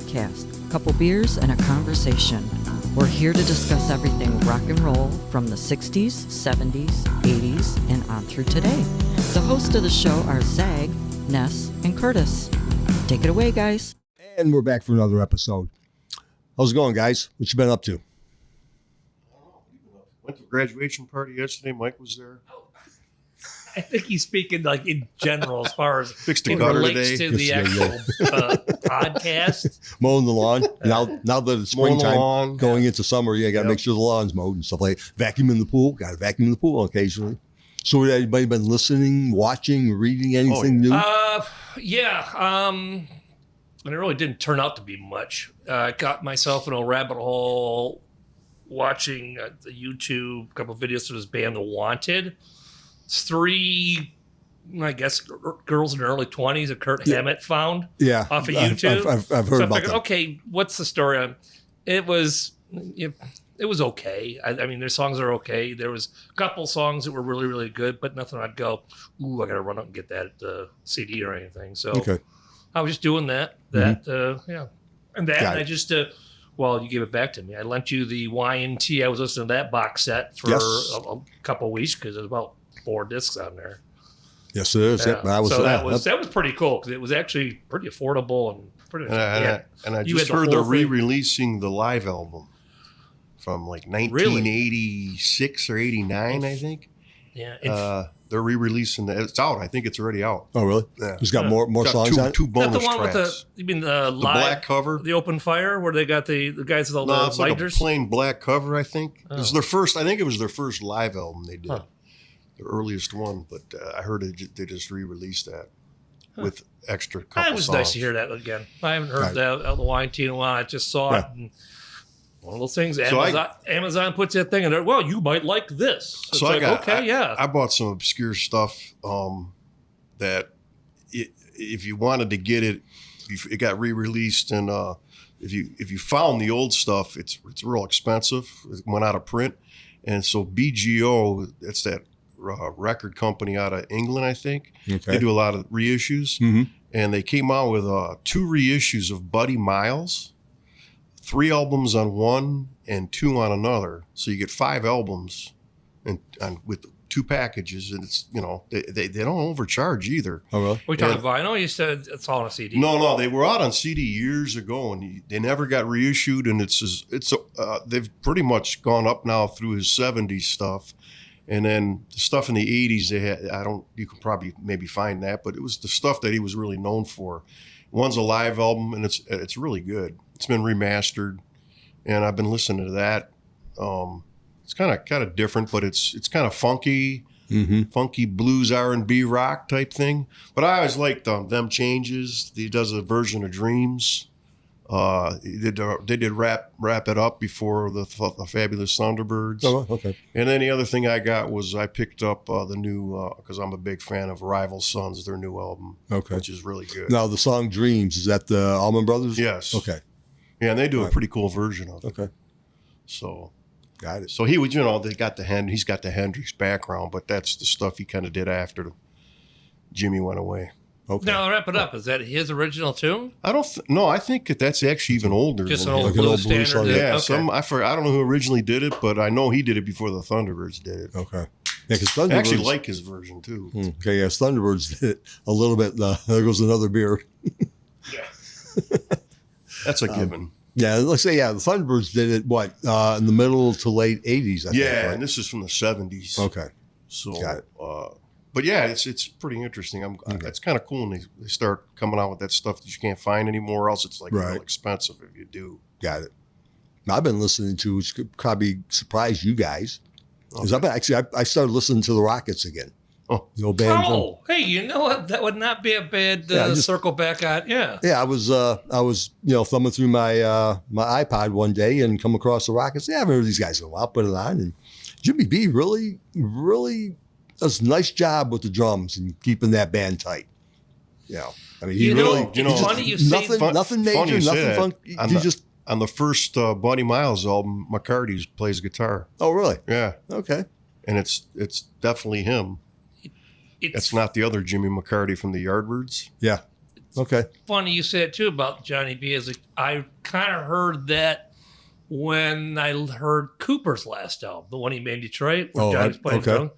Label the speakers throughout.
Speaker 1: Podcast. Couple beers and a conversation. We're here to discuss everything rock and roll from the 60s, 70s, 80s, and on through today. The hosts of the show are Zag, Ness, and Curtis. Take it away, guys.
Speaker 2: And we're back for another episode. How's it going, guys? What you been up to?
Speaker 3: Went to a graduation party yesterday. Mike was there.
Speaker 4: I think he's speaking like in general as far as
Speaker 3: Fixed a
Speaker 4: it
Speaker 3: gutter
Speaker 4: relates
Speaker 3: today.
Speaker 4: to the actual podcast.
Speaker 2: Mowing the lawn. Now that it's
Speaker 3: Mowing the
Speaker 2: springtime,
Speaker 3: lawn.
Speaker 2: going into summer, you got to make sure the lawn's mowed and stuff like that. Vacuuming the pool. Got to vacuum the pool occasionally. So has anybody been listening, watching, reading anything new?
Speaker 4: Yeah. And it really didn't turn out to be much. I got myself in a rabbit hole watching the YouTube, a couple of videos for this band, The Wanted. It's three, I guess, girls in their early 20s that Kurt Hammett found off of YouTube.
Speaker 2: I've heard
Speaker 4: so
Speaker 2: about
Speaker 4: I figured,
Speaker 2: that.
Speaker 4: okay, what's the story? It was okay. I mean, their songs are okay. There was a couple songs that were really, really good, but nothing I'd go, ooh, I got to run up and get that CD or anything. So
Speaker 2: Okay.
Speaker 4: I was just doing that. And I just, well, you gave it back to me. I lent you the Y&T. I was listening to that box set for a couple of weeks because there's about 4 discs on there.
Speaker 2: Yes, it is.
Speaker 4: Yeah.
Speaker 2: That was
Speaker 4: That was pretty cool because it was actually pretty affordable and pretty.
Speaker 3: And I just heard they're re-releasing the live album from like 1986 or 89, I think.
Speaker 4: Yeah.
Speaker 3: They're re-releasing that. It's out. I think it's already out.
Speaker 2: Oh, really?
Speaker 3: Yeah.
Speaker 2: It's got more
Speaker 3: It's got
Speaker 2: songs on it?
Speaker 3: two bonus
Speaker 4: the one
Speaker 3: tracks.
Speaker 4: with you mean the live,
Speaker 3: black cover?
Speaker 4: the open fire, where they got the guys with all
Speaker 3: No,
Speaker 4: the
Speaker 3: it's like a
Speaker 4: lighters?
Speaker 3: plain black cover, I think. It was
Speaker 4: Oh.
Speaker 3: their first, I think it was their first live album they did.
Speaker 4: Huh.
Speaker 3: The earliest one, but I heard they just re-released that with extra couple
Speaker 4: It was
Speaker 3: songs.
Speaker 4: nice to hear that again. I haven't heard
Speaker 2: Right.
Speaker 4: that out the Y&T in a while. I just saw it. And one of those things.
Speaker 3: So
Speaker 4: Amazon puts that thing in there. Well, you might like this. It's
Speaker 3: So
Speaker 4: yeah.
Speaker 3: I bought some obscure stuff that if you wanted to get it, it got re-released, and if you found the old stuff, it's real expensive. It went out of print, and so BGO, that's that record company out of England, I think.
Speaker 2: Okay.
Speaker 3: They do a lot of reissues, and they came out with 2 reissues of Buddy Miles, 3 albums on one and 2 on another. So you get 5 albums and with 2 packages, and it's they don't overcharge either.
Speaker 2: Oh, really?
Speaker 4: We talking vinyl? You said it's all on a CD.
Speaker 3: No, they were out on CD years ago, and they never got reissued. And they've pretty much gone up now through his 70s stuff, and then the stuff in the 80s they had. You can probably maybe find that, but it was the stuff that he was really known for. One's a live album, and it's really good. It's been remastered, and I've been listening to that. It's kind of different, but it's kind of funky, funky blues R&B rock type thing. But I always liked Them Changes. He does a version of Dreams. They did wrap it up before the Fabulous Thunderbirds.
Speaker 2: Oh, okay.
Speaker 3: And then the other thing I got was I picked up the new, because I'm a big fan of Rival Sons, their new album, which is really good.
Speaker 2: Now, the song Dreams, is that the Allman Brothers?
Speaker 3: Yes.
Speaker 2: Okay.
Speaker 3: Yeah, and they do a pretty cool version of it.
Speaker 2: Okay.
Speaker 3: So,
Speaker 2: Got it.
Speaker 3: so he would, he's got the Hendrix background, but that's the stuff he kind of did after Jimmy went away.
Speaker 2: Okay.
Speaker 4: Now, wrap it up. Is that his original tune?
Speaker 3: I think that's actually even older.
Speaker 4: Just
Speaker 3: than
Speaker 4: an
Speaker 3: him.
Speaker 4: old
Speaker 2: Like an
Speaker 4: blues
Speaker 2: old blues
Speaker 4: standard?
Speaker 2: song,
Speaker 3: Yeah,
Speaker 4: Okay.
Speaker 3: I don't know who originally did it, but I know he did it before the Thunderbirds did it.
Speaker 2: Okay. Yeah, because
Speaker 3: I
Speaker 2: Thunderbirds.
Speaker 3: actually like his version too.
Speaker 2: Okay, yes, Thunderbirds did it a little bit. There goes another beer.
Speaker 3: That's a given.
Speaker 2: Yeah, let's say, the Thunderbirds did it, in the middle to late 80s, I think.
Speaker 3: Yeah,
Speaker 2: Right?
Speaker 3: and this is from the 70s.
Speaker 2: Okay.
Speaker 3: So,
Speaker 2: Got it.
Speaker 3: But yeah, it's pretty interesting. It's kind of cool when they start coming out with that stuff that you can't find anymore. Else it's like real expensive if you do.
Speaker 2: Got it. Now, I've been listening to, which could probably surprise you guys, because I started listening to the Rockets again.
Speaker 3: Oh.
Speaker 2: The old band.
Speaker 4: Oh, hey, you know what? That would not be a bad circle back on. Yeah.
Speaker 2: Yeah, I was thumbing through my my iPod one day and come across the Rockets. Yeah, I've heard these guys in a while. Put it on, and Jimmy B really does a nice job with the drums and keeping that band tight. I mean, he
Speaker 4: it's funny you say
Speaker 2: nothing major,
Speaker 3: funny you say
Speaker 2: nothing
Speaker 3: that.
Speaker 2: fun.
Speaker 3: On the first Buddy Miles album, McCarty plays guitar.
Speaker 2: Oh, really?
Speaker 3: Yeah,
Speaker 2: Okay.
Speaker 3: and it's definitely him. It's not the other Jimmy McCarty from the Yardbirds.
Speaker 2: Yeah. Okay.
Speaker 4: Funny you say it too about Johnny B. Is like, I kind of heard that when I heard Cooper's last album, the one he made in Detroit, where Johnny's playing drums.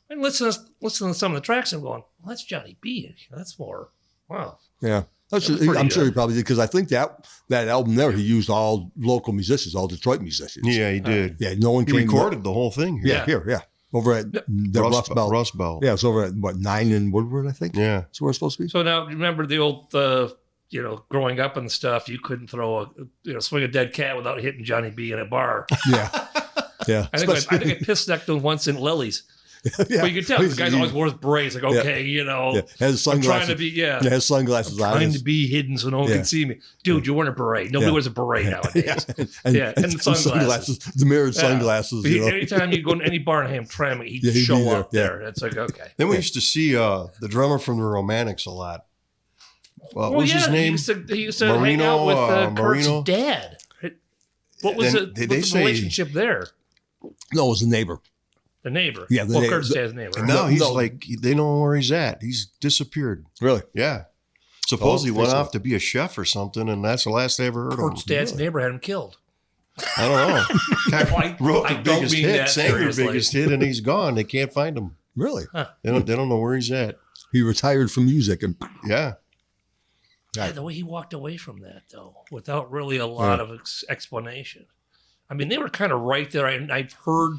Speaker 4: And listen to some of the tracks, I'm going, well, that's Johnny B. That's more, wow.
Speaker 2: Yeah. I'm
Speaker 4: pretty
Speaker 2: sure he
Speaker 4: good.
Speaker 2: probably did, because I think that album there, he used all local musicians, all Detroit musicians.
Speaker 3: Yeah, he did.
Speaker 2: Yeah, no one
Speaker 3: He
Speaker 2: came.
Speaker 3: recorded the whole thing here.
Speaker 2: Yeah. Over at the Rust Belt.
Speaker 3: Rust Belt.
Speaker 2: Yeah, it's over at 9 in Woodward, I think.
Speaker 3: Yeah.
Speaker 2: That's where it's supposed to be.
Speaker 4: So now, remember the old, growing up and stuff, you couldn't throw swing a dead cat without hitting Johnny B in a bar.
Speaker 2: Yeah. Yeah.
Speaker 4: I think I pissed necked him once in Lily's.
Speaker 2: Yeah.
Speaker 4: But you can tell the guy's always wore his berets. Like, okay,
Speaker 2: Yeah. Has
Speaker 4: I'm
Speaker 2: sunglasses.
Speaker 4: trying to be,
Speaker 2: Has sunglasses on.
Speaker 4: trying to be hidden so no one can see me. Dude, you're wearing a beret. Nobody wears a beret nowadays.
Speaker 2: And
Speaker 4: sunglasses.
Speaker 2: the mirrored sunglasses.
Speaker 4: But anytime you go to any bar in Hamtramck, he'd
Speaker 2: Yeah, he'd
Speaker 4: show
Speaker 2: be
Speaker 4: up
Speaker 2: there.
Speaker 4: there. It's like, okay.
Speaker 3: Then we used to see the drummer from the Romantics a lot. What was his
Speaker 4: He
Speaker 3: name?
Speaker 4: used to hang out with Kurt's
Speaker 3: Marino?
Speaker 4: dad. What was
Speaker 3: Then
Speaker 4: the
Speaker 3: they say-
Speaker 4: relationship there?
Speaker 2: No, it was a neighbor.
Speaker 4: The neighbor.
Speaker 2: Yeah, the neighbor.
Speaker 4: Kurt's dad's neighbor.
Speaker 3: And now he's
Speaker 2: No.
Speaker 3: like, they don't know where he's at. He's disappeared.
Speaker 2: Really?
Speaker 3: Yeah. Supposedly
Speaker 2: Oh,
Speaker 3: went
Speaker 2: so-
Speaker 3: off to be a chef or something, and that's the last I ever heard
Speaker 4: Kurt's
Speaker 3: of him.
Speaker 4: dad's neighbor had him killed.
Speaker 3: I don't know. Guy wrote
Speaker 4: I
Speaker 3: the
Speaker 4: don't
Speaker 3: biggest
Speaker 4: mean
Speaker 3: hit,
Speaker 4: that
Speaker 3: sang the
Speaker 4: seriously.
Speaker 3: biggest hit, and he's gone. They can't find him.
Speaker 2: Really?
Speaker 3: They don't know where he's at.
Speaker 2: He retired from music and
Speaker 3: Yeah.
Speaker 4: Yeah, the way he walked away from that, though, without really a lot of explanation. I mean, they were kind of right there. I've heard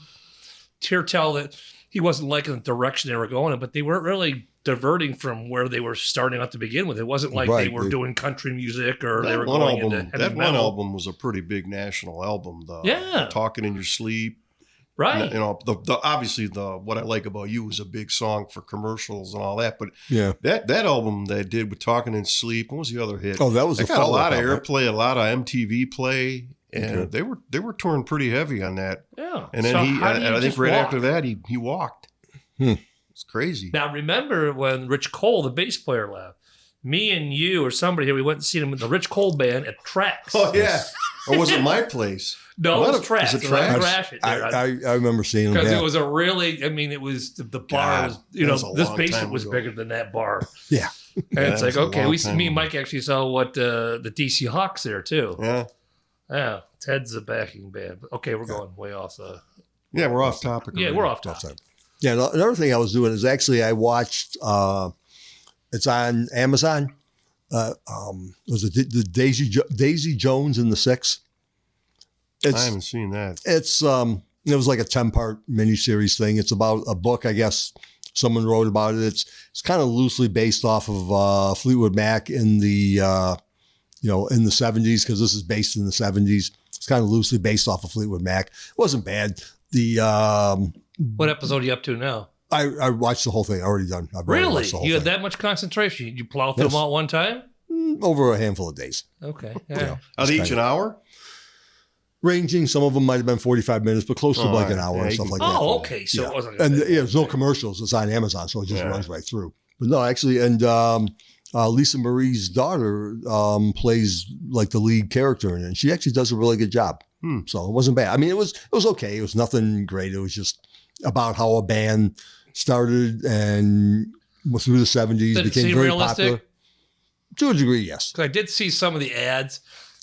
Speaker 4: Tier tell that he wasn't liking the direction they were going in, but they weren't really diverting from where they were starting out to begin with. It wasn't like they were doing country music or they were going into heavy
Speaker 3: That one
Speaker 4: metal.
Speaker 3: album was a pretty big national album.
Speaker 4: Yeah.
Speaker 3: Talking in Your Sleep.
Speaker 4: Right.
Speaker 3: You know, the obviously the What I Like About You was a big song for commercials and all that. But
Speaker 2: yeah.
Speaker 3: that album they did with Talking in Sleep, what was the other hit?
Speaker 2: Oh, that was
Speaker 3: They
Speaker 2: a
Speaker 3: got a lot of
Speaker 2: follow-up,
Speaker 3: airplay, a lot of MTV play, and
Speaker 2: Okay.
Speaker 3: they were touring pretty heavy on that.
Speaker 4: Yeah.
Speaker 3: And then
Speaker 4: So
Speaker 3: he,
Speaker 4: how do you
Speaker 3: and I think
Speaker 4: just
Speaker 3: right
Speaker 4: walk?
Speaker 3: after that he walked. It's crazy.
Speaker 4: Now, remember when Rich Cole, the bass player, left? Me and you or somebody here, we went and seen him with the Rich Cole band at Trax.
Speaker 3: Oh yeah, or was it My Place?
Speaker 4: No, it was Trax.
Speaker 3: Was it
Speaker 4: It was
Speaker 3: Trax?
Speaker 4: Trash it there.
Speaker 2: I remember seeing him.
Speaker 4: Because
Speaker 2: Yeah.
Speaker 4: it was a really, I mean, it was the bar
Speaker 3: God,
Speaker 4: was,
Speaker 3: that was a
Speaker 4: this
Speaker 3: long
Speaker 4: basement
Speaker 3: time
Speaker 4: was
Speaker 3: ago.
Speaker 4: bigger than that bar.
Speaker 2: Yeah.
Speaker 4: And
Speaker 3: Yeah,
Speaker 4: it's
Speaker 3: that
Speaker 4: like,
Speaker 3: was a
Speaker 4: okay,
Speaker 3: long
Speaker 4: me
Speaker 3: time
Speaker 4: and
Speaker 3: ago.
Speaker 4: Mike actually saw what the DC Hawks there too.
Speaker 3: Yeah,
Speaker 4: Yeah, Ted's the backing band. But okay, we're going way off the.
Speaker 3: yeah, we're off topic.
Speaker 4: Yeah,
Speaker 3: already.
Speaker 4: we're off topic.
Speaker 2: Yeah. Another thing I was doing is actually I watched. It's on Amazon. Was it the Daisy Jones and the Six?
Speaker 3: I haven't seen that.
Speaker 2: It's it was like a 10-part miniseries thing. It's about a book, I guess someone wrote about it. It's kind of loosely based off of Fleetwood Mac in the in the 70s, because this is based in the 70s. It's kind of loosely based off of Fleetwood Mac. It wasn't bad. The
Speaker 4: What episode are you up to now?
Speaker 2: I watched the whole thing. Already done. I've already
Speaker 4: Really?
Speaker 2: watched the whole
Speaker 4: You had
Speaker 2: thing.
Speaker 4: that much concentration? You plow through
Speaker 2: Yes.
Speaker 4: them all at one time?
Speaker 2: Over a handful of days.
Speaker 4: Okay.
Speaker 2: You
Speaker 4: Yeah.
Speaker 2: know,
Speaker 3: Are they each
Speaker 2: kinda-
Speaker 3: an hour?
Speaker 2: ranging. Some of them might have been 45 minutes, but close to
Speaker 3: Oh,
Speaker 2: like an
Speaker 3: all
Speaker 2: hour
Speaker 3: right.
Speaker 2: and
Speaker 3: Yeah,
Speaker 2: stuff
Speaker 3: you
Speaker 2: like
Speaker 3: can-
Speaker 2: that.
Speaker 4: Oh, okay. So
Speaker 2: Yeah.
Speaker 4: it wasn't.
Speaker 2: And there's no commercials. It's on Amazon, so it just
Speaker 3: Yeah.
Speaker 2: runs right through. But no, actually, and Lisa Marie's daughter plays like the lead character in it, and she actually does a really good job. So it wasn't bad. I mean, it was okay. It was nothing great. It was just about how a band started and through the 70s
Speaker 4: Did it
Speaker 2: became
Speaker 4: seem
Speaker 2: very
Speaker 4: realistic?
Speaker 2: popular. To a degree, yes.
Speaker 4: Because I did see some of the ads,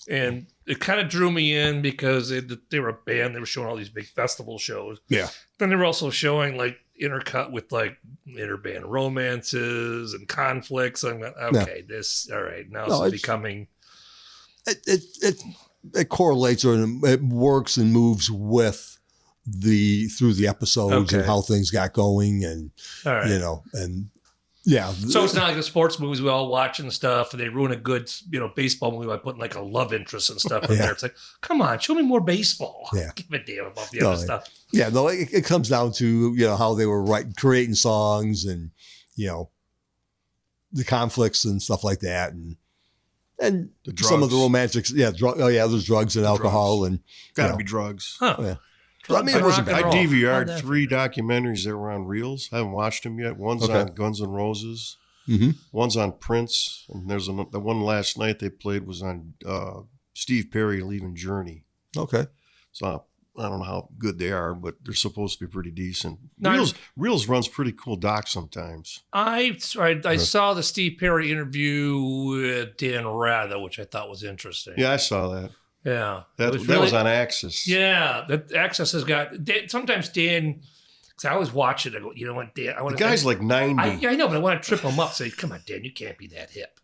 Speaker 4: and it kind of drew me in because they were a band. They were showing all these big festival shows.
Speaker 2: Yeah.
Speaker 4: Then they were also showing like intercut with like interband romances and conflicts. I'm like, okay, this all right. Now
Speaker 2: No,
Speaker 4: it's
Speaker 2: it's-
Speaker 4: becoming.
Speaker 2: It correlates or it works and moves with through the episodes and
Speaker 4: Okay.
Speaker 2: how things got going, and
Speaker 4: All right.
Speaker 2: and yeah.
Speaker 4: So it's not like the sports movies we all watch and stuff, and they ruin a good, baseball movie by putting like a love interest and stuff in
Speaker 2: Yeah.
Speaker 4: there. It's like, come on, show me more baseball.
Speaker 2: Yeah.
Speaker 4: Give a damn about the
Speaker 2: No,
Speaker 4: other stuff.
Speaker 2: Yeah, no, it comes down to how they were creating songs and the conflicts and stuff like that, and
Speaker 3: The
Speaker 2: some of the
Speaker 3: drugs.
Speaker 2: romantics. Yeah, there's drugs and alcohol and
Speaker 3: Got to
Speaker 2: know.
Speaker 3: be drugs.
Speaker 4: Huh.
Speaker 2: yeah.
Speaker 4: Drugs
Speaker 2: I mean, it
Speaker 4: and
Speaker 2: wasn't
Speaker 4: rock and
Speaker 2: bad.
Speaker 3: I
Speaker 4: roll. How'd
Speaker 3: DVR'd
Speaker 4: that
Speaker 3: 3 documentaries that were on reels. I haven't watched them yet. One's
Speaker 2: Okay.
Speaker 3: on Guns N' Roses.
Speaker 2: Mm-hmm.
Speaker 3: One's on Prince. And there's the one last night they played was on Steve Perry leaving Journey.
Speaker 2: Okay.
Speaker 3: So I don't know how good they are, but they're supposed to be pretty decent.
Speaker 4: No,
Speaker 3: Reels runs pretty cool docs sometimes.
Speaker 4: I saw the Steve Perry interview with Dan Rather, which I thought was interesting.
Speaker 3: Yeah, I saw that.
Speaker 4: Yeah.
Speaker 3: That was on Access.
Speaker 4: Yeah. That Access has got, sometimes Dan, because I always watch it. I go, you know what, Dan?
Speaker 3: The guy's like 90.
Speaker 4: I know, but I want to trip him up. Say, come on, Dan, you can't be that hip.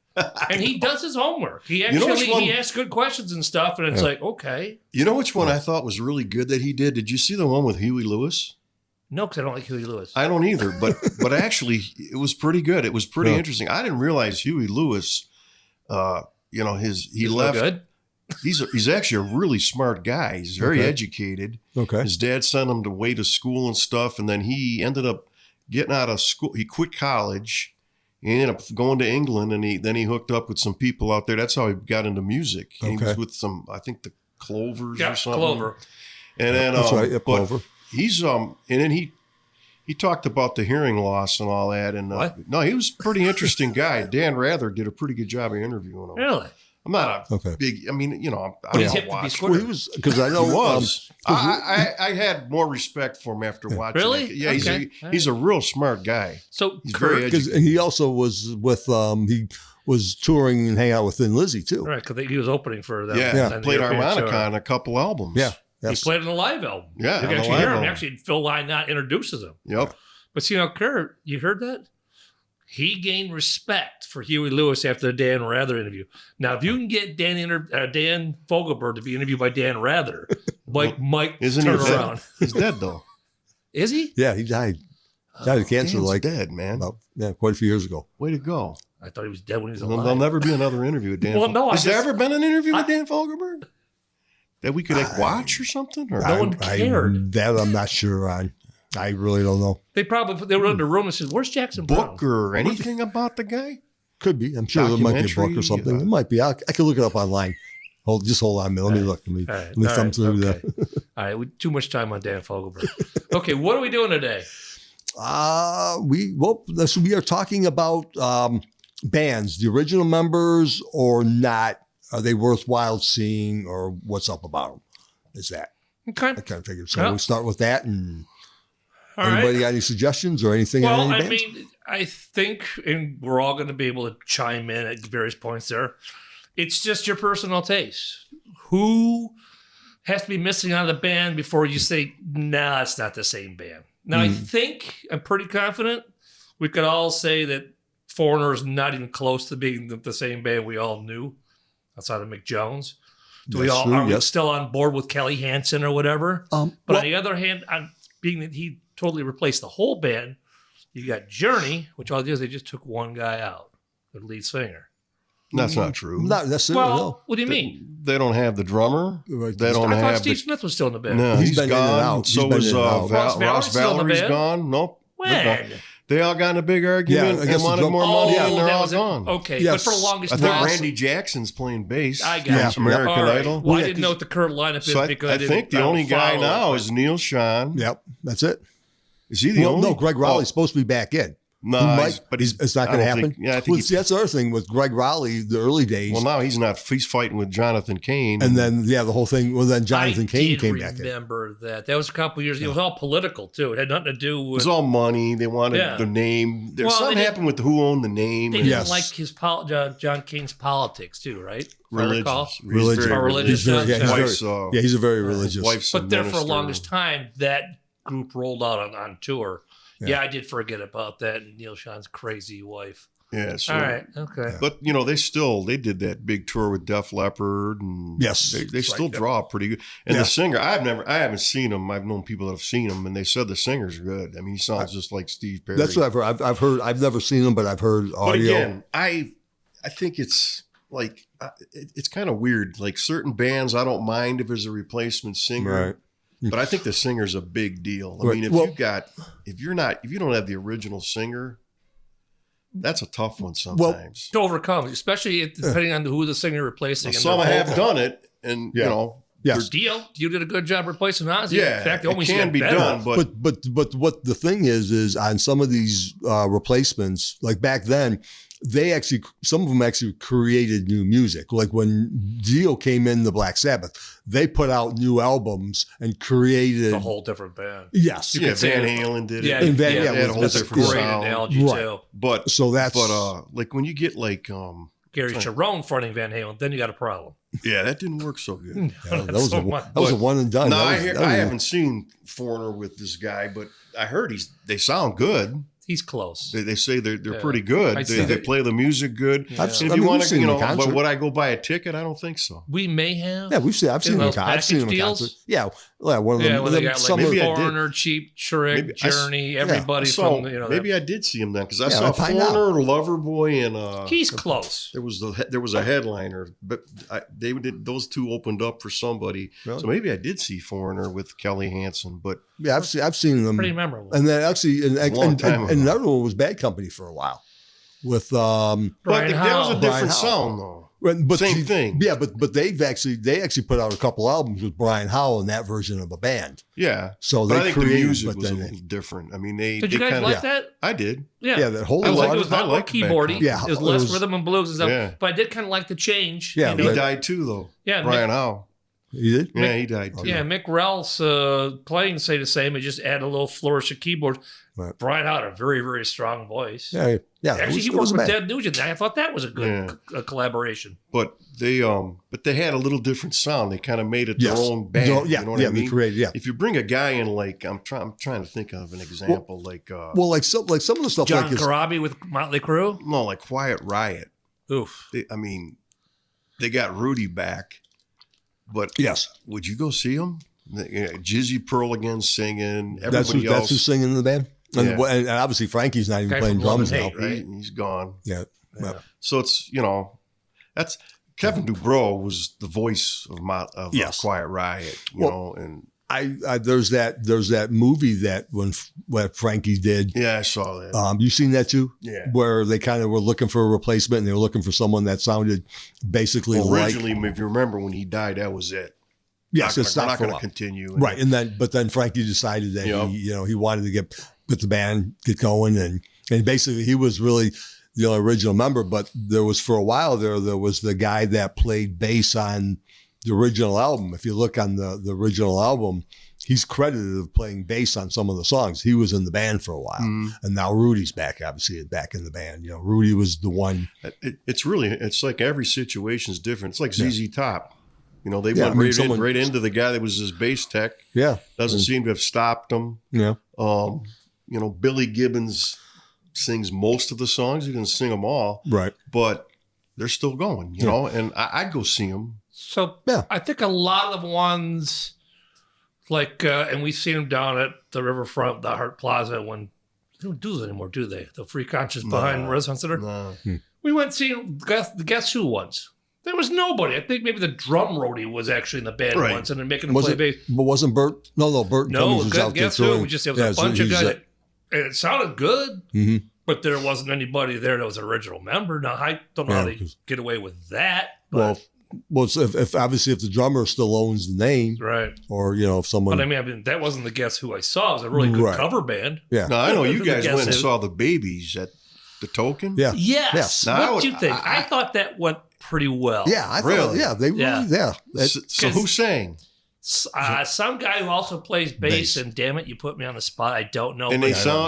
Speaker 4: And he does his homework. He actually he asks good questions and stuff, and it's like, okay.
Speaker 3: You know which one I thought was really good that he did? Did you see the one with Huey Lewis?
Speaker 4: No, because I don't like Huey Lewis.
Speaker 3: I don't either, but actually, it was pretty good. It was pretty interesting. I didn't realize Huey Lewis. He left.
Speaker 4: Good.
Speaker 3: He's actually a really smart guy. He's very educated.
Speaker 2: Okay.
Speaker 3: His dad sent him away to school and stuff, and then he ended up getting out of school. He quit college. He ended up going to England, and then he hooked up with some people out there. That's how he got into music. He was with some, I think, the Clovers or something.
Speaker 4: Clover.
Speaker 3: And then,
Speaker 2: that's right.
Speaker 3: Clover. He's and then he talked about the hearing loss and all that. And no, he was a pretty interesting guy. Dan Rather did a pretty good job of interviewing him.
Speaker 4: Really?
Speaker 3: I'm not a big. I mean, I
Speaker 4: he's
Speaker 3: don't
Speaker 4: hip to be
Speaker 3: watch.
Speaker 4: square.
Speaker 2: Well, he was, because I know
Speaker 3: He was. I had more respect for him after watching.
Speaker 4: Really?
Speaker 3: it. Yeah,
Speaker 4: Okay.
Speaker 3: he's a real smart guy.
Speaker 4: So
Speaker 3: He's
Speaker 4: Kurt,
Speaker 3: very
Speaker 2: because he also was with he was touring and hanging out with Thin Lizzy too.
Speaker 4: right? Because he was opening for them.
Speaker 3: Yeah,
Speaker 4: on the
Speaker 3: played
Speaker 4: European
Speaker 3: harmonica
Speaker 4: tour.
Speaker 3: on a couple albums.
Speaker 2: Yeah.
Speaker 4: He
Speaker 2: Yes.
Speaker 4: played on the live album.
Speaker 3: Yeah,
Speaker 4: you
Speaker 3: on
Speaker 4: can
Speaker 3: the
Speaker 4: actually
Speaker 3: live
Speaker 4: hear him.
Speaker 3: album.
Speaker 4: Actually, Phil Lynott introduces him.
Speaker 3: Yep.
Speaker 4: But see, now Kurt, you heard that? He gained respect for Huey Lewis after the Dan Rather interview. Now, if you can get Dan Fogelberg to be interviewed by Dan Rather, Mike
Speaker 3: Isn't
Speaker 4: turn
Speaker 3: he dead?
Speaker 4: around.
Speaker 3: He's dead though.
Speaker 4: Is he?
Speaker 2: Yeah, he died. Died of cancer
Speaker 3: Dan's dead, man.
Speaker 2: quite a few years ago.
Speaker 3: Way to go.
Speaker 4: I thought he was dead when he was
Speaker 3: There'll
Speaker 4: alive.
Speaker 3: never be another interview with Dan.
Speaker 4: Well, no,
Speaker 3: Has there ever been an interview with
Speaker 4: I-
Speaker 3: Dan Fogelberg that we could watch or something? Or
Speaker 4: No one cared.
Speaker 2: That I'm not sure on. I really don't know.
Speaker 4: They were in the room and said, "Where's Jackson Brown?"
Speaker 3: book or anything about the guy?
Speaker 2: Could be. I'm sure there might be a book or
Speaker 3: Documentary,
Speaker 2: something. It might be. I can look it up online. Hold on a minute. Let me look. Let me thumb through
Speaker 4: okay.
Speaker 2: that.
Speaker 4: All right, too much time on Dan Fogelberg. Okay, what are we doing today?
Speaker 2: We are talking about bands, the original members or not. Are they worthwhile seeing, or what's up about them? Is that
Speaker 4: Okay.
Speaker 2: I kind of figured. So
Speaker 4: Yeah.
Speaker 2: we'll start with that. And
Speaker 4: All
Speaker 2: anybody
Speaker 4: right.
Speaker 2: got any suggestions or anything?
Speaker 4: Well,
Speaker 2: on any
Speaker 4: I
Speaker 2: bands?
Speaker 4: mean, I think, and we're all going to be able to chime in at various points there. It's just your personal taste. Who has to be missing out of the band before you say, nah, it's not the same band? Now, I think, I'm pretty confident, we could all say that Foreigner is not even close to being the same band we all knew outside of Mick Jones.
Speaker 2: That's true,
Speaker 4: Are we
Speaker 2: yes.
Speaker 4: still on board with Kelly Hansen or whatever? But
Speaker 2: well-
Speaker 4: on the other hand, on being that he totally replaced the whole band, you got Journey, which all it is, they just took one guy out, the lead singer.
Speaker 3: That's not true.
Speaker 2: Not necessarily.
Speaker 4: Well, what do you mean?
Speaker 3: They don't have the drummer.
Speaker 2: Right.
Speaker 3: They don't
Speaker 4: I thought
Speaker 3: have
Speaker 4: Steve
Speaker 3: the.
Speaker 4: Smith was still in the band.
Speaker 3: No,
Speaker 2: He's
Speaker 3: he's
Speaker 2: been in and
Speaker 3: gone.
Speaker 2: out.
Speaker 3: So
Speaker 2: He's been
Speaker 3: was
Speaker 2: in and out.
Speaker 4: Ross Valler's
Speaker 3: Ross
Speaker 4: still in the
Speaker 3: Valerie's
Speaker 4: band?
Speaker 3: gone. Nope. They're
Speaker 4: When?
Speaker 3: gone. They all got in a big argument
Speaker 2: I guess
Speaker 3: and
Speaker 2: the
Speaker 3: wanted
Speaker 2: drum-
Speaker 3: more money,
Speaker 4: Oh,
Speaker 3: and they're
Speaker 4: that
Speaker 3: all
Speaker 4: was it.
Speaker 3: gone.
Speaker 4: Okay,
Speaker 2: Yes.
Speaker 4: but for the longest
Speaker 3: I think
Speaker 4: time,
Speaker 3: Randy Jackson's playing bass.
Speaker 4: I got
Speaker 2: Yeah.
Speaker 4: you.
Speaker 3: American
Speaker 4: All right.
Speaker 3: Idol.
Speaker 4: Well, I
Speaker 2: Yeah,
Speaker 4: didn't know what the current lineup is
Speaker 3: So
Speaker 4: because
Speaker 3: I
Speaker 4: didn't.
Speaker 3: think the
Speaker 4: I don't
Speaker 3: only guy
Speaker 4: follow
Speaker 3: now
Speaker 4: it.
Speaker 3: is Neil Sean.
Speaker 2: Yep, that's it.
Speaker 3: Is he the
Speaker 2: Well,
Speaker 3: only?
Speaker 2: no, Greg Raleigh's supposed to be back in.
Speaker 3: No,
Speaker 2: He
Speaker 3: he's-
Speaker 2: might,
Speaker 3: but
Speaker 2: it's not
Speaker 3: I
Speaker 2: going to
Speaker 3: don't
Speaker 2: happen.
Speaker 3: think- yeah, I think
Speaker 2: Well,
Speaker 3: he-
Speaker 2: see, that's the other thing with Greg Raleigh, the early days.
Speaker 3: Well, now he's not. He's fighting with Jonathan Cain.
Speaker 2: And then, the whole thing. Well, then Jonathan
Speaker 4: I
Speaker 2: Cain
Speaker 4: did
Speaker 2: came back in.
Speaker 4: remember that. That was a couple years. It was all political too. It had nothing to do
Speaker 3: it
Speaker 4: with.
Speaker 3: was all money. They wanted
Speaker 4: Yeah.
Speaker 3: the name. There's
Speaker 4: Well,
Speaker 3: something
Speaker 4: they
Speaker 3: happened with who owned the name.
Speaker 4: They
Speaker 3: and
Speaker 4: didn't
Speaker 2: Yes.
Speaker 4: like his John Cain's politics too, right? If I recall.
Speaker 3: religious.
Speaker 2: Religion.
Speaker 3: He's very
Speaker 4: Or religious.
Speaker 2: He's very, yeah,
Speaker 4: His
Speaker 2: he's very,
Speaker 3: wife's,
Speaker 2: yeah, he's a very
Speaker 3: his
Speaker 2: religious.
Speaker 3: wife's a
Speaker 4: But there for the
Speaker 3: minister.
Speaker 4: longest time, that group rolled out on tour. Yeah, I did forget about that. And Neil Sean's crazy wife.
Speaker 3: Yeah. So,
Speaker 4: All right. Okay.
Speaker 3: But they did that big tour with Def Leppard, and
Speaker 2: Yes.
Speaker 3: they still draw pretty good. And
Speaker 2: Yeah.
Speaker 3: the singer, I haven't seen him. I've known people that have seen him, and they said the singer's good. I mean, he sounds just like Steve Perry.
Speaker 2: That's what I've heard. I've heard. I've never seen him, but I've heard
Speaker 3: But
Speaker 2: audio.
Speaker 3: again, I think it's like it's kind of weird. Like certain bands, I don't mind if there's a replacement singer.
Speaker 2: Right.
Speaker 3: But I think the singer's a big deal. I
Speaker 2: Right.
Speaker 3: mean, if
Speaker 2: Well-
Speaker 3: if you don't have the original singer, that's a tough one sometimes.
Speaker 4: To overcome, especially depending on who the singer replacing.
Speaker 3: Now,
Speaker 4: and
Speaker 3: some
Speaker 4: their
Speaker 3: have
Speaker 4: vocal.
Speaker 3: done it, and
Speaker 2: Yeah.
Speaker 3: you know,
Speaker 2: Yes.
Speaker 4: Dio, you did a good job replacing Ozzy.
Speaker 3: yeah,
Speaker 4: In fact,
Speaker 3: it
Speaker 4: almost
Speaker 3: can
Speaker 4: got
Speaker 3: be
Speaker 4: better.
Speaker 3: done. But
Speaker 2: But what the thing is on some of these replacements, like back then, some of them actually created new music. Like when Dio came in the Black Sabbath, they put out new albums and created
Speaker 4: a whole different band.
Speaker 2: Yes.
Speaker 3: Yeah,
Speaker 4: could say
Speaker 3: Van
Speaker 4: it-
Speaker 3: Halen did
Speaker 4: Yeah,
Speaker 3: it.
Speaker 2: And Van-
Speaker 4: yeah,
Speaker 2: yeah,
Speaker 3: They had a whole
Speaker 4: that's a
Speaker 3: different
Speaker 4: great
Speaker 3: sound.
Speaker 4: analogy
Speaker 2: Right.
Speaker 4: too.
Speaker 3: But
Speaker 2: So that's
Speaker 3: like when you get like
Speaker 4: Gary Cherone fronting Van Halen, then you got a problem.
Speaker 3: yeah, that didn't work so good.
Speaker 2: that
Speaker 4: Not
Speaker 2: was
Speaker 4: so
Speaker 2: a
Speaker 4: much.
Speaker 2: that was a one and done.
Speaker 3: No,
Speaker 2: That was- that
Speaker 3: I
Speaker 2: was-
Speaker 3: haven't seen Foreigner with this guy, but I heard they sound good.
Speaker 4: He's close.
Speaker 3: They say they're
Speaker 4: Yeah.
Speaker 3: pretty good.
Speaker 4: I'd
Speaker 3: They
Speaker 4: say-
Speaker 3: play the music good.
Speaker 4: Yeah.
Speaker 2: I've
Speaker 3: And
Speaker 2: seen-
Speaker 3: if
Speaker 2: I
Speaker 3: you
Speaker 2: mean,
Speaker 3: want
Speaker 2: we've
Speaker 3: to,
Speaker 2: seen
Speaker 3: you
Speaker 2: them in
Speaker 3: know, but
Speaker 2: concert.
Speaker 3: would I go buy a ticket? I don't think so.
Speaker 4: We may have.
Speaker 2: Yeah, I've seen
Speaker 4: In
Speaker 2: them.
Speaker 4: those
Speaker 2: I've seen them in
Speaker 4: package
Speaker 2: concert.
Speaker 4: deals?
Speaker 2: Yeah, one of
Speaker 4: Yeah,
Speaker 2: them.
Speaker 4: when they got
Speaker 2: some
Speaker 4: like
Speaker 2: of-
Speaker 3: Maybe I did.
Speaker 4: Foreigner, Cheap Trick,
Speaker 3: Maybe I s-
Speaker 4: Journey,
Speaker 2: yeah,
Speaker 4: everybody
Speaker 3: So
Speaker 4: from
Speaker 3: maybe I did see him then because I
Speaker 2: Yeah,
Speaker 3: saw
Speaker 2: I find out.
Speaker 3: Foreigner, Loverboy, and
Speaker 4: he's close.
Speaker 3: there was a headliner, but those two opened up for somebody.
Speaker 2: Really?
Speaker 3: So maybe I did see Foreigner with Kelly Hansen, but
Speaker 2: yeah, I've seen them.
Speaker 4: Pretty memorable.
Speaker 2: And then actually, and
Speaker 3: a long time
Speaker 2: and
Speaker 3: ago.
Speaker 2: another one was Bad Company for a while, with
Speaker 4: Brian
Speaker 3: that was a
Speaker 4: Howell.
Speaker 3: different
Speaker 2: Brian Howell.
Speaker 3: sound though.
Speaker 2: but
Speaker 3: Same thing.
Speaker 2: Yeah, but they actually put out a couple albums with Brian Howell in that version of a band.
Speaker 3: Yeah,
Speaker 2: So
Speaker 3: but
Speaker 2: they
Speaker 3: I think the
Speaker 2: created,
Speaker 3: music
Speaker 2: but
Speaker 3: was a
Speaker 2: then
Speaker 3: little different. I mean, they
Speaker 4: Did you guys
Speaker 3: kinda,
Speaker 4: like that?
Speaker 3: I did.
Speaker 4: Yeah.
Speaker 2: that whole
Speaker 4: I like
Speaker 2: lot
Speaker 4: it was
Speaker 2: of-
Speaker 4: a lot
Speaker 3: I
Speaker 4: more
Speaker 3: liked Bad
Speaker 4: keyboardy.
Speaker 3: Company.
Speaker 2: Yeah,
Speaker 4: it was
Speaker 2: it
Speaker 4: less
Speaker 2: was-
Speaker 4: rhythm and blues and stuff.
Speaker 3: Yeah.
Speaker 4: But I did kind of like the change.
Speaker 2: Yeah,
Speaker 4: you know?
Speaker 3: He
Speaker 2: but-
Speaker 3: died too, though.
Speaker 4: Yeah,
Speaker 3: Brian Howell.
Speaker 2: You did?
Speaker 3: Yeah, he died too.
Speaker 4: Yeah, Mick Rell's playing say the same. He just add a little flourish of keyboards.
Speaker 2: Right.
Speaker 4: Brian had a very, very strong voice.
Speaker 2: Yeah, yeah.
Speaker 4: Actually, he
Speaker 2: it was
Speaker 4: worked with
Speaker 2: bad.
Speaker 4: Ted Nugent. I thought that was a good
Speaker 3: Yeah.
Speaker 4: collaboration.
Speaker 3: But they had a little different sound. They kind of made it their
Speaker 2: Yes.
Speaker 3: own band.
Speaker 2: Yeah,
Speaker 3: you know what
Speaker 2: yeah,
Speaker 3: I
Speaker 2: they
Speaker 3: mean?
Speaker 2: created, yeah.
Speaker 3: If you bring a guy in, like I'm trying to think of an example,
Speaker 2: Well, like some of the stuff
Speaker 4: John
Speaker 2: like his,
Speaker 4: Corabi with Motley Crue.
Speaker 3: like Quiet Riot.
Speaker 4: Oof.
Speaker 3: They got Rudy back, but
Speaker 2: yes,
Speaker 3: would you go see him? Jizzy Pearl again singing.
Speaker 2: that's
Speaker 3: Everybody
Speaker 2: who's
Speaker 3: else,
Speaker 2: singing in the band. And,
Speaker 3: Yeah.
Speaker 2: and obviously Frankie's not even
Speaker 4: Guy
Speaker 2: playing
Speaker 4: from Love
Speaker 2: drums
Speaker 4: and
Speaker 2: now.
Speaker 4: Hate, right?
Speaker 3: he's gone.
Speaker 2: Yeah.
Speaker 4: Yeah.
Speaker 3: So it's that's Kevin Dubrow was the voice of
Speaker 2: Yes.
Speaker 3: Quiet Riot. You
Speaker 2: Well,
Speaker 3: know, and
Speaker 2: I there's that movie that when Frankie did.
Speaker 3: yeah, I saw that.
Speaker 2: You seen that too?
Speaker 3: Yeah.
Speaker 2: Where they kind of were looking for a replacement and they were looking for someone that sounded basically
Speaker 3: Well,
Speaker 2: like.
Speaker 3: originally, if you remember when he died, that was it.
Speaker 2: Yes,
Speaker 3: We're
Speaker 2: it's
Speaker 3: not
Speaker 2: not for a
Speaker 3: going to
Speaker 2: while.
Speaker 3: continue.
Speaker 2: Right, but then Frankie decided that
Speaker 3: Yep.
Speaker 2: he wanted to get the band get going, and basically he was really the only original member. But there was for a while there was the guy that played bass on the original album. If you look on the original album, he's credited of playing bass on some of the songs. He was in the band for a while,
Speaker 3: Mhm.
Speaker 2: and now Rudy's back. Obviously, back in the band. Rudy was the one.
Speaker 3: It's like every situation's different. It's like
Speaker 2: Yeah.
Speaker 3: ZZ Top. They
Speaker 2: Yeah,
Speaker 3: went
Speaker 2: I mean,
Speaker 3: right into the guy that was his bass tech.
Speaker 2: Yeah,
Speaker 3: Doesn't seem to have stopped him.
Speaker 2: yeah.
Speaker 3: Billy Gibbons sings most of the songs. He didn't sing them all,
Speaker 2: Right.
Speaker 3: but they're still going, you know, and I'd go see them.
Speaker 4: So
Speaker 2: Yeah.
Speaker 4: I think a lot of the ones like, and we've seen them down at the riverfront, the Hart Plaza, when they don't do that anymore, do they? The Free Conscious behind Renaissance Center.
Speaker 3: No.
Speaker 4: We went seeing the Guess Who ones. There was nobody. I think maybe the drum roadie was actually in the band
Speaker 3: Right.
Speaker 4: once and then making them play bass.
Speaker 2: But wasn't Bert? No, Bert
Speaker 4: No,
Speaker 2: Cummings was out there
Speaker 4: Guess Who?
Speaker 2: throwing.
Speaker 4: We just, it was
Speaker 2: Yeah,
Speaker 4: a bunch of
Speaker 2: he's,
Speaker 4: guys. And it sounded good,
Speaker 2: mhm.
Speaker 4: but there wasn't anybody there that was an original member. Now, I don't know
Speaker 2: Yeah,
Speaker 4: how they
Speaker 2: 'cause-
Speaker 4: get away with that. But,
Speaker 2: Well, it's if obviously if the drummer still owns the name,
Speaker 4: right.
Speaker 2: or if someone,
Speaker 4: But I mean, that wasn't the Guess Who I saw. It was a really good
Speaker 2: Right.
Speaker 4: cover band.
Speaker 2: yeah,
Speaker 3: Now, I know
Speaker 4: Yeah,
Speaker 3: you
Speaker 4: the
Speaker 3: guys
Speaker 4: Guess
Speaker 3: went and
Speaker 4: Who.
Speaker 3: saw the Babies at the Token.
Speaker 2: yeah,
Speaker 4: Yes.
Speaker 2: Yes.
Speaker 3: Now,
Speaker 4: What do you think? I thought that went pretty well.
Speaker 2: yeah. I thought,
Speaker 3: Really?
Speaker 2: yeah, they
Speaker 4: Yeah.
Speaker 2: really, yeah.
Speaker 3: So who sang?
Speaker 4: Some guy who also plays bass,
Speaker 2: Bass.
Speaker 4: and damn it, you put me on the spot. I don't know.
Speaker 3: And
Speaker 4: but-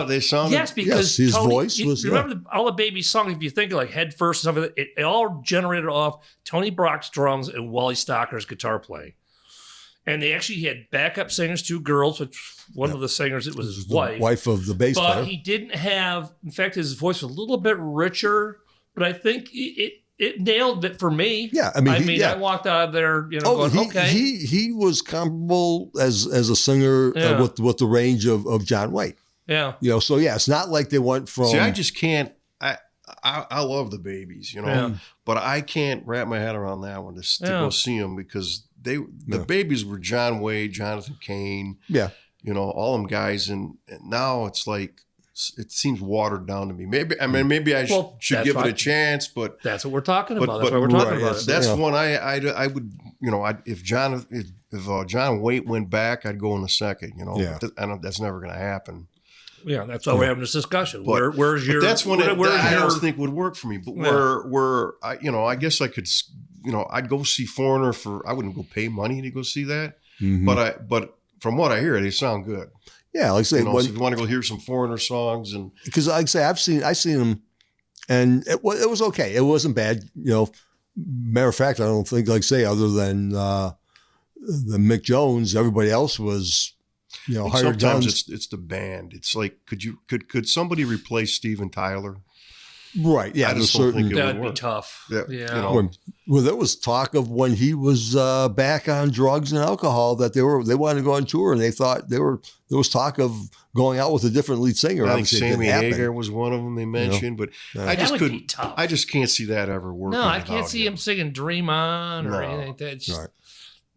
Speaker 3: they sounded.
Speaker 4: Yes, because
Speaker 2: Yes, his
Speaker 4: Tony,
Speaker 2: voice was-
Speaker 4: Remember all the Baby songs? If you think of like Head First and stuff, like that, it all generated off Tony Brock's drums and Wally Stocker's guitar playing. And they actually had backup singers, two girls, which one of the singers, it was his
Speaker 2: the
Speaker 4: wife.
Speaker 2: of the bass
Speaker 4: But
Speaker 2: player.
Speaker 4: he didn't have. In fact, his voice was a little bit richer. But I think it nailed it for me.
Speaker 2: Yeah, I mean,
Speaker 4: I walked out of there,
Speaker 2: Oh,
Speaker 4: going, okay.
Speaker 2: he was comparable as a singer
Speaker 4: Yeah.
Speaker 2: with the range of John White.
Speaker 4: Yeah.
Speaker 2: So yeah, it's not like they went from.
Speaker 3: See, I just can't. I love the Babies,
Speaker 4: Yeah.
Speaker 3: but I can't wrap my head around that one to
Speaker 4: Yeah.
Speaker 3: go see them because the
Speaker 2: Yeah.
Speaker 3: Babies were John Wade, Jonathan Cain,
Speaker 2: yeah,
Speaker 3: all them guys, and now it's like it seems watered down to me. Maybe I
Speaker 4: Well,
Speaker 3: should
Speaker 4: that's
Speaker 3: give
Speaker 4: why-
Speaker 3: it a chance, but
Speaker 4: That's what we're talking
Speaker 3: But-
Speaker 4: about. That's
Speaker 3: but-
Speaker 4: why we're talking
Speaker 2: right,
Speaker 4: about
Speaker 2: yes.
Speaker 4: it.
Speaker 3: that's
Speaker 2: Yeah.
Speaker 3: one I would if John Waite went back, I'd go in a second.
Speaker 2: Yeah.
Speaker 3: But I know that's never going to happen.
Speaker 4: Yeah, that's why we're having this discussion.
Speaker 3: But-
Speaker 4: Where's
Speaker 3: But
Speaker 4: your?
Speaker 3: that's when
Speaker 4: where's
Speaker 3: I
Speaker 4: your?
Speaker 3: don't think would work for me. But
Speaker 4: Yeah.
Speaker 3: where I guess I could, I'd go see Foreigner I wouldn't go pay money to go see that.
Speaker 2: Mhm.
Speaker 3: But from what I hear, they sound good.
Speaker 2: Yeah, like I say,
Speaker 3: So if you want to go hear some Foreigner songs and
Speaker 2: because like I say, I've seen them, and it was okay. It wasn't bad. Matter of fact, I don't think, like I say, other than the Mick Jones, everybody else was, hired
Speaker 3: sometimes
Speaker 2: guns.
Speaker 3: it's the band. It's like could somebody replace Steven Tyler?
Speaker 2: Right. Yeah.
Speaker 3: I
Speaker 2: There's
Speaker 3: just don't
Speaker 2: certain.
Speaker 3: think it
Speaker 4: That'd
Speaker 3: would
Speaker 4: be
Speaker 3: work.
Speaker 4: tough.
Speaker 3: Yeah,
Speaker 4: Yeah.
Speaker 2: Well, there was talk of when he was back on drugs and alcohol that they wanted to go on tour, and they thought there was talk of going out with a different lead singer.
Speaker 3: I think
Speaker 2: Obviously, it didn't
Speaker 3: Sammy
Speaker 2: happen.
Speaker 3: Hagar was one of them they mentioned, but
Speaker 2: Yeah.
Speaker 3: I
Speaker 4: That
Speaker 3: just
Speaker 4: would be
Speaker 3: couldn't.
Speaker 4: tough.
Speaker 3: I just can't see that ever working.
Speaker 4: No, I can't
Speaker 3: without
Speaker 4: see him singing "Dream On" or
Speaker 3: No.
Speaker 4: anything like that. It's just-
Speaker 2: Right.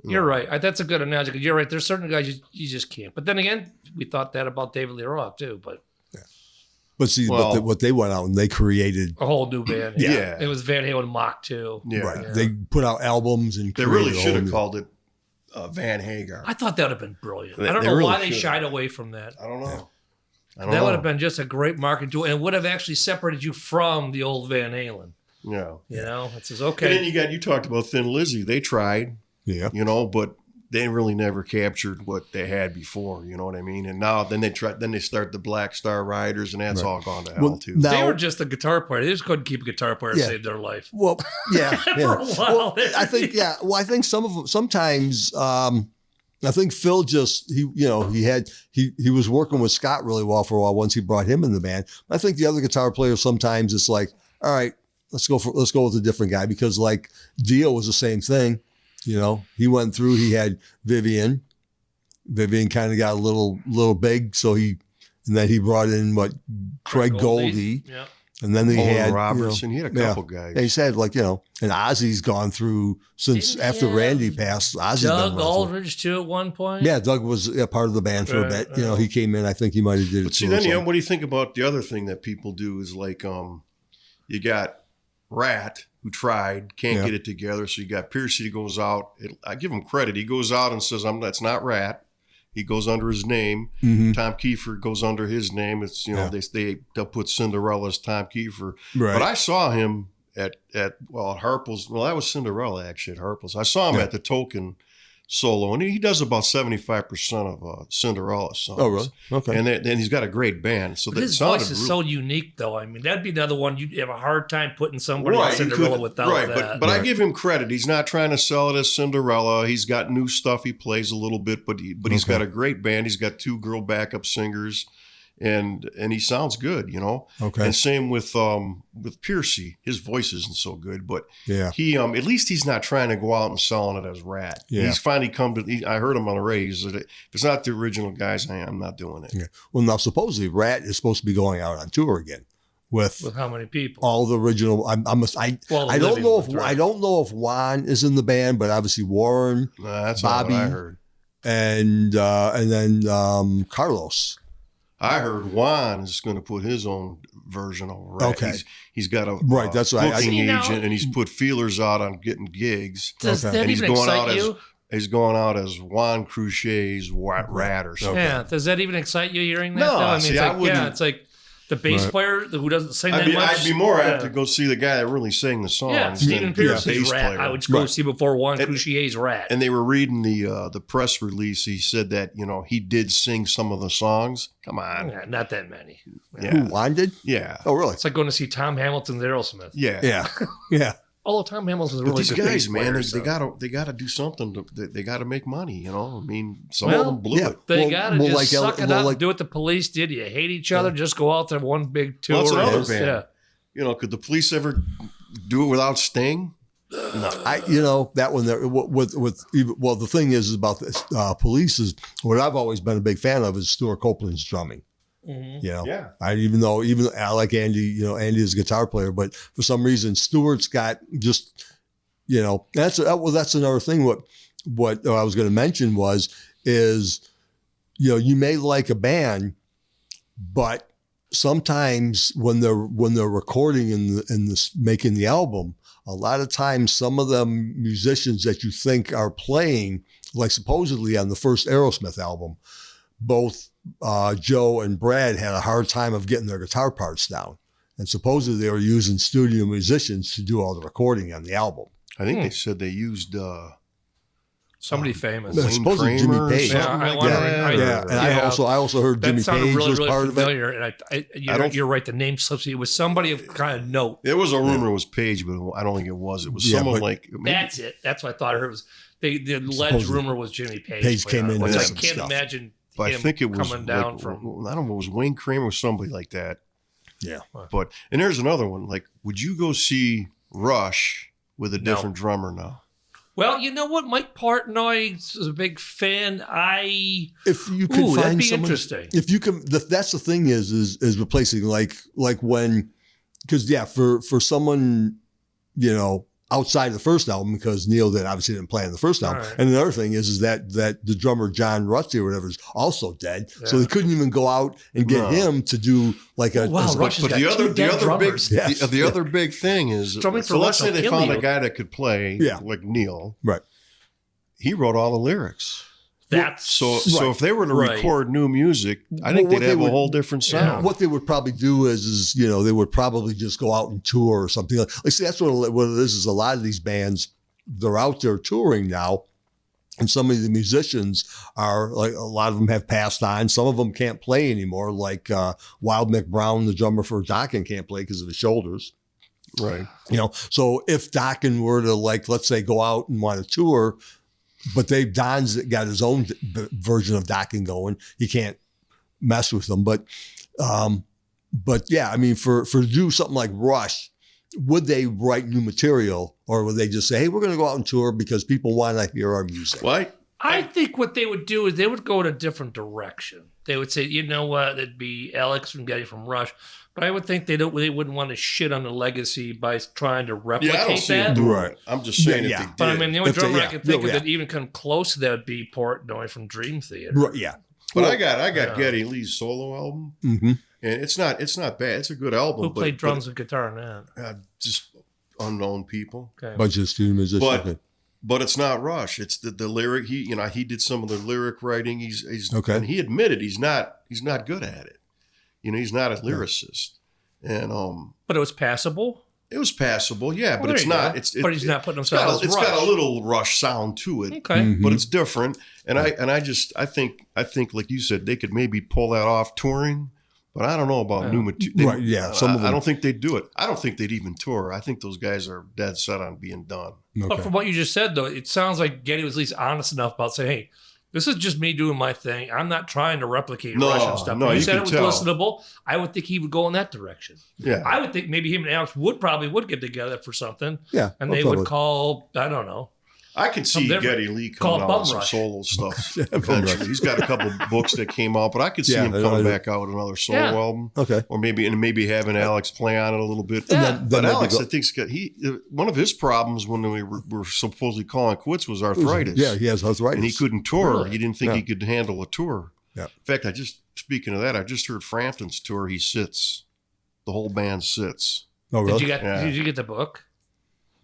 Speaker 4: You're right. That's a good analogy. 'Cause you're right. There's certain guys you just can't. But then again, we thought that about David Lee Roth too. But
Speaker 2: But see,
Speaker 3: Well-
Speaker 2: what they went out and they created.
Speaker 4: a whole new band.
Speaker 3: Yeah.
Speaker 4: It was Van Halen Mach 2.
Speaker 3: Yeah.
Speaker 2: Right.
Speaker 4: Yeah.
Speaker 2: They put out albums and
Speaker 3: They really
Speaker 2: created a
Speaker 3: should
Speaker 2: whole
Speaker 3: have
Speaker 2: new-
Speaker 3: called it Van Hagar.
Speaker 4: I thought that would have been brilliant.
Speaker 3: They-
Speaker 4: I don't
Speaker 3: they
Speaker 4: know
Speaker 3: really
Speaker 4: why they
Speaker 3: should.
Speaker 4: shied away from that.
Speaker 3: I don't know. I don't
Speaker 4: That
Speaker 3: know.
Speaker 4: would have been just a great marketing tool, and it would have actually separated you from the old Van Halen.
Speaker 3: Yeah.
Speaker 4: You know, it says
Speaker 3: And then
Speaker 4: okay.
Speaker 3: you talked about Thin Lizzy. They tried,
Speaker 2: Yeah.
Speaker 3: but they really never captured what they had before. You know what I mean? And now then they start the Black Star Riders, and that's
Speaker 2: Right.
Speaker 3: all gone to hell
Speaker 2: Well,
Speaker 3: too.
Speaker 2: now-
Speaker 4: They were just a guitar player. They just couldn't keep a guitar player to
Speaker 2: Yeah.
Speaker 4: save their life.
Speaker 2: Well, yeah.
Speaker 4: For
Speaker 2: yeah.
Speaker 4: a while.
Speaker 2: Well, I think Well, I think sometimes. I think Phil he was working with Scott really well for a while once he brought him in the band. I think the other guitar players sometimes it's like, all right, let's go with a different guy, because like Dio was the same thing. He went through. He had Vivian. Vivian kind of got a little big, and then he brought in Craig Goldie,
Speaker 4: Yeah.
Speaker 2: and then they
Speaker 3: Owen
Speaker 2: had
Speaker 3: Robertson. He had a
Speaker 2: yeah.
Speaker 3: couple guys.
Speaker 2: And he said, and Ozzy's gone through since
Speaker 4: Didn't
Speaker 2: after
Speaker 4: he
Speaker 2: Randy
Speaker 4: have
Speaker 2: passed. Ozzy's
Speaker 4: Doug
Speaker 2: been wrestling.
Speaker 4: Aldridge too at one point.
Speaker 2: Yeah, Doug was a part of the band for a
Speaker 4: Right,
Speaker 2: bit. He came in. I think he might have did it.
Speaker 3: But see,
Speaker 2: too or
Speaker 3: then
Speaker 2: something.
Speaker 3: what do you think about the other thing that people do is like, you got Rat who tried, can't
Speaker 2: Yeah.
Speaker 3: get it together. So you got Piercy who goes out. I give him credit. He goes out and says, that's not Rat. He goes under his name.
Speaker 2: Mhm.
Speaker 3: Tom Kiefer goes under his name. It's,
Speaker 2: Yeah.
Speaker 3: they'll put Cinderella as Tom Kiefer.
Speaker 2: Right.
Speaker 3: But I saw him at Harple's. Well, that was Cinderella actually at Harple's. I saw him
Speaker 2: Yeah.
Speaker 3: at the Token solo, and he does about 75% of Cinderella songs.
Speaker 2: Oh, really? Okay.
Speaker 3: And then he's got a great band. So
Speaker 4: But
Speaker 3: that
Speaker 4: his
Speaker 3: sounded
Speaker 4: voice is
Speaker 3: real-
Speaker 4: so unique, though. I mean, that'd be another one you'd have a hard time putting somebody in
Speaker 3: you
Speaker 4: Cinderella
Speaker 3: could-
Speaker 4: without
Speaker 3: right,
Speaker 4: that.
Speaker 3: But I
Speaker 2: Right.
Speaker 3: give him credit. He's not trying to sell it as Cinderella. He's got new stuff he plays a little bit, but he's
Speaker 2: Okay.
Speaker 3: got a great band. He's got 2 girl backup singers, and he sounds good,
Speaker 2: Okay.
Speaker 3: And same with Piercy. His voice isn't so good, but
Speaker 2: Yeah.
Speaker 3: he at least he's not trying to go out and selling it as Rat.
Speaker 2: Yeah.
Speaker 3: He's finally come to. I heard him on the radio. He said, if it's not the original guys, I'm not doing it.
Speaker 2: Yeah. Well, now supposedly Rat is supposed to be going out on tour again with
Speaker 4: with how many people?
Speaker 2: all the original. I
Speaker 4: Well,
Speaker 2: don't
Speaker 4: living
Speaker 2: know
Speaker 4: ones,
Speaker 2: if
Speaker 4: right.
Speaker 2: I don't know if Juan is in the band, but obviously Warren
Speaker 3: That's not what I
Speaker 2: Bobby.
Speaker 3: heard.
Speaker 2: and then Carlos.
Speaker 3: I heard Juan is going to put his own version of Rat.
Speaker 2: Okay.
Speaker 3: He's got a
Speaker 2: Right, that's right.
Speaker 3: booking
Speaker 4: See, now-
Speaker 3: agent, and he's put feelers out on getting gigs.
Speaker 4: Does
Speaker 2: Okay.
Speaker 4: that
Speaker 3: And he's
Speaker 4: even
Speaker 3: going
Speaker 4: excite
Speaker 3: out
Speaker 4: you?
Speaker 3: He's going out as Juan Cruchet's Rat or something.
Speaker 4: Yeah. Does that even excite you hearing that?
Speaker 3: No,
Speaker 4: though? I mean,
Speaker 3: see,
Speaker 4: it's
Speaker 3: I
Speaker 4: like,
Speaker 3: wouldn't-
Speaker 4: it's like the bass
Speaker 2: Right.
Speaker 4: player who doesn't sing that
Speaker 3: I'd
Speaker 4: much.
Speaker 3: be more apt
Speaker 4: Yeah.
Speaker 3: to go see the guy that really sang the songs.
Speaker 4: Yeah,
Speaker 3: than
Speaker 4: Stephen
Speaker 3: the
Speaker 4: Pierce's
Speaker 3: bass
Speaker 4: Rat.
Speaker 3: player.
Speaker 4: I would go
Speaker 2: Right.
Speaker 4: see before Juan
Speaker 3: And-
Speaker 4: Cruchet's Rat.
Speaker 3: And they were reading the press release. He said that he did sing some of the songs. Come on,
Speaker 4: Yeah, not that many.
Speaker 2: Who
Speaker 3: yeah,
Speaker 2: Juan did?
Speaker 3: yeah,
Speaker 2: Oh, really?
Speaker 4: It's like going to see Tom Hamilton's Aerosmith.
Speaker 3: yeah.
Speaker 2: Yeah. Yeah.
Speaker 4: Although Tom Hamilton's a
Speaker 3: But
Speaker 4: really
Speaker 3: these
Speaker 4: good
Speaker 3: guys,
Speaker 4: bass player,
Speaker 3: man,
Speaker 4: so.
Speaker 3: they gotta do something. They gotta make money. I mean, some
Speaker 4: Well,
Speaker 3: of them blew
Speaker 2: yeah.
Speaker 3: it.
Speaker 4: They
Speaker 2: Well-
Speaker 4: gotta
Speaker 2: well,
Speaker 4: just
Speaker 2: like
Speaker 4: suck it
Speaker 2: well,
Speaker 4: up
Speaker 2: like-
Speaker 4: and do what the police did. You hate each other, just go out there one big tour.
Speaker 3: Well, that's another
Speaker 4: and just-
Speaker 3: band.
Speaker 4: Yeah.
Speaker 3: Could the police ever do it without Sting? No.
Speaker 2: That one there the thing is about this police is what I've always been a big fan of is Stuart Copeland's drumming.
Speaker 4: Mhm.
Speaker 3: Yeah.
Speaker 2: Even though I like Andy, Andy is a guitar player, but for some reason Stuart's got just, that's another thing. What I was going to mention is, you may like a band, but sometimes when they're recording and making the album, a lot of times some of the musicians that you think are playing, like supposedly on the first Aerosmith album, both Joe and Brad had a hard time of getting their guitar parts down. And supposedly they were using studio musicians to do all the recording on the album.
Speaker 3: I think they said they used
Speaker 4: Somebody famous.
Speaker 2: It's supposedly Jimmy
Speaker 3: Kramer or
Speaker 2: Page.
Speaker 3: something
Speaker 4: Yeah, I
Speaker 3: like
Speaker 4: wonder-
Speaker 3: that.
Speaker 2: Yeah, and I also heard
Speaker 4: That
Speaker 2: Jimmy
Speaker 4: sounded
Speaker 2: Page
Speaker 4: really,
Speaker 2: was
Speaker 4: really
Speaker 2: part of it.
Speaker 4: familiar. And you're right. The name slips. It was somebody of kind of note.
Speaker 3: There was a rumor it was Page, but I don't think it was. It was
Speaker 2: Yeah,
Speaker 3: someone
Speaker 2: but-
Speaker 3: like
Speaker 4: That's it. That's what I thought. I heard it was the alleged
Speaker 2: Supposedly.
Speaker 4: rumor was Jimmy Page.
Speaker 2: Page
Speaker 4: but,
Speaker 2: came in
Speaker 4: which
Speaker 2: and
Speaker 4: I
Speaker 2: some
Speaker 4: can't
Speaker 2: stuff.
Speaker 4: imagine
Speaker 3: But I
Speaker 4: him
Speaker 3: think it was
Speaker 4: coming down
Speaker 3: like,
Speaker 4: from.
Speaker 3: I don't know, it was Wayne Kramer or somebody like that.
Speaker 2: Yeah.
Speaker 3: But and there's another one. Like, would you go see Rush with a
Speaker 4: No.
Speaker 3: different drummer now?
Speaker 4: Well, you know what? Mike Portnoy is a big fan.
Speaker 2: If you could
Speaker 4: Ooh, that'd
Speaker 2: find
Speaker 4: be
Speaker 2: someone,
Speaker 4: interesting.
Speaker 2: if you can, that's the thing is replacing like when, because for someone, outside the first album, because Neil obviously didn't play on the first album.
Speaker 4: Right.
Speaker 2: And another thing is that the drummer John Rusty or whatever is also dead, so
Speaker 4: Yeah.
Speaker 2: they couldn't even go out and get
Speaker 3: No.
Speaker 2: him to do like a.
Speaker 4: Wow,
Speaker 2: a-
Speaker 4: Rush has
Speaker 3: But
Speaker 4: got
Speaker 3: the
Speaker 4: two
Speaker 3: other
Speaker 4: dead
Speaker 3: big
Speaker 4: drummers.
Speaker 2: Yes.
Speaker 3: the other big thing is
Speaker 4: Drumming for
Speaker 3: so let's
Speaker 4: Rush
Speaker 3: say
Speaker 4: will
Speaker 3: they
Speaker 4: kill
Speaker 3: found
Speaker 4: you.
Speaker 3: a guy that could play
Speaker 2: Yeah.
Speaker 3: like Neil.
Speaker 2: Right.
Speaker 3: He wrote all the lyrics.
Speaker 4: That's
Speaker 3: So
Speaker 2: Right.
Speaker 3: if they were to
Speaker 4: Right.
Speaker 3: record new music, I think
Speaker 2: Well, what
Speaker 3: they'd
Speaker 2: they
Speaker 3: have a
Speaker 2: would-
Speaker 3: whole different sound.
Speaker 2: What they would probably do is they would probably just go out and tour or something. Like see, that's what it is a lot of these bands, they're out there touring now. And some of the musicians are like, a lot of them have passed on. Some of them can't play anymore. Like Wild Mick Brown, the drummer for Dokken, can't play because of his shoulders.
Speaker 3: Right.
Speaker 2: So if Dokken were to let's say go out and want to tour, but Don's got his own version of Dokken going, he can't mess with them. But yeah, I mean, for to do something like Rush, would they write new material or would they just say, hey, we're going to go out and tour because people want to hear our music?
Speaker 3: Well,
Speaker 4: I think what they would do is they would go in a different direction. They would say, you know what, it'd be Alex from Getty from Rush. But I would think they wouldn't want to shit on the legacy by trying to
Speaker 3: yeah, I don't
Speaker 4: replicate
Speaker 3: see him
Speaker 4: that.
Speaker 3: doing
Speaker 2: Right.
Speaker 3: it. I'm just saying
Speaker 2: Yeah,
Speaker 3: if
Speaker 2: yeah.
Speaker 3: they
Speaker 4: But I
Speaker 3: did.
Speaker 4: mean, the only
Speaker 2: If they-
Speaker 4: drummer I
Speaker 2: yeah.
Speaker 4: can think
Speaker 2: Yeah.
Speaker 4: of that even come close to that would be Portnoy from Dream Theater.
Speaker 2: Right, yeah.
Speaker 3: But I got
Speaker 4: Yeah.
Speaker 3: Geddy Lee's solo album,
Speaker 2: Mm-hmm.
Speaker 3: and it's not bad. It's a good album.
Speaker 4: Who
Speaker 3: but-
Speaker 4: played
Speaker 3: but,
Speaker 4: drums and guitar in that?
Speaker 3: just unknown people.
Speaker 4: Okay.
Speaker 2: Bunch of student musicians.
Speaker 3: But it's not Rush. It's the lyric. He did some of the lyric writing. He's
Speaker 2: Okay.
Speaker 3: and he admitted he's not good at it. He's not a lyricist. And
Speaker 4: But it was passable.
Speaker 3: it was passable, yeah.
Speaker 4: Well,
Speaker 3: But
Speaker 4: there
Speaker 3: it's
Speaker 4: you
Speaker 3: not.
Speaker 4: go.
Speaker 3: It's
Speaker 4: But he's not putting himself as
Speaker 3: It's got
Speaker 4: Rush.
Speaker 3: a little Rush sound to it.
Speaker 4: Okay.
Speaker 2: Mhm.
Speaker 3: But it's different, and I think like you said, they could maybe pull that off touring, but I don't know about
Speaker 4: Yeah.
Speaker 3: new material.
Speaker 2: Right, yeah, some of
Speaker 3: I
Speaker 2: them-
Speaker 3: don't think they'd do it. I don't think they'd even tour. I think those guys are dead set on being done.
Speaker 4: But
Speaker 2: Okay.
Speaker 4: from what you just said, though, it sounds like Getty was at least honest enough about saying, hey, this is just me doing my thing. I'm not trying to replicate
Speaker 3: No,
Speaker 4: Rush and stuff.
Speaker 3: no,
Speaker 4: If you
Speaker 3: you
Speaker 4: said
Speaker 3: can
Speaker 4: it was
Speaker 3: tell.
Speaker 4: listenable, I would think he would go in that direction.
Speaker 3: Yeah,
Speaker 4: I would think maybe him and Alex would get together for something,
Speaker 2: Yeah.
Speaker 4: and
Speaker 2: no
Speaker 4: they
Speaker 2: trouble.
Speaker 4: would call, I don't know.
Speaker 3: I could see
Speaker 4: different.
Speaker 3: Geddy Lee
Speaker 4: Call
Speaker 3: coming
Speaker 4: it
Speaker 3: out
Speaker 4: Bum
Speaker 3: with some
Speaker 4: Rush.
Speaker 3: solo stuff
Speaker 2: Bum
Speaker 3: eventually.
Speaker 2: Rush.
Speaker 3: He's got a couple books that came out, but I could see
Speaker 2: Yeah,
Speaker 3: him
Speaker 2: I
Speaker 3: coming
Speaker 2: know.
Speaker 3: back out with another solo
Speaker 4: Yeah.
Speaker 3: album,
Speaker 2: Okay.
Speaker 3: or maybe having Alex play on it a little bit.
Speaker 4: Yeah.
Speaker 2: Then
Speaker 3: But
Speaker 2: maybe
Speaker 3: Alex,
Speaker 2: go-
Speaker 3: I think one of his problems when we were supposedly calling quits was arthritis.
Speaker 2: Yeah, he has arthritis.
Speaker 3: And he couldn't tour.
Speaker 4: Really?
Speaker 3: He didn't think
Speaker 2: Yeah.
Speaker 3: he could handle a tour.
Speaker 2: Yeah.
Speaker 3: In fact, speaking of that, I just heard Frampton's tour. He sits. The whole band sits.
Speaker 2: Oh, really?
Speaker 3: Yeah.
Speaker 4: Did you get the book?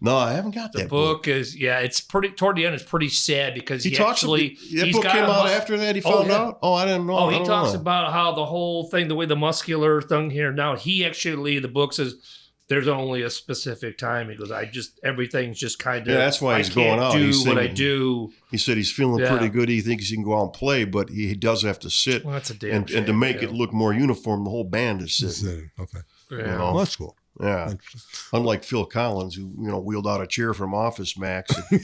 Speaker 3: No, I haven't got
Speaker 4: The
Speaker 3: that
Speaker 4: book is it's pretty toward the end. It's pretty sad because
Speaker 3: He
Speaker 4: he
Speaker 3: talks
Speaker 4: actually
Speaker 3: that
Speaker 4: he's
Speaker 3: book
Speaker 4: got
Speaker 3: came
Speaker 4: a
Speaker 3: out
Speaker 4: mus-
Speaker 3: after that. He
Speaker 4: Oh,
Speaker 3: found
Speaker 4: yeah.
Speaker 3: out. Oh, I didn't know.
Speaker 4: Oh,
Speaker 3: I
Speaker 4: he
Speaker 3: don't
Speaker 4: talks
Speaker 3: know.
Speaker 4: about how the whole thing, the way the muscular thing here now. He actually, the book says there's only a specific time. He goes, everything's just kind of.
Speaker 3: Yeah, that's why he's
Speaker 4: I can't
Speaker 3: going out.
Speaker 4: Do
Speaker 3: He's
Speaker 4: what I
Speaker 3: singing.
Speaker 4: do.
Speaker 3: He said he's feeling
Speaker 4: Yeah.
Speaker 3: pretty good. He thinks he can go out and play, but he does have to sit.
Speaker 4: Well, that's a damn
Speaker 3: And to
Speaker 4: shame,
Speaker 3: make
Speaker 4: yeah.
Speaker 3: it look more uniform, the whole band is sitting.
Speaker 2: Okay.
Speaker 4: Yeah.
Speaker 3: you know.
Speaker 2: Well, that's cool.
Speaker 3: Yeah. Unlike Phil Collins, who wheeled out a chair from Office Max. And,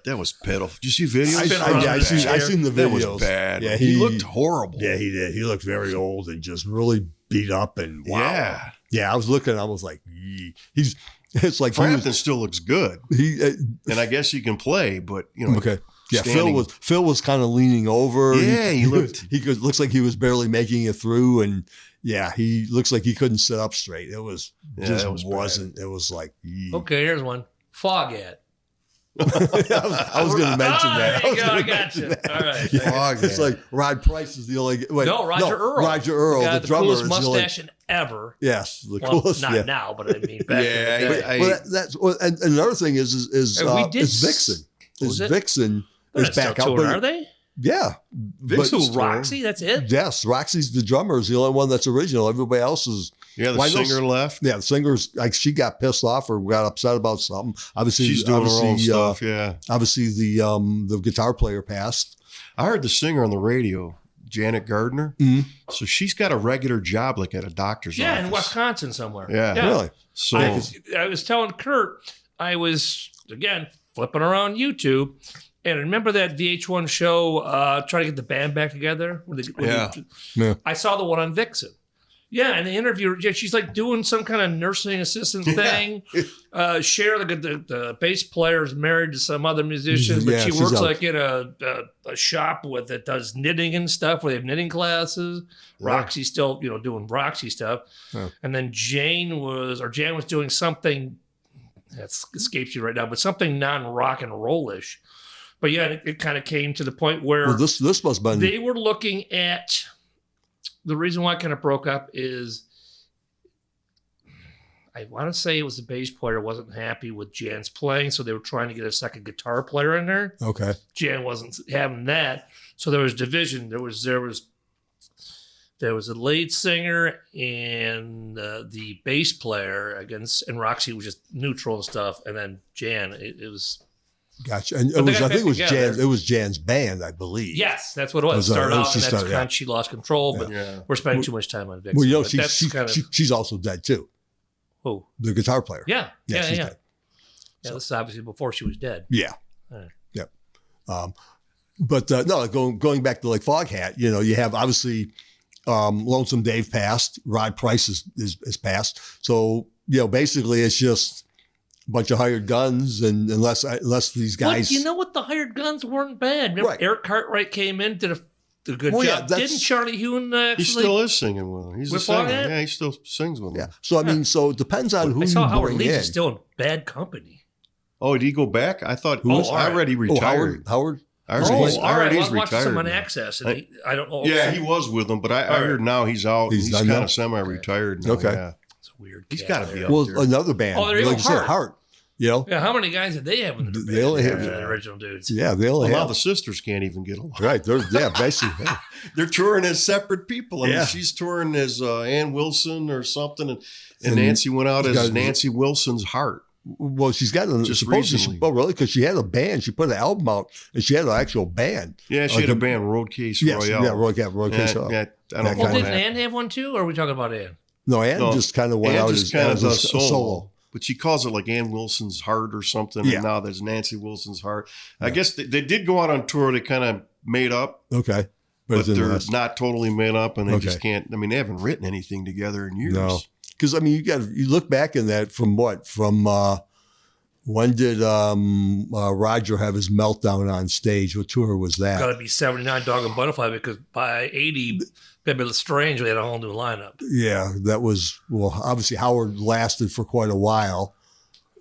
Speaker 3: that was pitiful. Did you see videos?
Speaker 4: I
Speaker 2: seen the
Speaker 3: That
Speaker 2: videos.
Speaker 3: was bad.
Speaker 2: Yeah,
Speaker 3: he looked horrible.
Speaker 2: Yeah, he did. He looked very old and just really beat up and wow.
Speaker 3: Yeah.
Speaker 2: Yeah, I was looking. I was like, "Yee." It's like
Speaker 3: Frampton still looks good, and I guess he can play, but
Speaker 2: okay. Yeah,
Speaker 3: standing-
Speaker 2: Phil was kind of leaning over.
Speaker 3: Yeah, he looked-
Speaker 2: looks like he was barely making it through, and yeah, he looks like he couldn't sit up straight. It was
Speaker 3: Yeah, it was bad.
Speaker 2: wasn't. It was like yee.
Speaker 4: Okay, here's one. Foghat.
Speaker 2: I was going to mention that.
Speaker 4: There you go.
Speaker 2: gonna
Speaker 4: I got
Speaker 2: mention
Speaker 4: you.
Speaker 2: that.
Speaker 4: All right.
Speaker 2: Yeah,
Speaker 3: Foghat.
Speaker 2: it's like Rod Price is the only. Wait,
Speaker 4: No, Roger Earl.
Speaker 2: Roger Earl,
Speaker 4: Got
Speaker 2: the drummer,
Speaker 4: coolest
Speaker 2: is the only.
Speaker 4: mustache ever.
Speaker 2: Yes, the
Speaker 4: Well,
Speaker 2: coolest.
Speaker 4: not
Speaker 2: Yeah.
Speaker 4: now, but I mean back
Speaker 3: Yeah,
Speaker 4: in the day.
Speaker 2: Well, that's and another thing is
Speaker 4: Hey, we did
Speaker 2: is Vixen.
Speaker 4: was it?
Speaker 2: Vixen
Speaker 4: They're
Speaker 2: is
Speaker 4: not still
Speaker 2: back out,
Speaker 4: touring,
Speaker 2: but
Speaker 4: are they?
Speaker 2: Yeah.
Speaker 3: Vix
Speaker 2: But-
Speaker 3: is
Speaker 4: Who, Roxy? That's it?
Speaker 2: Yes, Roxy's the drummer is the only one that's original. Everybody else is.
Speaker 3: Yeah, the
Speaker 2: Why
Speaker 3: singer
Speaker 2: those-
Speaker 3: left.
Speaker 2: Yeah, the singer's like she got pissed off or got upset about something. Obviously,
Speaker 3: She's doing her own
Speaker 2: obviously,
Speaker 3: stuff. Yeah,
Speaker 2: Obviously, the guitar player passed.
Speaker 3: I heard the singer on the radio, Janet Gardner.
Speaker 2: Mhm.
Speaker 3: So she's got a regular job, like at a doctor's
Speaker 4: Yeah,
Speaker 3: office.
Speaker 4: in Wisconsin somewhere.
Speaker 3: Yeah.
Speaker 2: Really?
Speaker 3: So
Speaker 4: I was telling Kurt, I was, again, flipping around YouTube. And remember that VH1 show, trying to get the band back together?
Speaker 3: Yeah.
Speaker 2: Yeah.
Speaker 4: I saw the one on Vixen. Yeah, and the interview, yeah, she's like doing some kind of nursing assistant thing. Cher, the bass player, is married to some other musician, but
Speaker 2: Yeah,
Speaker 4: she
Speaker 2: she's
Speaker 4: works
Speaker 2: out.
Speaker 4: like in a shop that does knitting and stuff, where they have knitting classes. Roxy's still, doing Roxy stuff.
Speaker 2: Yeah.
Speaker 4: And then Jan was doing something that escapes you right now, but something non-rock and roll-ish. But yeah, it kind of came to the point where
Speaker 2: Well, this must have been.
Speaker 4: they were looking at the reason why it kind of broke up is I want to say it was the bass player wasn't happy with Jan's playing, so they were trying to get a second guitar player in there.
Speaker 2: Okay.
Speaker 4: Jan wasn't having that, so there was division. There was a lead singer and the bass player against, and Roxy was just neutral and stuff, and then Jan. It was.
Speaker 2: Gotcha. And
Speaker 4: But they
Speaker 2: I
Speaker 4: got
Speaker 2: think it was
Speaker 4: back together.
Speaker 2: Jan's. It was Jan's band, I believe.
Speaker 4: Yes, that's what it was.
Speaker 2: It was,
Speaker 4: Started
Speaker 2: it
Speaker 4: out,
Speaker 2: was
Speaker 4: and
Speaker 2: just
Speaker 4: that's
Speaker 2: started,
Speaker 4: kind she lost control, but
Speaker 3: yeah.
Speaker 4: we're spending too much time on Vixen.
Speaker 2: Well,
Speaker 4: but that's kind of
Speaker 2: she's also dead too.
Speaker 4: who?
Speaker 2: The guitar player.
Speaker 4: Yeah, yeah,
Speaker 2: she's
Speaker 4: yeah.
Speaker 2: dead.
Speaker 4: Yeah, this is obviously before she was dead.
Speaker 2: Yeah.
Speaker 4: Right.
Speaker 2: Yep. But no, going back to like Foghat, you have obviously Lonesome Dave passed, Rod Price is passed. So, basically it's just a bunch of hired guns, and unless these guys.
Speaker 4: But you know what? The hired guns weren't bad. Remember,
Speaker 2: Right.
Speaker 4: Eric Cartwright came in, did a good
Speaker 2: Well, yeah,
Speaker 4: job.
Speaker 2: that's-
Speaker 4: Didn't Charlie Hewn actually?
Speaker 3: He still is singing with him. He's a
Speaker 4: With
Speaker 3: singer.
Speaker 4: Foghat?
Speaker 3: Yeah, he still sings with him.
Speaker 2: Yeah. So I mean, so it depends on who
Speaker 4: I saw
Speaker 2: you
Speaker 4: Howard
Speaker 2: bring
Speaker 4: Leeds
Speaker 2: in.
Speaker 4: is still in bad company.
Speaker 3: Oh, did he go back? I thought
Speaker 2: Who is-
Speaker 3: I read he
Speaker 2: Oh,
Speaker 3: retired.
Speaker 2: Howard.
Speaker 3: I heard
Speaker 2: Oh,
Speaker 3: he's,
Speaker 4: all
Speaker 3: I heard
Speaker 4: right.
Speaker 3: he's
Speaker 4: I watched
Speaker 3: retired.
Speaker 4: him on
Speaker 3: now.
Speaker 4: Access, and I don't know.
Speaker 3: Yeah, he was with them, but I
Speaker 4: All right.
Speaker 3: heard now he's out.
Speaker 2: He's
Speaker 3: He's
Speaker 2: done
Speaker 3: kind
Speaker 2: now?
Speaker 3: of semi-retired now.
Speaker 2: Okay.
Speaker 3: Yeah.
Speaker 4: It's a weird.
Speaker 3: He's
Speaker 4: cat
Speaker 3: gotta
Speaker 4: there.
Speaker 3: be up
Speaker 2: Well,
Speaker 3: there.
Speaker 2: another band.
Speaker 4: Oh, there you
Speaker 2: like
Speaker 4: go,
Speaker 2: you said,
Speaker 4: Hart.
Speaker 2: Hart.
Speaker 4: Yeah, how many guys did they have in the band?
Speaker 2: They only have-
Speaker 4: the original dudes.
Speaker 2: Yeah, they
Speaker 3: Well,
Speaker 2: only
Speaker 3: now
Speaker 2: have.
Speaker 3: the sisters can't even get along.
Speaker 2: Right. Basically. Yeah.
Speaker 3: They're touring as separate people. I mean,
Speaker 2: Yeah.
Speaker 3: she's touring as Ann Wilson or something, and
Speaker 2: And
Speaker 3: Nancy went out
Speaker 2: she's
Speaker 3: as
Speaker 2: got-
Speaker 3: Nancy Wilson's Heart.
Speaker 2: Well, she's got
Speaker 3: Just
Speaker 2: supposedly.
Speaker 3: recently.
Speaker 2: Oh, really? Because she had a band. She put an album out, and she had an actual band.
Speaker 3: Yeah, she
Speaker 2: Like
Speaker 3: had a
Speaker 2: a-
Speaker 3: band, Roadcase
Speaker 2: Yes,
Speaker 3: Royale.
Speaker 2: yeah, Roy Case.
Speaker 3: Yeah,
Speaker 2: Case.
Speaker 3: yeah, I
Speaker 2: That
Speaker 3: don't know
Speaker 4: Well,
Speaker 2: kinda
Speaker 4: didn't
Speaker 3: that.
Speaker 4: Ann have one too, or are we talking about Ann?
Speaker 2: No, Ann
Speaker 3: No,
Speaker 2: just kind of went
Speaker 3: Ann
Speaker 2: out
Speaker 3: just
Speaker 2: as,
Speaker 3: kind of
Speaker 2: as a
Speaker 3: does solo.
Speaker 2: solo.
Speaker 3: But she calls it like Ann Wilson's Heart or something.
Speaker 2: Yeah.
Speaker 3: And now there's Nancy Wilson's Heart. I
Speaker 2: Yeah.
Speaker 3: guess they did go out on tour. They kind of made up,
Speaker 2: Okay,
Speaker 3: but
Speaker 2: it's in
Speaker 3: they're
Speaker 2: the list.
Speaker 3: not totally made up, and they
Speaker 2: Okay.
Speaker 3: just can't. I mean, they haven't written anything together in years.
Speaker 2: No. Because I mean, you look back in that from what when did Roger have his meltdown on stage? What tour was that?
Speaker 4: Got to be 79 Dog and Butterfly, because by 80, Baby Lestrange, we had a whole new lineup.
Speaker 2: Yeah, that was obviously Howard lasted for quite a while.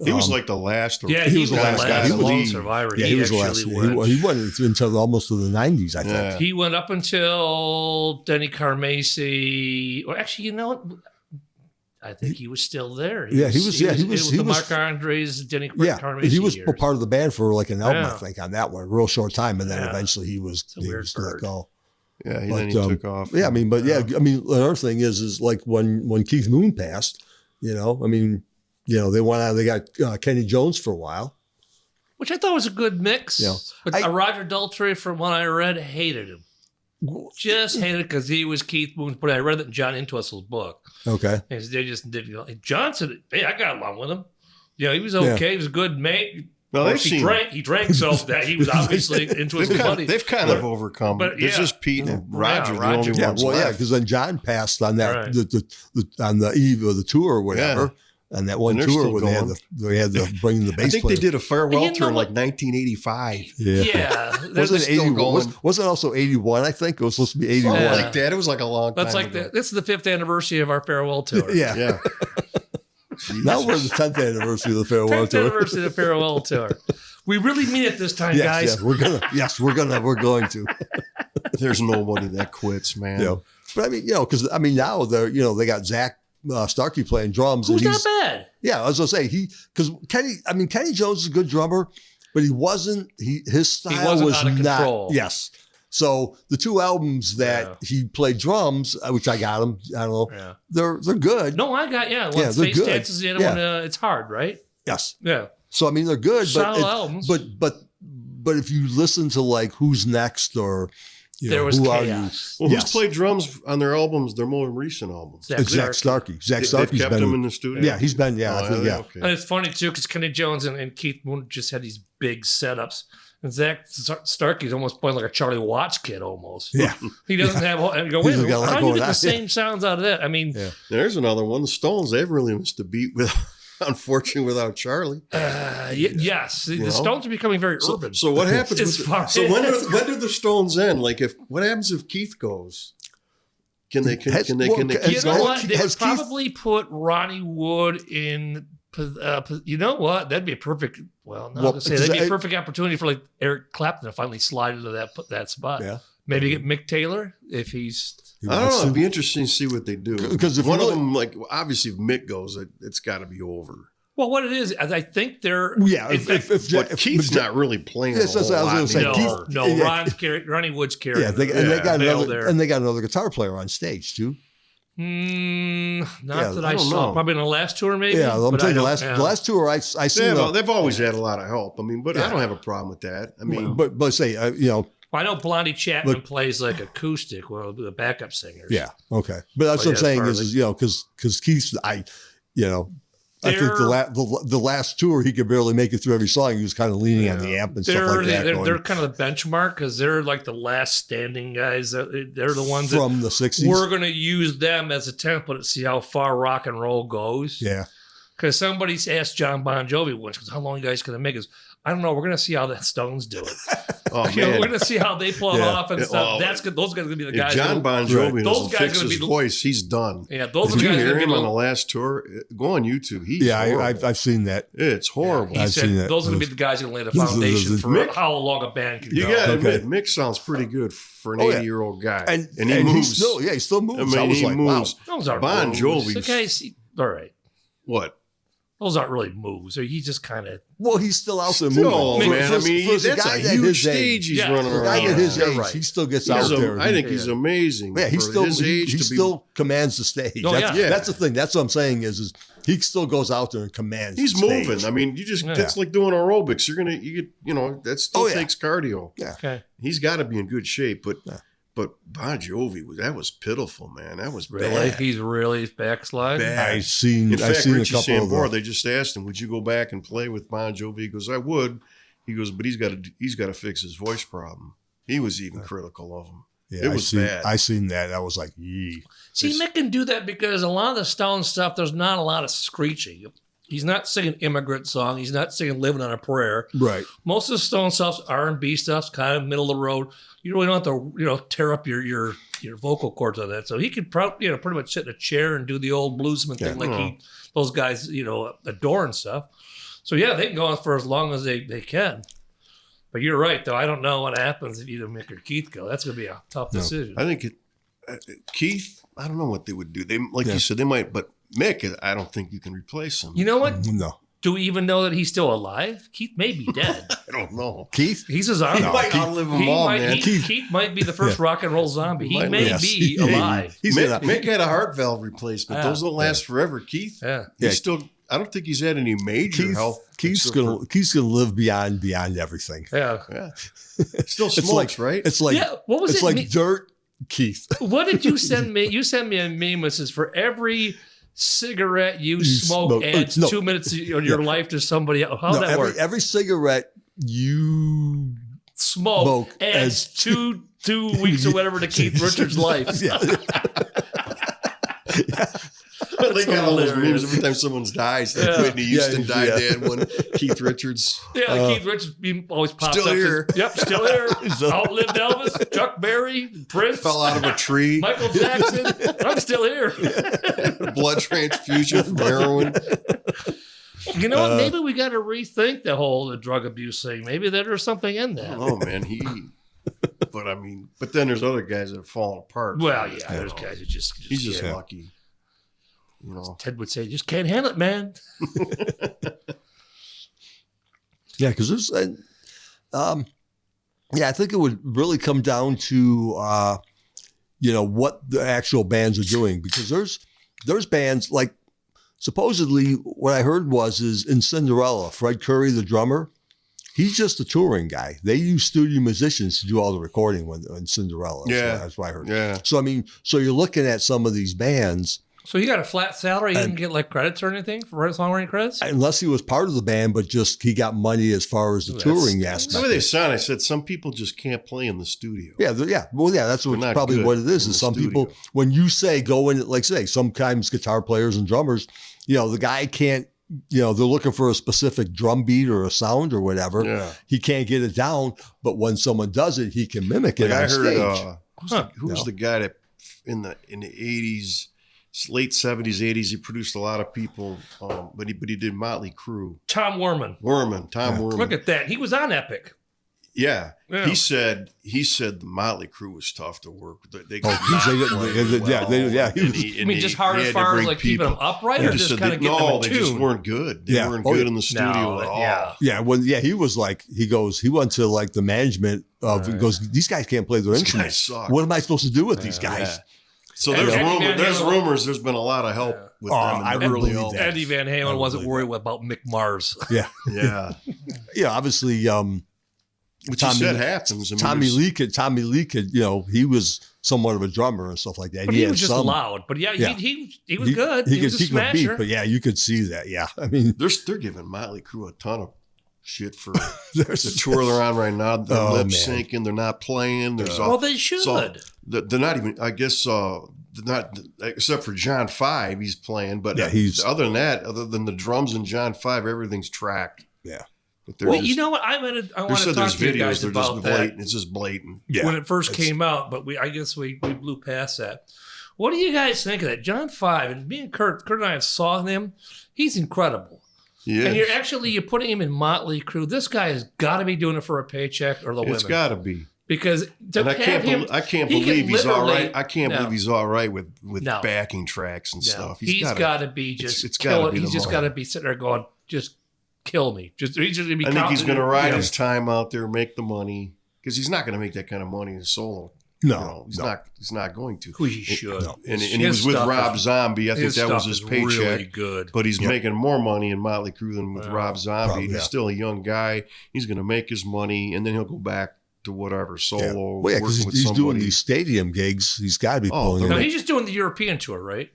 Speaker 3: He was like the last.
Speaker 4: Yeah,
Speaker 2: he
Speaker 4: he
Speaker 2: was
Speaker 4: was
Speaker 2: the
Speaker 4: the
Speaker 2: last
Speaker 4: last,
Speaker 2: guy to
Speaker 4: lone
Speaker 3: leave.
Speaker 4: survivor.
Speaker 2: Yeah, he was the last.
Speaker 4: actually
Speaker 2: He went until almost to the 90s, I think.
Speaker 3: Yeah.
Speaker 4: He went up until Denny Carmacy. Or actually, you know what? I think he was still there.
Speaker 2: Yeah, he was
Speaker 4: the Mark Andres, Denny
Speaker 2: Yeah,
Speaker 4: Carmacy
Speaker 2: he was
Speaker 4: years.
Speaker 2: part of the band for like an album,
Speaker 4: Yeah.
Speaker 2: I think, on that one, real short time, and then
Speaker 4: Yeah.
Speaker 2: eventually he was
Speaker 4: a weird
Speaker 2: let
Speaker 4: bird.
Speaker 2: go.
Speaker 3: Yeah,
Speaker 2: But,
Speaker 3: then he took off.
Speaker 2: Yeah, I mean, but yeah, I mean, another thing is like when Keith Moon passed, I mean, they went out, they got Kenny Jones for a while.
Speaker 4: Which I thought was a good mix.
Speaker 2: Yeah.
Speaker 4: But Roger Daltrey, from what I read, hated him. Just hated it because he was Keith Moon's. But I read that in John Entwistle's book.
Speaker 2: Okay.
Speaker 4: And they just did. John said, "Hey, I got along with him. He was okay.
Speaker 2: Yeah.
Speaker 4: He was a good mate.
Speaker 3: Well,
Speaker 4: Of
Speaker 3: they've
Speaker 4: course, he
Speaker 3: seen.
Speaker 4: drank. He drank so that he was obviously Entwistle's buddy.
Speaker 3: They've kind of overcome.
Speaker 4: but
Speaker 3: It's
Speaker 4: yeah.
Speaker 3: just Pete and
Speaker 4: Yeah,
Speaker 3: Roger, the
Speaker 4: Roger.
Speaker 3: only
Speaker 2: Yeah,
Speaker 3: ones
Speaker 2: well, yeah,
Speaker 3: left.
Speaker 2: because then John passed on that
Speaker 4: Right.
Speaker 2: on the eve of the tour or whatever, and that one
Speaker 3: And they're
Speaker 2: tour
Speaker 3: still
Speaker 2: where
Speaker 3: going.
Speaker 2: they had to bring the bass
Speaker 3: I think
Speaker 2: player.
Speaker 3: they did a farewell
Speaker 4: You know
Speaker 3: tour in like
Speaker 4: what?
Speaker 3: 1985.
Speaker 4: Yeah,
Speaker 2: Was
Speaker 4: that's
Speaker 2: it
Speaker 3: still
Speaker 2: 81?
Speaker 3: going.
Speaker 2: Was it also 81? I think it was supposed to be 81.
Speaker 3: Something
Speaker 4: Yeah.
Speaker 3: like that. It was like a long time
Speaker 4: like
Speaker 3: ago.
Speaker 4: this is the 5th anniversary of our farewell tour.
Speaker 2: Yeah.
Speaker 3: Yeah.
Speaker 2: Now we're the 10th anniversary of the farewell
Speaker 4: 10th
Speaker 2: tour.
Speaker 4: anniversary of the farewell tour. We really mean it this time,
Speaker 2: Yes,
Speaker 4: guys.
Speaker 2: yes, we're going to.
Speaker 3: There's nobody that quits, man.
Speaker 2: But I mean, because now they got Zach Starkey playing drums.
Speaker 4: Who's
Speaker 2: and
Speaker 4: not bad?
Speaker 2: Yeah, I was gonna say because Kenny Jones is a good drummer, but he wasn't. His style
Speaker 4: wasn't
Speaker 2: was
Speaker 4: out of
Speaker 2: not.
Speaker 4: control.
Speaker 2: Yes, So the 2 albums that he played drums, which I got him, I don't know,
Speaker 4: Yeah.
Speaker 2: they're good.
Speaker 4: No, I got one.
Speaker 2: Yeah, they're
Speaker 4: Face
Speaker 2: good.
Speaker 4: Dances, the other
Speaker 2: Yeah.
Speaker 4: one. It's hard, right?
Speaker 2: Yes.
Speaker 4: Yeah.
Speaker 2: So I mean, they're good,
Speaker 4: Solid albums.
Speaker 2: but if you listen to like Who's Next or
Speaker 4: There was
Speaker 2: Who
Speaker 4: chaos.
Speaker 2: Are You?
Speaker 3: Well,
Speaker 2: Yes.
Speaker 3: who's played drums on their albums, their more recent albums?
Speaker 2: It's Zach Starkey. Zach
Speaker 3: They've
Speaker 2: Starkey's
Speaker 3: kept
Speaker 2: been
Speaker 3: him in the studio?
Speaker 2: Yeah, he's been. Yeah, I think, yeah.
Speaker 3: Okay.
Speaker 4: And it's funny too because Kenny Jones and Keith Moon just had these big setups, and Zach Starkey's almost playing like a Charlie Watts kid almost.
Speaker 2: Yeah.
Speaker 4: He doesn't have. And you go,
Speaker 2: He's
Speaker 4: wait, a
Speaker 2: got a
Speaker 4: minute,
Speaker 2: lot
Speaker 4: how do you
Speaker 2: going
Speaker 4: get the
Speaker 2: on.
Speaker 4: same sounds out of that? I mean,
Speaker 2: Yeah.
Speaker 3: There's another one. The Stones, they've really missed a beat with Unfortunately without Charlie.
Speaker 4: yes, the
Speaker 3: know?
Speaker 4: Stones are becoming very urban.
Speaker 3: So what happens
Speaker 4: As
Speaker 3: with
Speaker 4: far
Speaker 3: so when
Speaker 4: as-
Speaker 3: do the Stones end? Like what happens if Keith goes? Can they
Speaker 2: Has-
Speaker 3: keep
Speaker 2: well,
Speaker 4: You
Speaker 3: going?
Speaker 4: know what? They
Speaker 2: Has
Speaker 4: would
Speaker 2: Keith-
Speaker 4: probably put Ronnie Wood in. You know what? That'd be a perfect. Well, no,
Speaker 2: Well,
Speaker 4: I was gonna say that'd be a
Speaker 2: because
Speaker 4: perfect opportunity for like Eric Clapton to finally slide into that spot.
Speaker 2: Yeah.
Speaker 4: Maybe get Mick Taylor if he's.
Speaker 3: I don't know. It'd be interesting to see what they do.
Speaker 2: 'Cause if
Speaker 3: one
Speaker 2: you
Speaker 3: of
Speaker 2: really-
Speaker 3: them, like obviously, if Mick goes, it's got to be over.
Speaker 4: Well, what it is I think they're.
Speaker 2: Yeah,
Speaker 4: if-
Speaker 3: But Keith's not really playing.
Speaker 2: Yes, that's what I was gonna say.
Speaker 4: No,
Speaker 2: Keith-
Speaker 4: no.
Speaker 2: yeah.
Speaker 4: Ronnie Wood's carrying.
Speaker 2: Yeah, they
Speaker 3: Yeah.
Speaker 2: got
Speaker 4: Bail
Speaker 2: another,
Speaker 4: there.
Speaker 2: and they got another guitar player on stage too.
Speaker 4: Not
Speaker 2: Yeah,
Speaker 4: that
Speaker 3: I
Speaker 4: I
Speaker 3: don't
Speaker 4: saw.
Speaker 3: know.
Speaker 4: Probably in the last tour, maybe.
Speaker 2: Yeah, I'm
Speaker 4: but I
Speaker 2: saying the
Speaker 4: don't-
Speaker 2: last
Speaker 4: yeah.
Speaker 2: the last tour I seen.
Speaker 3: They've always had a lot of help. I mean, but I
Speaker 2: Yeah.
Speaker 3: don't have a problem with that. I mean,
Speaker 2: but say
Speaker 4: I know Blondie Chapman
Speaker 2: Look-
Speaker 4: plays like acoustic, well, the backup singers.
Speaker 2: yeah, okay. But that's
Speaker 4: But
Speaker 2: what I'm
Speaker 4: as
Speaker 2: saying
Speaker 4: far
Speaker 2: is
Speaker 4: as
Speaker 2: because Keith, I think the last tour he could barely make it through every song. He was kind of leaning on the amp and stuff like that.
Speaker 4: They're
Speaker 2: going
Speaker 4: kind of the benchmark because they're like the last standing guys. They're the ones that
Speaker 2: from the '60s.
Speaker 4: we're going to use them as a template to see how far rock and roll goes.
Speaker 2: Yeah,
Speaker 4: Because somebody's asked John Bon Jovi once, "How long you guys going to make us?" I don't know. We're going to see how the Stones do it.
Speaker 3: oh
Speaker 4: You know,
Speaker 3: man,
Speaker 4: we're going to see how they pull it
Speaker 2: Yeah.
Speaker 4: off and
Speaker 3: Yeah,
Speaker 4: stuff.
Speaker 3: well,
Speaker 4: That's good. Those guys are going to be the
Speaker 3: if
Speaker 4: guys.
Speaker 3: John
Speaker 4: that-
Speaker 3: Bon Jovi
Speaker 2: Right.
Speaker 4: Those
Speaker 3: doesn't
Speaker 4: guys
Speaker 3: fix
Speaker 4: gonna
Speaker 3: his
Speaker 4: be the-
Speaker 3: voice, he's done.
Speaker 4: yeah, those are
Speaker 3: Did
Speaker 4: the
Speaker 3: you
Speaker 4: guys.
Speaker 3: hear
Speaker 4: gonna
Speaker 3: him
Speaker 4: be
Speaker 3: on the
Speaker 4: the-
Speaker 3: last tour? Go on YouTube. He's
Speaker 2: yeah,
Speaker 3: horrible.
Speaker 2: I've seen that.
Speaker 3: It's horrible.
Speaker 4: He
Speaker 2: I've
Speaker 4: said
Speaker 2: seen that.
Speaker 4: those are going to be the guys who lay the
Speaker 2: Those are the-
Speaker 4: foundation for
Speaker 3: Mick-
Speaker 4: how long a band can
Speaker 3: You
Speaker 4: go.
Speaker 3: got to
Speaker 2: Okay.
Speaker 3: admit, Mick sounds pretty good for an
Speaker 2: Oh, yeah.
Speaker 3: 80-year-old guy,
Speaker 2: And
Speaker 3: he
Speaker 2: he
Speaker 3: moves.
Speaker 2: still moves.
Speaker 3: I mean,
Speaker 2: I was
Speaker 3: he
Speaker 2: like,
Speaker 3: moves.
Speaker 4: Those aren't
Speaker 3: Bon
Speaker 4: moves.
Speaker 3: Jovi's-
Speaker 4: The guys, all right.
Speaker 3: What?
Speaker 4: Those aren't really moves. So he just kind of.
Speaker 2: well, he's still out there
Speaker 3: No,
Speaker 2: moving.
Speaker 3: man. I mean,
Speaker 2: a
Speaker 3: that's
Speaker 2: guy
Speaker 3: a
Speaker 2: at
Speaker 3: huge
Speaker 2: his
Speaker 3: stage
Speaker 2: age,
Speaker 3: he's
Speaker 4: Yeah,
Speaker 3: running
Speaker 4: for
Speaker 2: a guy
Speaker 3: around.
Speaker 2: at his
Speaker 4: You're
Speaker 2: age,
Speaker 4: right.
Speaker 2: he still gets
Speaker 3: He's
Speaker 2: out
Speaker 3: a-
Speaker 2: there.
Speaker 3: I think he's amazing.
Speaker 2: Yeah, he
Speaker 3: for
Speaker 2: still
Speaker 3: his age
Speaker 2: he
Speaker 3: to
Speaker 2: still commands the stage.
Speaker 4: Oh,
Speaker 2: that's,
Speaker 4: yeah.
Speaker 2: that's the thing. That's what I'm saying is he still goes out there and commands.
Speaker 3: He's
Speaker 2: the stage.
Speaker 3: moving. I mean, you just
Speaker 4: Yeah.
Speaker 3: it's like doing aerobics. That still
Speaker 2: Oh, yeah.
Speaker 3: takes cardio.
Speaker 4: Okay.
Speaker 3: He's got to be in good shape. But
Speaker 2: Yeah.
Speaker 3: but Bon Jovi that was pitiful, man. That was
Speaker 4: Really?
Speaker 3: bad.
Speaker 4: He's really backsliding?
Speaker 3: Bad.
Speaker 2: I've seen.
Speaker 3: In
Speaker 2: I've
Speaker 3: fact,
Speaker 2: seen a
Speaker 3: Richie
Speaker 2: couple of
Speaker 3: Sambora,
Speaker 2: them.
Speaker 3: they just asked him, "Would you go back and play with Bon Jovi?" He goes, "I would." He goes, "But he's got to fix his voice problem." He was even critical of him.
Speaker 2: Yeah,
Speaker 3: it was bad.
Speaker 2: I seen that. I was like, yee.
Speaker 4: See, Mick can do that because a lot of the Stone stuff, there's not a lot of screeching. He's not singing immigrant song. He's not singing "Living on a Prayer."
Speaker 2: Right.
Speaker 4: Most of the Stone stuff's R&B stuff's kind of middle of the road. You really don't have to, tear up your vocal cords on that. So he could probably, pretty much sit in a chair and do the old bluesman thing like those guys, adore and stuff. So yeah, they can go on for as long as they can. But you're right, though. I don't know what happens if either Mick or Keith go. That's going to be a tough decision.
Speaker 3: I think Keith. I don't know what they would do. They
Speaker 2: Yeah.
Speaker 3: you said they might, but Mick, I don't think you can replace him.
Speaker 4: You know what?
Speaker 2: No.
Speaker 4: Do we even know that he's still alive? Keith may be dead.
Speaker 3: I don't know.
Speaker 2: Keith.
Speaker 4: He's a zombie.
Speaker 3: He might outlive them
Speaker 4: He
Speaker 3: all,
Speaker 4: might,
Speaker 3: man.
Speaker 4: Keith might be the first rock and roll zombie. He
Speaker 3: Might
Speaker 4: may
Speaker 3: live.
Speaker 4: be
Speaker 2: Yes.
Speaker 4: alive.
Speaker 2: He's
Speaker 3: Mick had a heart valve replacement.
Speaker 4: Yeah.
Speaker 3: Those don't last forever. Keith,
Speaker 4: Yeah.
Speaker 3: he's still. I don't think he's had any major health.
Speaker 2: Keith's
Speaker 3: except
Speaker 2: gonna live beyond everything.
Speaker 4: Yeah.
Speaker 3: Yeah. Still
Speaker 2: It's
Speaker 3: smokes,
Speaker 2: like
Speaker 3: right?
Speaker 2: It's like
Speaker 4: Yeah, what was
Speaker 2: it's
Speaker 4: it?
Speaker 2: like
Speaker 4: Me-
Speaker 2: dirt. Keith.
Speaker 4: What did you send me? You sent me a meme that says for every cigarette you smoke
Speaker 2: smoke-
Speaker 4: adds
Speaker 2: no.
Speaker 4: 2 minutes of your life to somebody else. How
Speaker 2: No,
Speaker 4: that work?
Speaker 2: every cigarette you
Speaker 4: Smoke
Speaker 2: smoke
Speaker 4: adds
Speaker 2: as-
Speaker 4: two weeks or whatever to Keith Richards' life.
Speaker 2: Yeah.
Speaker 3: They got all those
Speaker 4: hilarious.
Speaker 3: memes every time someone dies. Like
Speaker 4: Yeah.
Speaker 3: Whitney Houston
Speaker 2: Yeah,
Speaker 3: died.
Speaker 2: yeah.
Speaker 3: They had one. Keith Richards.
Speaker 4: Yeah, Keith Richards always pops
Speaker 3: Still
Speaker 4: up.
Speaker 3: here.
Speaker 4: Says, yep, still here.
Speaker 2: So-
Speaker 4: Outlived Elvis, Chuck Berry, Prince,
Speaker 3: Fell out of a tree.
Speaker 4: Michael Jackson. I'm still here.
Speaker 3: Blood transfusion from heroin.
Speaker 4: You know what? Maybe we got to rethink the whole drug abuse thing. Maybe there's something in that.
Speaker 3: Oh man, but then there's other guys that have fallen apart.
Speaker 4: Well, yeah, there's guys who just
Speaker 3: He's just
Speaker 4: can't.
Speaker 3: lucky.
Speaker 4: Ted would say, just can't handle it, man.
Speaker 2: Yeah, because there's Yeah, I think it would really come down to what the actual bands are doing, because there's bands like, supposedly what I heard is in Cinderella, Fred Curry, the drummer, he's just a touring guy. They use studio musicians to do all the recording in Cinderella.
Speaker 3: Yeah.
Speaker 2: So that's what I heard.
Speaker 3: Yeah.
Speaker 2: So I mean, so you're looking at some of these bands.
Speaker 4: So you got a flat salary? You didn't get like credits or anything for songwriting credits?
Speaker 2: Unless he was part of the band, but just he got money as far as the touring aspect.
Speaker 3: The way they sound, I said some people just can't play in the studio.
Speaker 2: Yeah, that's
Speaker 3: not
Speaker 2: probably
Speaker 3: good
Speaker 2: what it is.
Speaker 3: in
Speaker 2: Is
Speaker 3: the
Speaker 2: some
Speaker 3: studio.
Speaker 2: people, when you say go in, like say sometimes guitar players and drummers, the guy can't. They're looking for a specific drum beat or a sound or whatever.
Speaker 3: Yeah.
Speaker 2: He can't get it down, but when someone does it, he can mimic it
Speaker 3: Like
Speaker 2: on
Speaker 3: I heard,
Speaker 2: stage.
Speaker 3: who was the guy that in the 80s, late 70s, 80s, he produced a lot of people, but he did Motley Crue.
Speaker 4: Tom Werman.
Speaker 3: Tom Werman.
Speaker 4: Look at that. He was on Epic.
Speaker 3: Yeah.
Speaker 4: Yeah.
Speaker 3: He said the Motley Crue was tough to work with. They
Speaker 2: He was,
Speaker 4: Just hard as far as like keeping them upright, or just kind of getting them in
Speaker 3: they
Speaker 4: tune?
Speaker 3: just weren't good. They weren't
Speaker 2: Oh,
Speaker 3: good
Speaker 2: yeah.
Speaker 3: in the studio at all.
Speaker 2: he was like, he went to like the management of, he goes, these guys can't play their
Speaker 3: These
Speaker 2: instruments.
Speaker 3: guys suck.
Speaker 2: What am I supposed to do with these guys?
Speaker 3: Yeah. So
Speaker 4: And
Speaker 3: there's
Speaker 4: Eddie Van Halen-
Speaker 3: rumors. There's been a lot of help with them.
Speaker 2: I
Speaker 3: in
Speaker 2: would
Speaker 3: the early
Speaker 2: believe
Speaker 3: old-
Speaker 2: that.
Speaker 4: Eddie Van Halen wasn't worried about Mick Mars.
Speaker 2: Yeah.
Speaker 3: Yeah.
Speaker 2: Yeah, obviously,
Speaker 3: Which you said happens. I mean,
Speaker 2: Tommy Lee could, he was somewhat of a drummer and stuff like that.
Speaker 4: But he
Speaker 2: had
Speaker 4: was just
Speaker 2: some-
Speaker 4: loud. But yeah,
Speaker 2: Yeah.
Speaker 4: he was good. He was a
Speaker 2: could
Speaker 4: smasher.
Speaker 2: but yeah, you could see that. Yeah. I mean,
Speaker 3: they're giving Motley Crue a ton of shit for
Speaker 2: there's
Speaker 3: the tour they're on right now. They're
Speaker 2: Oh,
Speaker 3: lip
Speaker 2: man.
Speaker 3: syncing. They're not playing. There's
Speaker 4: Well, they should.
Speaker 3: they're not even. I guess they're not, except for John 5, he's playing. But other than that, other than the drums and John 5, everything's tracked.
Speaker 2: Yeah.
Speaker 3: But they're
Speaker 4: Well,
Speaker 3: just-
Speaker 4: you know what? I want
Speaker 3: They
Speaker 4: to
Speaker 3: said
Speaker 4: talk
Speaker 3: there's
Speaker 4: to you
Speaker 3: videos.
Speaker 4: guys
Speaker 3: They're just
Speaker 4: about
Speaker 3: blatant.
Speaker 4: that
Speaker 3: It's just blatant.
Speaker 2: Yeah.
Speaker 4: when it first came out, but I guess we blew past that. What do you guys think of that? John 5, and me and Kurt and I have saw him. He's incredible.
Speaker 3: Yeah.
Speaker 4: And you're putting him in Motley Crue. This guy has got to be doing it for a paycheck or the
Speaker 3: It's
Speaker 4: women.
Speaker 3: got to be.
Speaker 4: Because to
Speaker 3: And I
Speaker 4: have him,
Speaker 3: can't
Speaker 4: he
Speaker 3: believe
Speaker 4: can
Speaker 3: he's all
Speaker 4: literally-
Speaker 3: right. I can't
Speaker 4: No.
Speaker 3: believe he's all right with
Speaker 4: No.
Speaker 3: backing tracks and
Speaker 4: no,
Speaker 3: stuff.
Speaker 4: he's got to be just
Speaker 3: it's gotta
Speaker 4: kill
Speaker 3: be
Speaker 4: it.
Speaker 3: the
Speaker 4: He's just got to
Speaker 3: moment.
Speaker 4: be sitting there going, just kill me. He's just gonna be
Speaker 3: I think he's going to
Speaker 4: confident,
Speaker 3: ride
Speaker 4: you know.
Speaker 3: his time out there, make the money, because he's not going to make that kind of money in solo.
Speaker 2: No,
Speaker 3: He's not going to.
Speaker 4: Who he should.
Speaker 3: And he
Speaker 4: His
Speaker 3: was with
Speaker 4: stuff
Speaker 3: Rob
Speaker 4: is-
Speaker 3: Zombie. I think
Speaker 4: his
Speaker 3: that was
Speaker 4: stuff
Speaker 3: his
Speaker 4: is
Speaker 3: paycheck.
Speaker 4: really good.
Speaker 3: But he's making more money in Motley Crue than with Rob Zombie.
Speaker 2: Probably,
Speaker 3: He's
Speaker 2: yeah.
Speaker 3: still a young guy. He's going to make his money, and then he'll go back to whatever solo.
Speaker 2: Well, yeah, because
Speaker 3: working with
Speaker 2: he's doing
Speaker 3: somebody.
Speaker 2: these stadium gigs. He's got to be
Speaker 3: Oh,
Speaker 2: pulling
Speaker 4: No,
Speaker 2: in.
Speaker 4: he's just doing the European tour, right?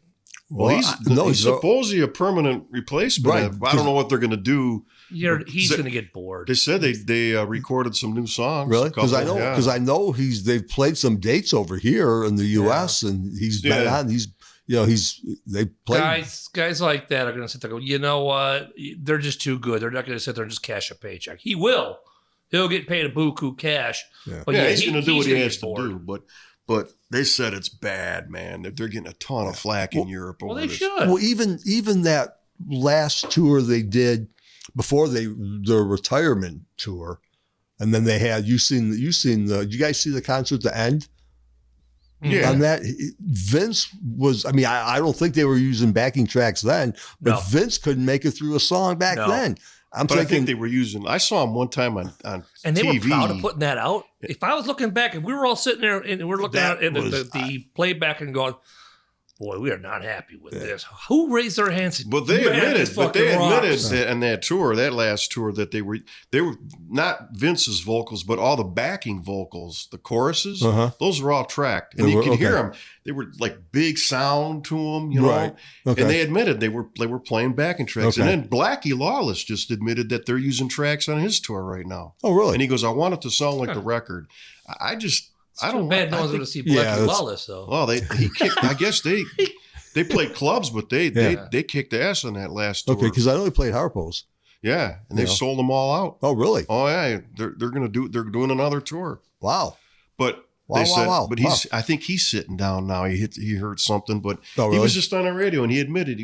Speaker 3: Well, he's
Speaker 2: he's
Speaker 3: supposedly a permanent replacement.
Speaker 2: Right.
Speaker 3: I don't know what they're going to do.
Speaker 4: He's
Speaker 3: So-
Speaker 4: going to get bored.
Speaker 3: They said they recorded some new songs.
Speaker 2: Really?
Speaker 3: a couple,
Speaker 2: Because I know they've played some dates over here in the U.S. and he's been
Speaker 3: Yeah.
Speaker 2: on. They played.
Speaker 4: Guys like that are going to sit there and go, you know what? They're just too good. They're not going to sit there and just cash a paycheck. He will. He'll get paid a buku cash.
Speaker 2: Yeah.
Speaker 4: But
Speaker 3: he's going to do what he
Speaker 4: gonna
Speaker 3: has
Speaker 4: get
Speaker 3: to
Speaker 4: bored.
Speaker 3: do. But they said it's bad, man. They're getting a ton of flack in Europe over
Speaker 4: Well, they
Speaker 3: this.
Speaker 4: should.
Speaker 2: Well, even that last tour they did before their retirement tour, and then they had you you guys see the concert The End?
Speaker 3: Yeah.
Speaker 2: On that, Vince was. I mean, I don't think they were using backing tracks then, but
Speaker 4: No.
Speaker 2: Vince couldn't make it through a song back
Speaker 4: No.
Speaker 2: then. I'm
Speaker 3: But I think
Speaker 2: thinking
Speaker 3: they were using. I saw him one time on
Speaker 4: And they
Speaker 3: TV.
Speaker 4: were proud of putting that out. If I was looking back, and we were all sitting there and we're looking
Speaker 2: That
Speaker 4: at
Speaker 2: was-
Speaker 4: the playback and going, boy, we are not happy with this. Who raised their hands? and,
Speaker 3: But they
Speaker 4: "Man,
Speaker 3: admitted,
Speaker 4: this fucking rocks."
Speaker 3: that in that tour, that last tour, that they were not Vince's vocals, but all the backing vocals, the choruses,
Speaker 2: Uh-huh.
Speaker 3: those were all tracked, and
Speaker 2: They
Speaker 3: you
Speaker 2: were-
Speaker 3: could hear
Speaker 2: okay.
Speaker 3: them. They were like big sound to them, you know.
Speaker 2: Right. Okay.
Speaker 3: And they admitted they were playing backing tracks.
Speaker 2: Okay.
Speaker 3: And then Blackie Lawless just admitted that they're using tracks on his tour right now.
Speaker 2: Oh, really?
Speaker 3: And he goes, "I want it to sound like the record." I don't.
Speaker 4: Bad no
Speaker 3: I
Speaker 4: one's
Speaker 3: think-
Speaker 4: going to see
Speaker 2: Yeah,
Speaker 4: Blackie
Speaker 2: that's-
Speaker 4: Lawless, though.
Speaker 3: Well, he kicked. I guess they played clubs, but they kicked ass on that last tour.
Speaker 2: Okay, because I know he played Harpo's.
Speaker 3: Yeah, and they
Speaker 2: Yeah.
Speaker 3: sold them all out.
Speaker 2: Oh, really?
Speaker 3: Oh yeah, they're doing another tour.
Speaker 2: Wow.
Speaker 3: But
Speaker 2: Wow,
Speaker 3: they said,
Speaker 2: wow.
Speaker 3: but I think he's sitting down now. He heard something, but
Speaker 2: Oh,
Speaker 3: he
Speaker 2: really?
Speaker 3: was just on the radio and he admitted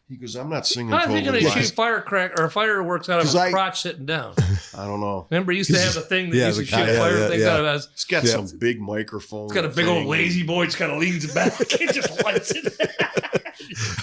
Speaker 3: he goes, I'm not singing.
Speaker 4: How are they going
Speaker 3: totally
Speaker 4: to shoot fireworks out of
Speaker 2: 'Cause
Speaker 4: his
Speaker 2: I-
Speaker 4: crotch sitting down?
Speaker 3: I don't know.
Speaker 4: Remember, he used to have the thing that
Speaker 2: Yeah,
Speaker 4: used to
Speaker 2: the
Speaker 4: shoot
Speaker 2: guy- yeah,
Speaker 4: fire
Speaker 2: yeah,
Speaker 4: things
Speaker 2: yeah.
Speaker 4: out of his.
Speaker 3: It's got
Speaker 2: Yeah.
Speaker 3: some big microphone.
Speaker 4: It's got a big old lazy boy. Just kind of leans back and just lights it.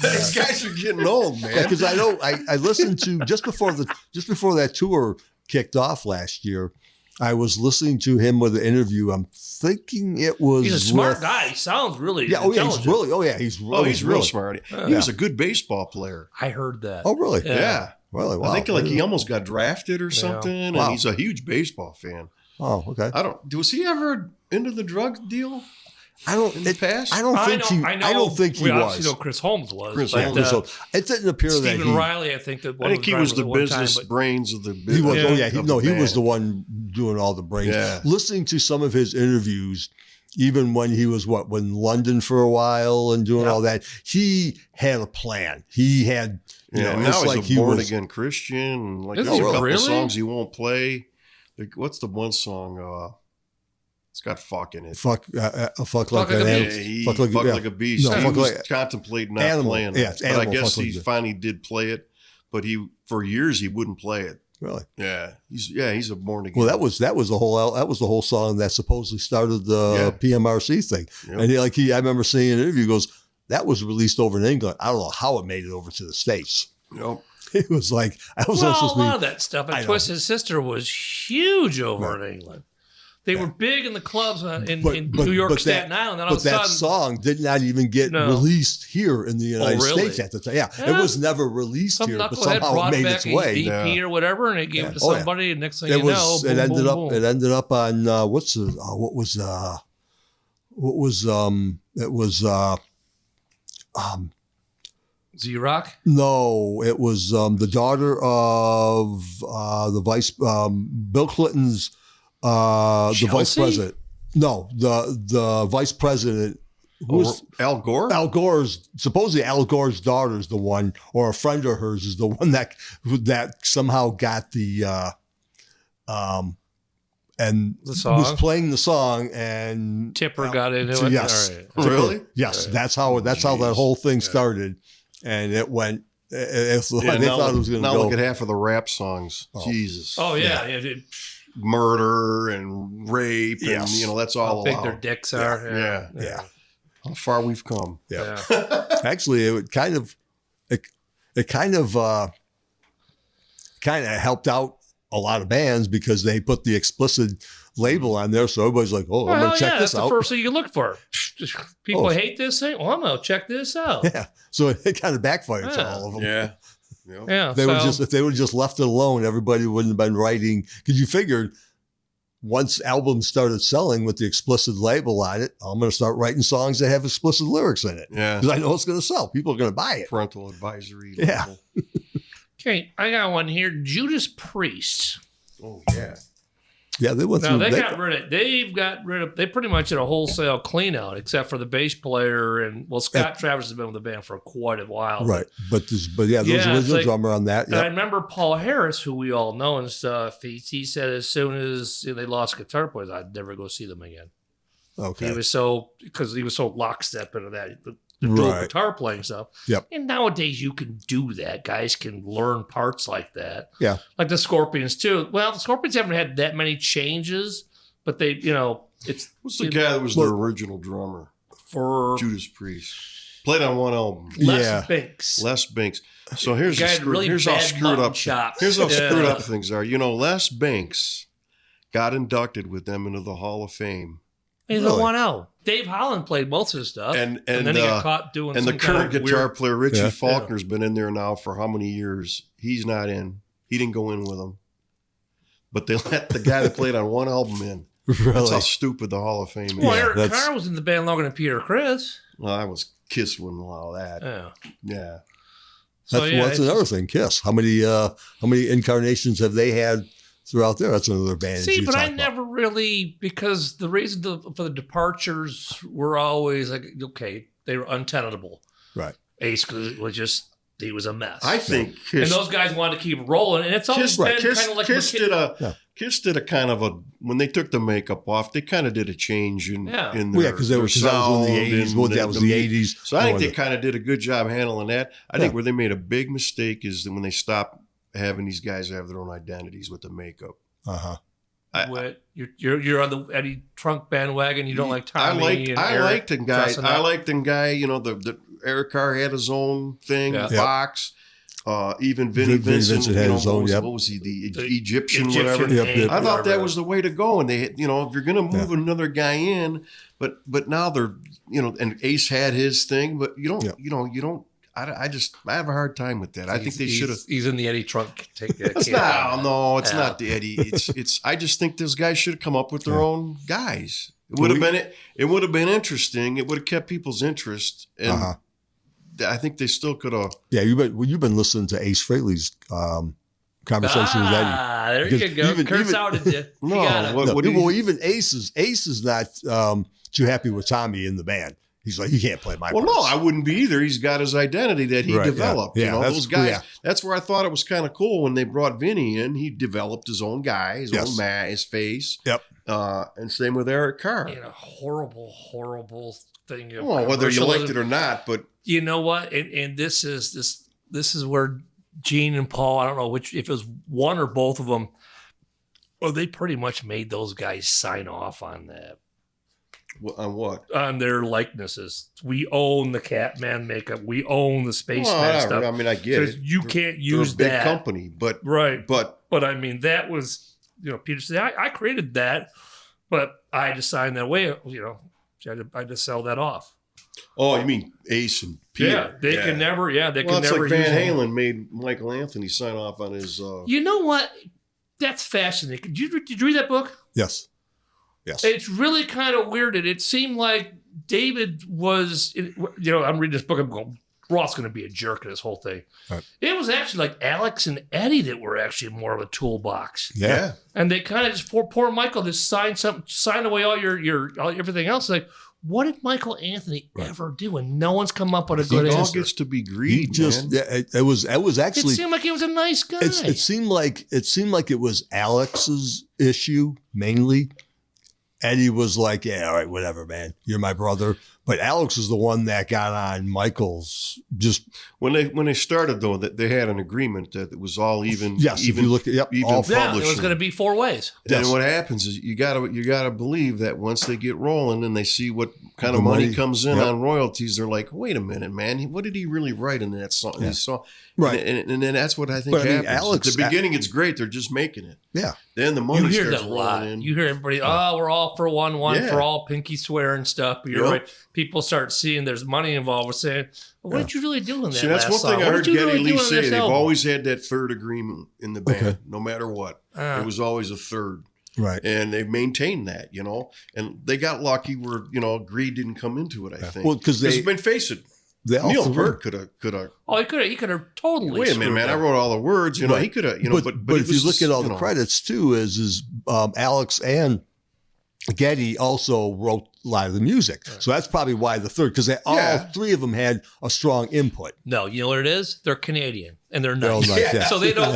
Speaker 3: These guys are getting old, man.
Speaker 2: Yeah, because I know I listened to just before that tour kicked off last year. I was listening to him with an interview. I'm thinking it was.
Speaker 4: He's a smart
Speaker 2: with-
Speaker 4: guy. He sounds really
Speaker 2: Yeah. Oh yeah.
Speaker 4: intelligent.
Speaker 2: He's really. Oh yeah. He's really.
Speaker 3: Oh, he's real smart. He was a good baseball player.
Speaker 4: I heard that.
Speaker 2: Oh really?
Speaker 3: Yeah.
Speaker 2: Really? Wow.
Speaker 3: I think like he almost got drafted or something,
Speaker 2: Wow.
Speaker 3: and he's a huge baseball fan.
Speaker 2: Oh okay.
Speaker 3: Was he ever into the drug deal?
Speaker 2: I don't.
Speaker 3: In the past?
Speaker 2: I don't think he. I don't think he
Speaker 4: we
Speaker 2: was.
Speaker 4: obviously know Chris Holmes was.
Speaker 3: Chris
Speaker 4: but,
Speaker 3: Holmes.
Speaker 2: So it didn't appear that
Speaker 4: Stephen
Speaker 2: he.
Speaker 4: Riley, I think that
Speaker 3: I think he was the business
Speaker 4: time,
Speaker 3: brains of the
Speaker 2: He
Speaker 3: business.
Speaker 2: was.
Speaker 4: Yeah.
Speaker 2: Oh yeah. He was
Speaker 3: band.
Speaker 2: the one doing all the brains.
Speaker 3: Yeah.
Speaker 2: Listening to some of his interviews, even when he was in London for a while and doing all that, he had a plan. He had. You know,
Speaker 3: now
Speaker 2: it's
Speaker 3: he's
Speaker 2: like
Speaker 3: a
Speaker 2: he
Speaker 3: born
Speaker 2: was.
Speaker 3: again Christian. And like
Speaker 4: Is
Speaker 3: there's
Speaker 2: he
Speaker 3: a couple
Speaker 4: really?
Speaker 3: songs he won't play. Like, what's the one song? It's got fuck in it.
Speaker 2: Fuck
Speaker 4: Fuck
Speaker 2: like
Speaker 4: like
Speaker 2: an
Speaker 4: a
Speaker 2: animal.
Speaker 4: beast.
Speaker 3: Fuck like a beast.
Speaker 2: No,
Speaker 3: he
Speaker 2: fuck
Speaker 3: was
Speaker 2: like-
Speaker 3: contemplating not
Speaker 2: Animal.
Speaker 3: playing it.
Speaker 2: Yeah, it's
Speaker 3: but I
Speaker 2: animal,
Speaker 3: guess
Speaker 2: fuck
Speaker 3: he
Speaker 2: like a-
Speaker 3: finally did play it. But for years he wouldn't play it.
Speaker 2: Really?
Speaker 3: Yeah, he's a born again.
Speaker 2: Well, that was the whole song that supposedly started the PMRC thing.
Speaker 3: Yep.
Speaker 2: And I remember seeing an interview. He goes, that was released over in England. I don't know how it made it over to the States.
Speaker 3: Yep.
Speaker 2: It was like I was
Speaker 4: Well, a
Speaker 2: supposed to
Speaker 4: lot
Speaker 2: be.
Speaker 4: of that stuff.
Speaker 2: I
Speaker 4: And
Speaker 2: know.
Speaker 4: Twisted Sister was huge over in England. They were big in the clubs in New York, Staten Island. And all
Speaker 2: But
Speaker 4: of a
Speaker 2: that
Speaker 4: sudden,
Speaker 2: song did not even get
Speaker 4: No.
Speaker 2: released here in the United
Speaker 4: really?
Speaker 2: States at the time. Yeah,
Speaker 4: Yeah.
Speaker 2: it was never released
Speaker 4: some
Speaker 2: here, but
Speaker 4: knucklehead
Speaker 2: somehow it
Speaker 4: brought
Speaker 2: made
Speaker 4: back
Speaker 2: its way.
Speaker 4: EP or whatever, and it gave it to
Speaker 2: Oh, yeah.
Speaker 4: somebody. And next thing
Speaker 2: It
Speaker 4: you
Speaker 2: was.
Speaker 4: know,
Speaker 2: It
Speaker 4: boom,
Speaker 2: ended
Speaker 4: boom,
Speaker 2: up.
Speaker 4: boom.
Speaker 2: It ended up on
Speaker 4: Z-Rock.
Speaker 2: No, it was the daughter of the vice Bill Clinton's the vice
Speaker 4: Chelsea?
Speaker 2: president. No, the vice president who was
Speaker 3: Al Gore.
Speaker 2: Al Gore's supposedly Al Gore's daughter is the one, or a friend of hers is the one that somehow got the and
Speaker 4: The song?
Speaker 2: was playing the song and
Speaker 4: Tipper got into
Speaker 2: so
Speaker 4: it.
Speaker 2: yes.
Speaker 4: All right.
Speaker 2: Tipper-
Speaker 3: Really?
Speaker 2: Yes, that's how that whole thing started, and it went. They thought it was going to
Speaker 3: now
Speaker 2: go.
Speaker 3: look at half of the rap songs. Jesus.
Speaker 4: Oh yeah, yeah.
Speaker 3: Murder and rape,
Speaker 2: Yes.
Speaker 3: and that's
Speaker 4: How
Speaker 3: all
Speaker 4: big
Speaker 3: allowed.
Speaker 4: their dicks are.
Speaker 3: Yeah. How far we've come.
Speaker 2: Yeah.
Speaker 4: Yeah.
Speaker 2: Actually, it kind of helped out a lot of bands because they put the explicit label on there, so everybody's like, "Oh, I'm
Speaker 4: Well,
Speaker 2: going to check
Speaker 4: that's
Speaker 2: this out."
Speaker 4: the first thing you look for. People
Speaker 2: Oh.
Speaker 4: hate this thing. Well, I'm gonna check this out.
Speaker 2: Yeah, so it kind of backfired to
Speaker 4: Yeah.
Speaker 2: all of them.
Speaker 3: Yeah.
Speaker 4: Yeah.
Speaker 2: They would if they would have just left it alone, everybody wouldn't have been writing, because you figured once albums started selling with the explicit label on it, I'm going to start writing songs that have explicit lyrics in it
Speaker 3: Yeah.
Speaker 2: because I know it's going to sell. People are going to buy it.
Speaker 3: Parental advisory.
Speaker 2: Yeah.
Speaker 3: label.
Speaker 4: Okay, I got one here. Judas Priest.
Speaker 3: Oh yeah.
Speaker 2: Yeah, they went
Speaker 4: Now
Speaker 2: through.
Speaker 4: they pretty much did a wholesale clean out, except for the bass player and Scott Travers has been with the band for quite a while.
Speaker 2: right, but there was
Speaker 4: Yeah,
Speaker 2: original
Speaker 4: it's like-
Speaker 2: drummer on that.
Speaker 4: And I
Speaker 2: Yeah,
Speaker 4: remember Paul Harris, who we all know and stuff. He said as soon as they lost guitar players, I'd never go see them again.
Speaker 2: okay.
Speaker 4: He was so lockstep into that the dual
Speaker 2: Right.
Speaker 4: guitar playing stuff.
Speaker 2: Yep.
Speaker 4: And nowadays you can do that. Guys can learn parts like that.
Speaker 2: Yeah.
Speaker 4: Like the Scorpions too. Well, the Scorpions haven't had that many changes, but they, it's
Speaker 3: What's the guy that was the original drummer?
Speaker 4: for
Speaker 3: Judas Priest. Played on one album.
Speaker 4: Les
Speaker 2: Yeah.
Speaker 4: Binks.
Speaker 3: Les Binks. So here's
Speaker 4: Guy
Speaker 3: the
Speaker 4: had really
Speaker 3: here's how
Speaker 4: bad
Speaker 3: screwed
Speaker 4: mutton
Speaker 3: up.
Speaker 4: chops.
Speaker 3: Here's how
Speaker 4: Yeah.
Speaker 3: screwed up things are. Les Binks got inducted with them into the Hall of Fame.
Speaker 4: He's
Speaker 2: Really?
Speaker 4: the one out. Dave Holland played most of his stuff,
Speaker 3: And
Speaker 4: then he got caught doing.
Speaker 3: And the
Speaker 4: some kind
Speaker 3: current
Speaker 4: of
Speaker 3: guitar
Speaker 4: weird-
Speaker 3: player, Richie
Speaker 2: Yeah.
Speaker 3: Faulkner's been in there now for how many years? He's not in. He didn't go in with them. But they let the guy that played on one album in. That's
Speaker 2: really.
Speaker 3: how stupid the Hall of Fame is.
Speaker 4: Well,
Speaker 2: Yeah,
Speaker 4: Eric
Speaker 2: that's-
Speaker 4: Carr was in the band longer than Peter Chris.
Speaker 3: Well, I was Kiss wouldn't allow that.
Speaker 4: Yeah.
Speaker 3: Yeah.
Speaker 2: That's another thing. Kiss. How many incarnations have they had throughout there? That's another band.
Speaker 4: See,
Speaker 2: you
Speaker 4: but I
Speaker 2: talk about.
Speaker 4: never really, because the reason for the departures were always like, okay, they were untenable.
Speaker 2: Right.
Speaker 4: Ace was just, he was a mess.
Speaker 3: I think
Speaker 4: and
Speaker 3: Kiss
Speaker 4: those guys wanted to keep rolling, and it's always been kind of like
Speaker 3: Kiss did a kind of a, when they took the makeup off, they kind of did a change in
Speaker 4: Yeah.
Speaker 3: in
Speaker 2: Well,
Speaker 3: their,
Speaker 2: yeah, because that
Speaker 3: their
Speaker 2: was in
Speaker 3: sound
Speaker 2: the 80s.
Speaker 3: and
Speaker 2: Well, that was the 80s.
Speaker 3: So I think they
Speaker 2: Oh,
Speaker 3: kind of did a good job handling that. I think where they made a big mistake is when they stopped having these guys have their own identities with the makeup.
Speaker 2: Uh-huh.
Speaker 4: what you're on the Eddie Trunk bandwagon. You don't like Tommy.
Speaker 3: I liked them guy.
Speaker 4: dressing
Speaker 3: I
Speaker 4: up.
Speaker 3: liked them guy. The Eric Carr had his own thing,
Speaker 4: Yeah.
Speaker 3: Fox. even Vinnie Vincent
Speaker 2: had his own.
Speaker 3: what was he, the Egyptian,
Speaker 4: Egyptian
Speaker 3: whatever?
Speaker 2: Yep.
Speaker 3: I thought that
Speaker 4: whatever.
Speaker 3: was the way to go. And they, if you're going to move another guy in, but now they're, and Ace had his thing, but you don't, you don't. I have a hard time with that. I think they should have.
Speaker 4: He's in the Eddie Trunk.
Speaker 3: It's not the Eddie. It's. I just think those guys should have come up with their own guys. It would have been. It would have been interesting. It would have kept people's interest, and I think they still could have.
Speaker 2: Yeah, you've been listening to Ace Frehley's conversation with Eddie.
Speaker 4: There you go. Kurt's outed you.
Speaker 3: No,
Speaker 4: You got it.
Speaker 2: Well, even Ace is not too happy with Tommy in the band. He's like, he can't play my
Speaker 3: Well,
Speaker 2: parts.
Speaker 3: no, I wouldn't be either. He's got his identity that he
Speaker 2: Right,
Speaker 3: developed.
Speaker 2: yeah. Yeah,
Speaker 3: those guys.
Speaker 2: yeah.
Speaker 3: That's where I thought it was kind of cool when they brought Vinny in. He developed his own guy, his own man, his face.
Speaker 2: Yep.
Speaker 3: And same with Eric Carr.
Speaker 4: In a horrible thing. Of
Speaker 3: Well, whether you liked it
Speaker 4: commercialism.
Speaker 3: or not, but
Speaker 4: You know what? And this is where Gene and Paul, I don't know if it was one or both of them, well, they pretty much made those guys sign off on that.
Speaker 3: on what?
Speaker 4: On their likenesses. We own the Catman makeup. We own the Spaceman
Speaker 3: Well,
Speaker 4: stuff.
Speaker 3: I mean, I get it.
Speaker 4: You can't
Speaker 3: They're
Speaker 4: use
Speaker 3: a big
Speaker 4: that.
Speaker 3: company, but
Speaker 4: Right.
Speaker 3: but
Speaker 4: But I mean, that was, Peter said, I created that, but I had to sign that way, I had to sell that off.
Speaker 3: oh, you mean Ace and Peter?
Speaker 4: Yeah, they can never, they
Speaker 3: Well,
Speaker 4: can
Speaker 3: it's
Speaker 4: never
Speaker 3: like Van
Speaker 4: use them.
Speaker 3: Halen made Michael Anthony sign off on his.
Speaker 4: You know what? That's fascinating. Did you read that book?
Speaker 2: Yes.
Speaker 4: It's really kind of weird. It seemed like David was, I'm reading this book. I'm going, Roth's going to be a jerk in this whole thing.
Speaker 2: Right.
Speaker 4: It was actually like Alex and Eddie that were actually more of a toolbox.
Speaker 2: Yeah.
Speaker 4: And they kind of just, poor Michael, just sign away all your everything else. Like, what did Michael Anthony ever do? And no one's come up with a good
Speaker 3: It all
Speaker 4: answer.
Speaker 3: gets to be
Speaker 2: He
Speaker 3: greed,
Speaker 2: just
Speaker 3: man.
Speaker 2: it was
Speaker 4: It
Speaker 2: actually
Speaker 4: seemed like he was a nice guy.
Speaker 2: it seemed like it was Alex's issue mainly. Eddie was like, yeah, all right, whatever, man. You're my brother. But Alex is the one that got on Michael's just.
Speaker 3: When they started though, that they had an agreement that it was all even.
Speaker 2: Yes,
Speaker 3: even
Speaker 2: if you look at
Speaker 3: even
Speaker 2: all
Speaker 4: yeah, it
Speaker 3: publishing.
Speaker 4: was going to be 4 ways.
Speaker 3: And
Speaker 2: Yes.
Speaker 3: what happens is you gotta believe that once they get rolling and they see what kind
Speaker 2: The
Speaker 3: of money
Speaker 2: money.
Speaker 3: comes in
Speaker 2: Yep.
Speaker 3: on royalties, they're like, wait a minute, man, what did he really write in that song?
Speaker 2: Yeah.
Speaker 3: His song?
Speaker 2: Right.
Speaker 3: And then that's what I think
Speaker 2: But I mean,
Speaker 3: happens.
Speaker 2: Alex-
Speaker 3: At the beginning, it's great; they're just making it.
Speaker 2: Yeah.
Speaker 3: Then the
Speaker 4: You
Speaker 3: money
Speaker 4: hear
Speaker 3: starts
Speaker 4: that a
Speaker 3: rolling
Speaker 4: lot.
Speaker 3: in.
Speaker 4: You hear everybody, we're all for one
Speaker 3: Yeah.
Speaker 4: for all, pinky swear and stuff. But you're
Speaker 3: Yep.
Speaker 4: right. People start seeing there's money involved. We're saying, what did you really do in that
Speaker 3: See, that's
Speaker 4: last
Speaker 3: one
Speaker 4: song?
Speaker 3: thing I
Speaker 4: What
Speaker 3: heard
Speaker 4: did you
Speaker 3: Geddy
Speaker 4: really
Speaker 3: Lee
Speaker 4: do on
Speaker 3: say.
Speaker 4: this
Speaker 3: They've
Speaker 4: album?
Speaker 3: always had that third agreement in the band,
Speaker 2: Okay.
Speaker 3: no matter what.
Speaker 4: Ah.
Speaker 3: It was always a third.
Speaker 2: Right.
Speaker 3: And they've maintained that, and they got lucky where, greed didn't come into it, I think.
Speaker 2: Well, 'cause they-
Speaker 3: been face it,
Speaker 2: They all
Speaker 3: Neil
Speaker 2: three-
Speaker 3: Peart could have.
Speaker 4: Oh, he could have totally.
Speaker 3: Wait a minute,
Speaker 4: screwed
Speaker 3: man! I
Speaker 4: that.
Speaker 3: wrote all the words. He could have.
Speaker 2: But if you look at all the credits too, is Alex and Geddy also wrote a lot of the music. So that's probably why the third, because all
Speaker 3: Yeah.
Speaker 2: three of them had a strong input.
Speaker 4: No, you know what it is? They're Canadian and they're
Speaker 2: They're all
Speaker 4: nice.
Speaker 2: nice, yeah.
Speaker 4: So they don't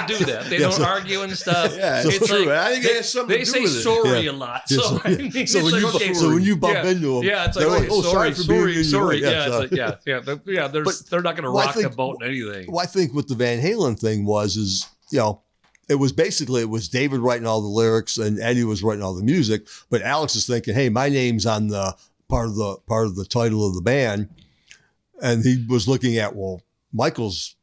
Speaker 4: do that. They
Speaker 2: Yeah,
Speaker 4: don't
Speaker 2: so-
Speaker 4: argue and stuff.
Speaker 3: Yeah,
Speaker 4: it's
Speaker 3: it's true.
Speaker 4: like
Speaker 3: I think it has something
Speaker 4: they
Speaker 3: to do
Speaker 4: say
Speaker 3: with it.
Speaker 4: sorry
Speaker 2: Yeah.
Speaker 4: a lot.
Speaker 2: Yeah,
Speaker 4: So,
Speaker 2: so-
Speaker 4: I mean,
Speaker 2: so
Speaker 4: it's
Speaker 2: when
Speaker 4: like,
Speaker 2: you-
Speaker 4: okay,
Speaker 2: so when you bump into them,
Speaker 4: yeah, it's like,
Speaker 2: they're like,
Speaker 4: okay,
Speaker 2: "Oh, sorry for being in your
Speaker 4: sorry.
Speaker 2: way." Yeah,
Speaker 4: Yeah,
Speaker 2: so-
Speaker 4: it's like, yeah. They're not going to
Speaker 2: Well, I
Speaker 4: rock
Speaker 2: think-
Speaker 4: the boat in anything.
Speaker 2: Well, I think what the Van Halen thing was it was David writing all the lyrics and Eddie was writing all the music, but Alex is thinking, hey, my name's on the part of the title of the band. And he was looking at, well, Michael's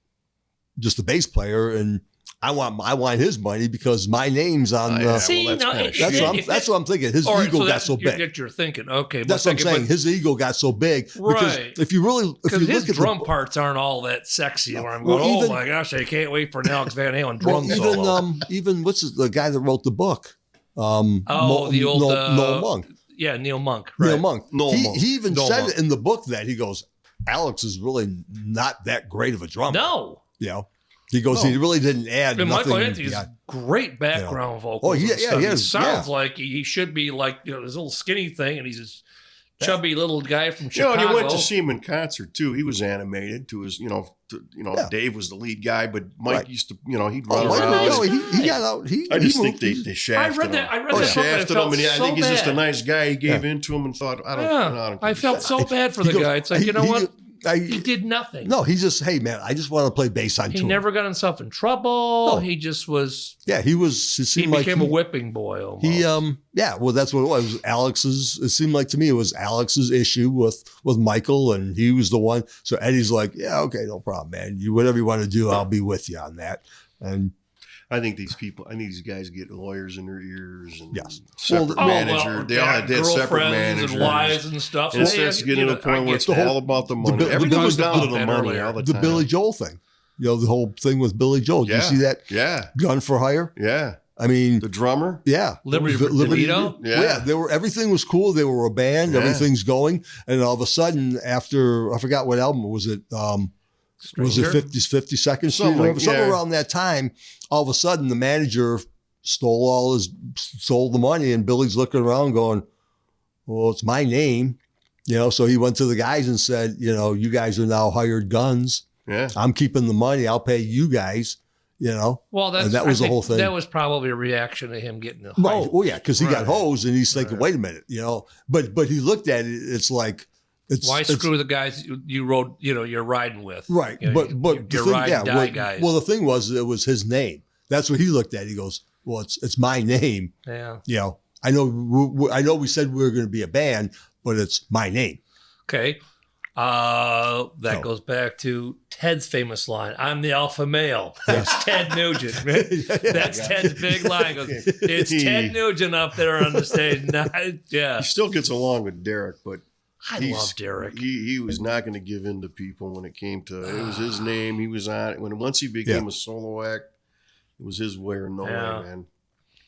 Speaker 2: just a bass player and I want his money because my name's on the.
Speaker 3: yeah.
Speaker 4: See,
Speaker 3: well, that's
Speaker 4: now,
Speaker 3: kinda
Speaker 4: if-
Speaker 3: shit.
Speaker 4: if
Speaker 2: That's what I'm thinking. His
Speaker 4: all right,
Speaker 2: ego got
Speaker 4: that's-
Speaker 2: so big.
Speaker 4: that you're thinking, okay,
Speaker 2: That's what I'm saying. His ego got so big because
Speaker 4: Right.
Speaker 2: if you
Speaker 4: Because his
Speaker 2: look at
Speaker 4: drum parts aren't all that sexy. Where I'm
Speaker 2: Well,
Speaker 4: going,
Speaker 2: even-
Speaker 4: oh my gosh, I can't wait for an Alex Van Halen
Speaker 2: well,
Speaker 4: drum solo.
Speaker 2: even the guy that wrote the book,
Speaker 4: the old
Speaker 2: Noel Monk.
Speaker 4: Yeah, Neil Monk. Right.
Speaker 2: Neil Monk.
Speaker 3: Noel Monk.
Speaker 2: He even
Speaker 4: Noel
Speaker 2: said
Speaker 4: Monk.
Speaker 2: it in the book that he goes, Alex is really not that great of a drummer.
Speaker 4: No.
Speaker 2: He goes,
Speaker 3: No.
Speaker 2: he really didn't add
Speaker 4: And
Speaker 2: nothing.
Speaker 4: Michael Anthony's great background vocals.
Speaker 2: Oh, yeah,
Speaker 4: and
Speaker 2: yeah,
Speaker 4: stuff.
Speaker 2: he
Speaker 4: He
Speaker 2: is,
Speaker 4: sounds
Speaker 2: yeah.
Speaker 4: like he should be like this little skinny thing, and he's this chubby little guy from
Speaker 3: And
Speaker 4: Chicago.
Speaker 3: you went to see him in concert too. He was animated to his,
Speaker 2: Yeah.
Speaker 3: Dave was the lead guy, but Mike
Speaker 2: Right.
Speaker 3: used to, he'd
Speaker 2: Oh,
Speaker 3: run
Speaker 2: Mike,
Speaker 3: around.
Speaker 2: no, he got out.
Speaker 3: I just
Speaker 2: moved.
Speaker 3: think they shafted him.
Speaker 4: I read
Speaker 3: They
Speaker 4: that book and I
Speaker 3: shafted
Speaker 4: felt
Speaker 3: him, and I
Speaker 4: so
Speaker 3: think he's just a
Speaker 4: bad.
Speaker 3: nice guy. He gave in to him and thought, I don't
Speaker 4: I
Speaker 3: give a
Speaker 4: felt
Speaker 3: shit.
Speaker 4: so bad for
Speaker 2: He
Speaker 4: the
Speaker 2: goes-
Speaker 4: guy. It's like,
Speaker 2: he-
Speaker 4: you know
Speaker 2: he-
Speaker 4: what? He did nothing.
Speaker 2: No, he just, hey man, I just want to play bass on
Speaker 4: He
Speaker 2: tour.
Speaker 4: never got himself in trouble.
Speaker 2: No.
Speaker 4: He just was.
Speaker 2: Yeah, he was. It
Speaker 4: He
Speaker 2: seemed like
Speaker 4: became a whipping boy. Almost.
Speaker 2: he yeah, well that's what it was. It was Alex's. It seemed like to me it was Alex's issue with Michael, and he was the one. So Eddie's like, yeah, okay, no problem, man. You whatever you want to do, I'll be with you on that. And
Speaker 3: I think these guys get lawyers in their ears and
Speaker 2: Yes.
Speaker 3: separate manager. They all had separate
Speaker 4: girlfriends
Speaker 3: managers.
Speaker 4: and wives and stuff.
Speaker 3: And it
Speaker 4: So,
Speaker 3: starts
Speaker 4: yeah,
Speaker 3: getting to
Speaker 4: you
Speaker 3: the point
Speaker 4: know,
Speaker 3: where
Speaker 4: I
Speaker 3: it's
Speaker 4: get that.
Speaker 3: all about the money.
Speaker 2: the
Speaker 3: Everything goes
Speaker 4: Bill-
Speaker 3: down to
Speaker 4: the
Speaker 3: the money
Speaker 4: earlier.
Speaker 3: all the
Speaker 2: the
Speaker 3: time.
Speaker 2: Billy Joel thing, the whole thing with Billy Joel. Did you see that
Speaker 3: Yeah.
Speaker 2: Gun for Hire?
Speaker 3: Yeah.
Speaker 2: I mean,
Speaker 3: The drummer.
Speaker 2: yeah,
Speaker 4: Liberty
Speaker 2: DeVito.
Speaker 4: DeVito?
Speaker 3: Yeah.
Speaker 2: They were. Everything was cool. They were a band.
Speaker 3: Yeah.
Speaker 2: Everything's going, and all of a sudden, after I forgot what album was it. Was it
Speaker 4: Stranger?
Speaker 2: 52nd Street?
Speaker 3: Something like-
Speaker 2: Somewhere
Speaker 3: yeah.
Speaker 2: around that time, all of a sudden the manager sold the money, and Billy's looking around going, well, it's my name. So he went to the guys and said, you guys are now hired guns.
Speaker 3: Yeah.
Speaker 2: I'm keeping the money. I'll pay you guys,
Speaker 4: Well,
Speaker 2: And that was
Speaker 4: I
Speaker 2: the whole
Speaker 4: think
Speaker 2: thing.
Speaker 4: That was probably a reaction to him getting the
Speaker 2: Oh, well, yeah, because he got
Speaker 3: Right.
Speaker 2: hosed and he's thinking,
Speaker 3: Right.
Speaker 2: wait a minute, but he looked at it. It's like,
Speaker 4: Why
Speaker 2: it's-
Speaker 4: screw the guys you rode, you're riding with?
Speaker 2: Right.
Speaker 4: You know,
Speaker 2: but the
Speaker 4: you're
Speaker 2: thing,
Speaker 4: ride
Speaker 2: yeah,
Speaker 4: and die
Speaker 2: well,
Speaker 4: guys.
Speaker 2: well, the thing was, it was his name. That's what he looked at. He goes, well, it's my name.
Speaker 4: yeah.
Speaker 2: I know we said we were going to be a band, but it's my name.
Speaker 4: Okay. That goes back to Ted's famous line, I'm the alpha male. That's Ted Nugent. Right? That's Ted's big line. Goes, it's Ted Nugent up there on the stage. Yeah.
Speaker 3: He still gets along with Derek, but
Speaker 4: I love Derek.
Speaker 3: He was not going to give in to people when it came to it was his name. He was on once he became a solo act, it was his way or no way, man.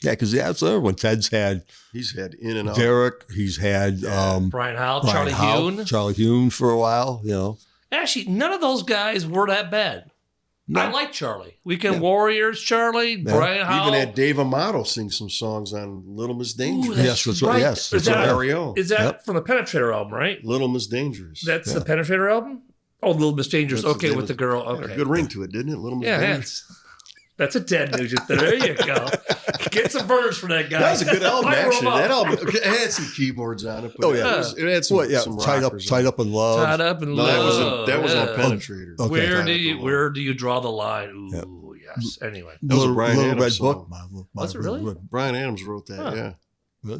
Speaker 2: Yeah, because that's everyone. Ted's had
Speaker 3: He's had in and out.
Speaker 2: Derek. He's had
Speaker 4: Brian Howell,
Speaker 2: Brian
Speaker 4: Charlie
Speaker 2: Howell,
Speaker 4: Hune.
Speaker 2: Charlie Hune for a while.
Speaker 4: Actually, none of those guys were that bad.
Speaker 2: No.
Speaker 4: I like Charlie. Weekend Warriors, Charlie, Brian Howell.
Speaker 3: Even had Dave Amato sing some songs on Little Miss Dangerous.
Speaker 4: Ooh,
Speaker 2: Yes, that's right. Yes,
Speaker 4: Is
Speaker 2: that's right.
Speaker 4: that,
Speaker 3: Ariel.
Speaker 4: is that
Speaker 2: Yep.
Speaker 4: from the Penetrator album, right?
Speaker 3: Little Miss Dangerous.
Speaker 4: That's the Penetrator album? Oh, Little Miss Dangerous.
Speaker 3: That's
Speaker 4: Okay,
Speaker 3: the-
Speaker 4: with the girl.
Speaker 3: Had
Speaker 4: Okay.
Speaker 3: a good ring to it, didn't it? Little Miss
Speaker 4: Yeah,
Speaker 3: Dangerous.
Speaker 4: that's a Ted Nugent. There you go. Get some burners for that guy.
Speaker 3: That was a good album,
Speaker 4: Fire 'em
Speaker 3: actually.
Speaker 4: up.
Speaker 3: That album it had some keyboards on it. But
Speaker 2: Oh, yeah.
Speaker 3: it had some,
Speaker 2: What? Yeah,
Speaker 3: some
Speaker 2: tied
Speaker 3: rockers
Speaker 2: up
Speaker 3: on it.
Speaker 2: in love.
Speaker 4: Tied up in
Speaker 3: No,
Speaker 4: love.
Speaker 3: that was on
Speaker 4: yeah.
Speaker 3: Penetrator.
Speaker 2: Okay.
Speaker 4: Where
Speaker 3: Tied
Speaker 4: do
Speaker 3: Up
Speaker 4: you
Speaker 3: in
Speaker 4: where do you draw the line? Ooh, yes. Anyway,
Speaker 3: That was a Bryan
Speaker 2: Little
Speaker 3: Adams
Speaker 2: Red
Speaker 3: song.
Speaker 2: Book. My
Speaker 4: Was it
Speaker 2: Little
Speaker 4: really?
Speaker 2: Red-
Speaker 3: Bryan Adams wrote that.
Speaker 4: Huh.
Speaker 3: Yeah.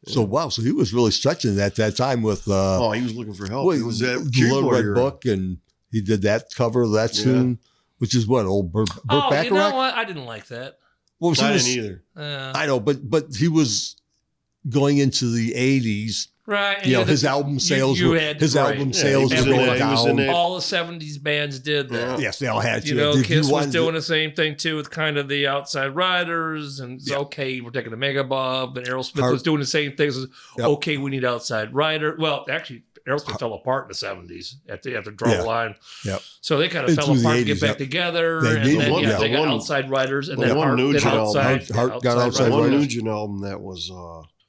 Speaker 2: So wow, so he was really stretching at that time with
Speaker 3: Oh, he was looking for help.
Speaker 2: well,
Speaker 3: It was that
Speaker 2: the
Speaker 3: Cure
Speaker 2: Little Red
Speaker 3: Warrior.
Speaker 2: Book, and he did that cover of that
Speaker 3: Yeah.
Speaker 2: tune, which is what old Burt
Speaker 4: oh,
Speaker 2: Bacharach.
Speaker 4: you know what? I didn't like that.
Speaker 2: Well, he
Speaker 3: I
Speaker 2: was-
Speaker 3: didn't either.
Speaker 2: I know, but he was going into the 80s.
Speaker 4: Right. and
Speaker 2: You know,
Speaker 4: had
Speaker 2: his
Speaker 4: the-
Speaker 2: album sales
Speaker 4: you
Speaker 2: were
Speaker 4: had-
Speaker 2: his
Speaker 4: right.
Speaker 2: album
Speaker 3: Yeah,
Speaker 2: sales
Speaker 3: he
Speaker 2: were
Speaker 3: was in
Speaker 2: going
Speaker 3: that- he was in
Speaker 2: down.
Speaker 3: that-
Speaker 4: All the 70s bands did that.
Speaker 3: Yeah.
Speaker 2: Yes, they all had to.
Speaker 4: You know,
Speaker 2: If you
Speaker 4: Kiss was
Speaker 2: wanted to-
Speaker 4: doing the same thing too with kind of the Outside Riders, and it's
Speaker 2: Yeah.
Speaker 4: okay, we're taking the Mega Bob, and Aerosmith
Speaker 2: Heart-
Speaker 4: was doing the same things.
Speaker 2: Yep.
Speaker 4: Okay, we need Outside Rider. Well, actually, Aerosmith fell apart in the 70s after draw
Speaker 2: Yeah.
Speaker 4: the line.
Speaker 2: Yep.
Speaker 4: So they kind of
Speaker 2: Into
Speaker 4: fell
Speaker 2: the
Speaker 4: apart to
Speaker 2: 80s,
Speaker 4: get back
Speaker 2: yep.
Speaker 4: together,
Speaker 2: They
Speaker 4: and
Speaker 2: did.
Speaker 4: then
Speaker 3: One-
Speaker 4: yeah,
Speaker 3: yeah,
Speaker 4: they got
Speaker 3: one-
Speaker 4: Outside Riders, and
Speaker 3: the
Speaker 4: then
Speaker 3: one
Speaker 4: Heart,
Speaker 3: Nugent
Speaker 4: then
Speaker 3: album.
Speaker 4: outside,
Speaker 2: Heart got Outside
Speaker 3: One
Speaker 2: Riders.
Speaker 3: Nugent album that was